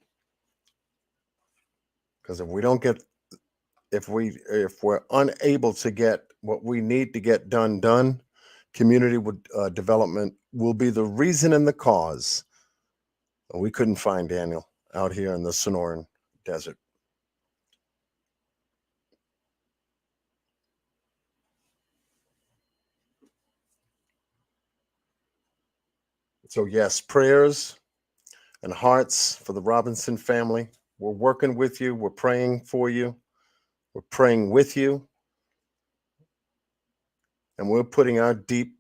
Because if we're unable to get what we need to get done, community development will be the reason and the cause. We couldn't find Daniel out here in the Sonoran Desert. So yes, prayers and hearts for the Robinson family. We're working with you. We're praying for you. We're praying with you. And we're putting our deep,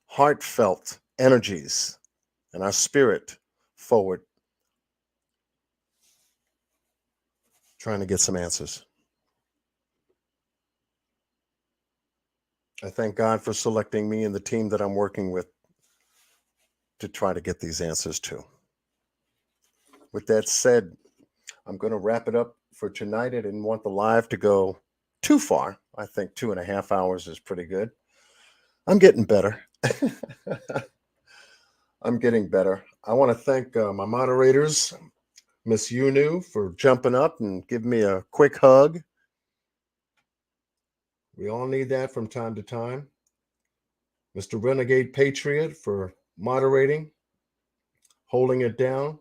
heartfelt energies and our spirit forward, trying to get some answers. I thank God for selecting me and the team that I'm working with to try to get these answers too. With that said, I'm going to wrap it up for tonight. I didn't want the live to go too far. I think 2.5 hours is pretty good. I'm getting better. I'm getting better. I want to thank my moderators, Miss Yunu, for jumping up and giving me a quick hug. We all need that from time to time. Mr. Renegade Patriot for moderating, holding it down,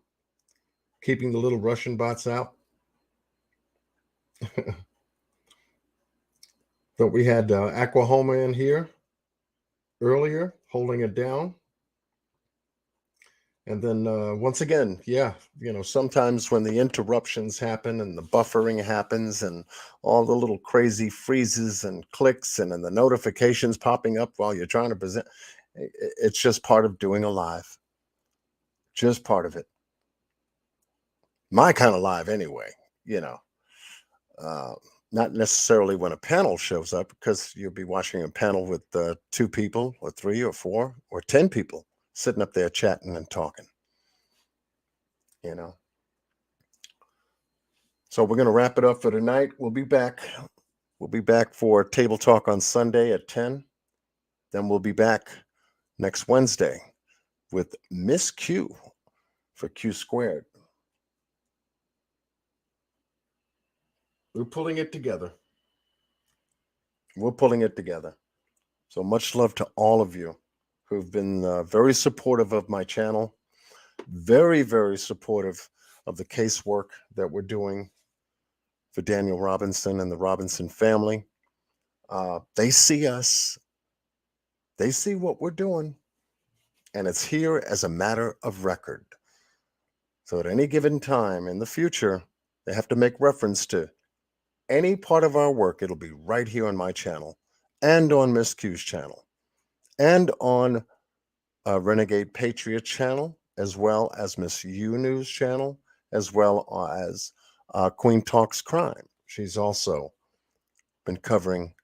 keeping the little Russian bots out. But we had Aquahoma in here earlier, holding it down. And then once again, sometimes when the interruptions happen and the buffering happens and all the little crazy freezes and clicks and then the notifications popping up while you're trying to present, It's just part of doing a live. Just part of it. My kind of live anyway, you know. Not necessarily when a panel shows up, because you'll be watching a panel with 2 people or 3 or 4 or 10 people sitting up there chatting and talking, you know. So we're going to wrap it up for tonight. We'll be back. We'll be back for Table Talk on Sunday at 10. Then we'll be back next Wednesday with Miss Q for Q Squared. We're pulling it together. We're pulling it together. So much love to all of you who've been very supportive of my channel. Very, very supportive of the casework that we're doing for Daniel Robinson and the Robinson family. They see us. They see what we're doing. And it's here as a matter of record. So at any given time in the future, they have to make reference to any part of our work. It'll be right here on my channel and on Miss Q's channel and on Renegade Patriot channel, as well as Miss U News channel, as well as Queen Talks Crime. She's also been covering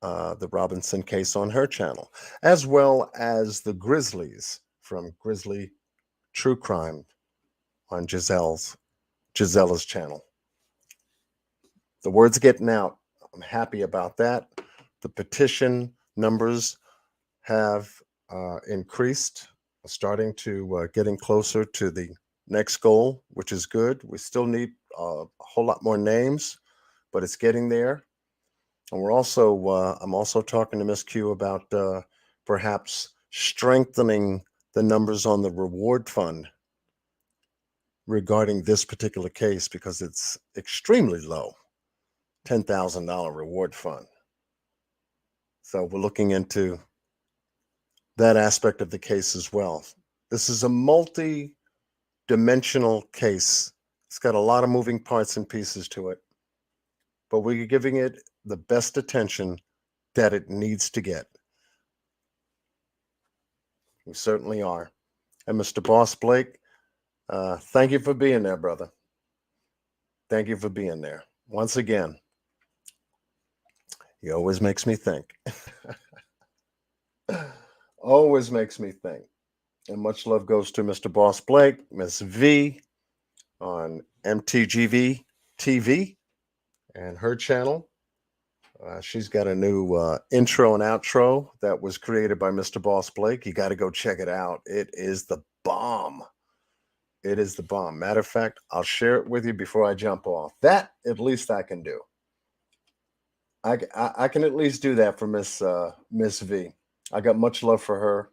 the Robinson case on her channel, as well as the Grizzlies from Grizzly True Crime on Gisella's channel. The word's getting out. I'm happy about that. The petition numbers have increased, starting to getting closer to the next goal, which is good. We still need a whole lot more names, but it's getting there. And we're also, I'm also talking to Miss Q about perhaps strengthening the numbers on the reward fund regarding this particular case, because it's extremely low, $10,000 reward fund. So we're looking into that aspect of the case as well. This is a multi-dimensional case. It's got a lot of moving parts and pieces to it, but we're giving it the best attention that it needs to get. We certainly are. And Mr. Boss Blake, thank you for being there, brother. Thank you for being there. Once again, he always makes me think. Always makes me think. And much love goes to Mr. Boss Blake, Miss V on MTGV TV and her channel. She's got a new intro and outro that was created by Mr. Boss Blake. You got to go check it out. It is the bomb. It is the bomb. Matter of fact, I'll share it with you before I jump off. That at least I can do. I can at least do that for Miss V. I got much love for her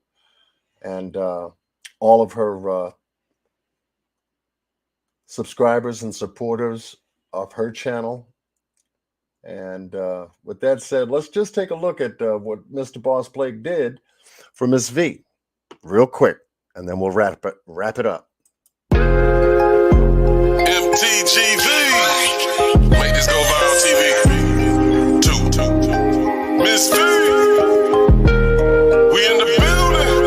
and all of her subscribers and supporters of her channel. And with that said, let's just take a look at what Mr. Boss Blake did for Miss V real quick, and then we'll wrap it up. MTGV, make this go viral TV. 2, Miss V, we in the building.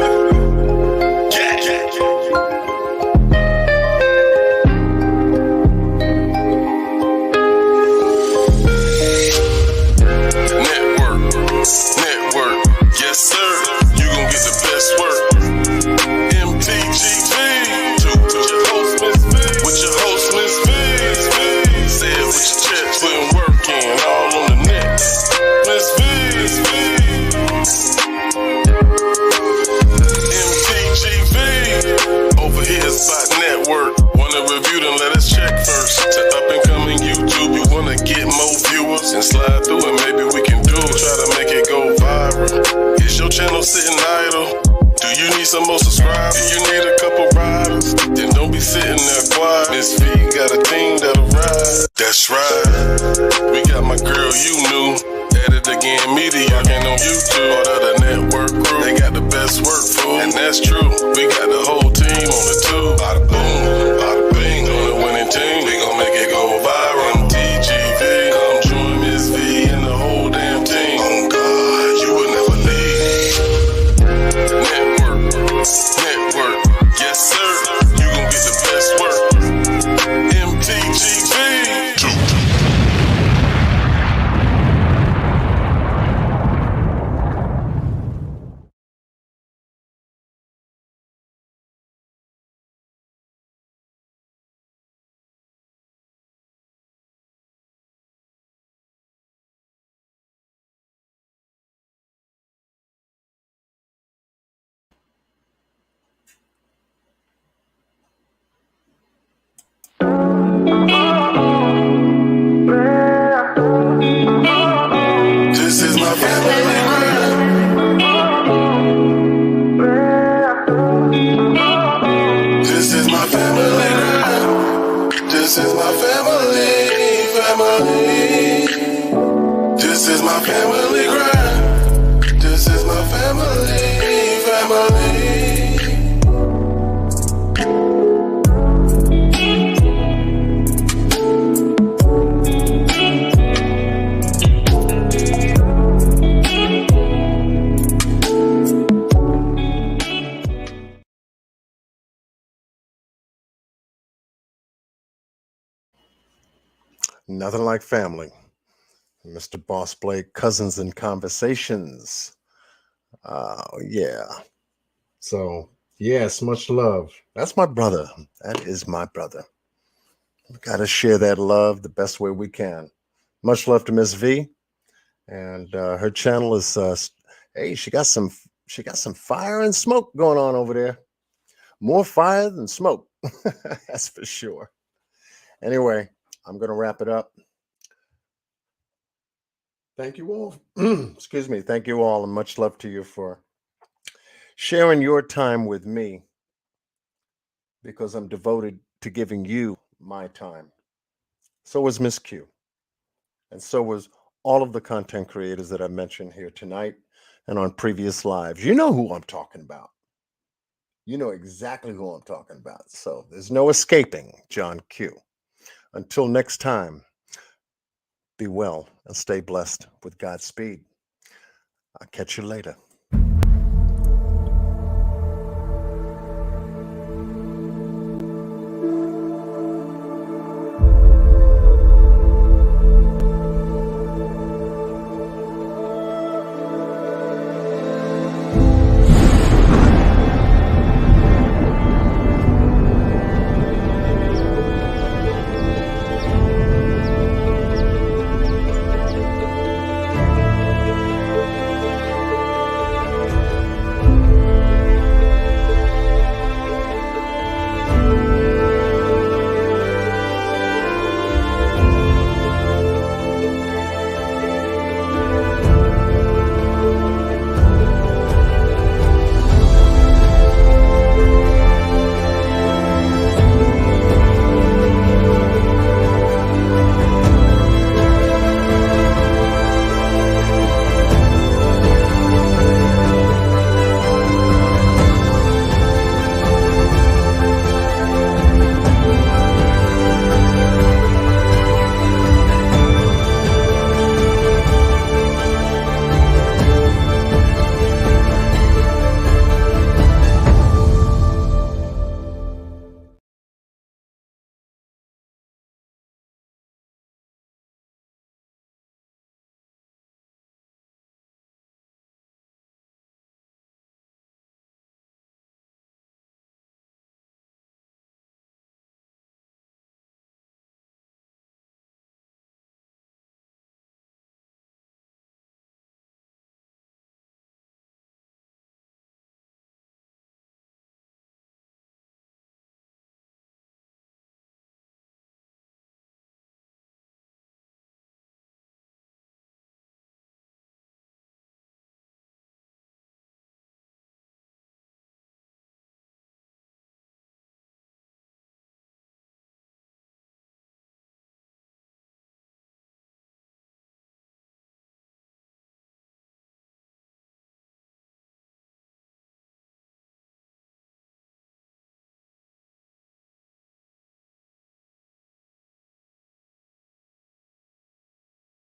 Network, yes sir, you gon' get the best work. MTGV, with your host Miss V, say it with your chest, putting work in, all on the net. Miss V, MTGV, over here is Bot Network. Wanna review them, let us check first. To up and coming YouTube, you wanna get more viewers and slide through and maybe we can do it. Try to make it go viral. Is your channel sitting idle? Do you need some more subscribers? Do you need a couple riders? Then don't be sitting there quiet. Miss V got a team that'll ride. That's right. We got my girl you knew. At it again media, rocking on YouTube. Part of the network crew. They got the best work, fool. And that's true. We got the whole team on the tube. Bada boom, bada bing. On the winning team, we gon' make it go viral. MTGV, come join Miss V and the whole damn team. Oh God, you would never leave. family grind. This is my family, family. This is my family grind. This is my family, family. Nothing like family. Mr. Boss Blake, Cousins and Conversations. Yeah. So, yes, much love. That's my brother. That is my brother. We got to share that love the best way we can. Much love to Miss V. And her channel is, hey, she got some fire and smoke going on over there. More fire than smoke. That's for sure. Anyway, I'm going to wrap it up. Thank you all. Excuse me. Thank you all, and much love to you for sharing your time with me, because I'm devoted to giving you my time. So was Miss Q. And so was all of the content creators that I mentioned here tonight and on previous lives. You know who I'm talking about. You know exactly who I'm talking about. So there's no escaping John Q. Until next time, be well and stay blessed with Godspeed. I'll catch you later.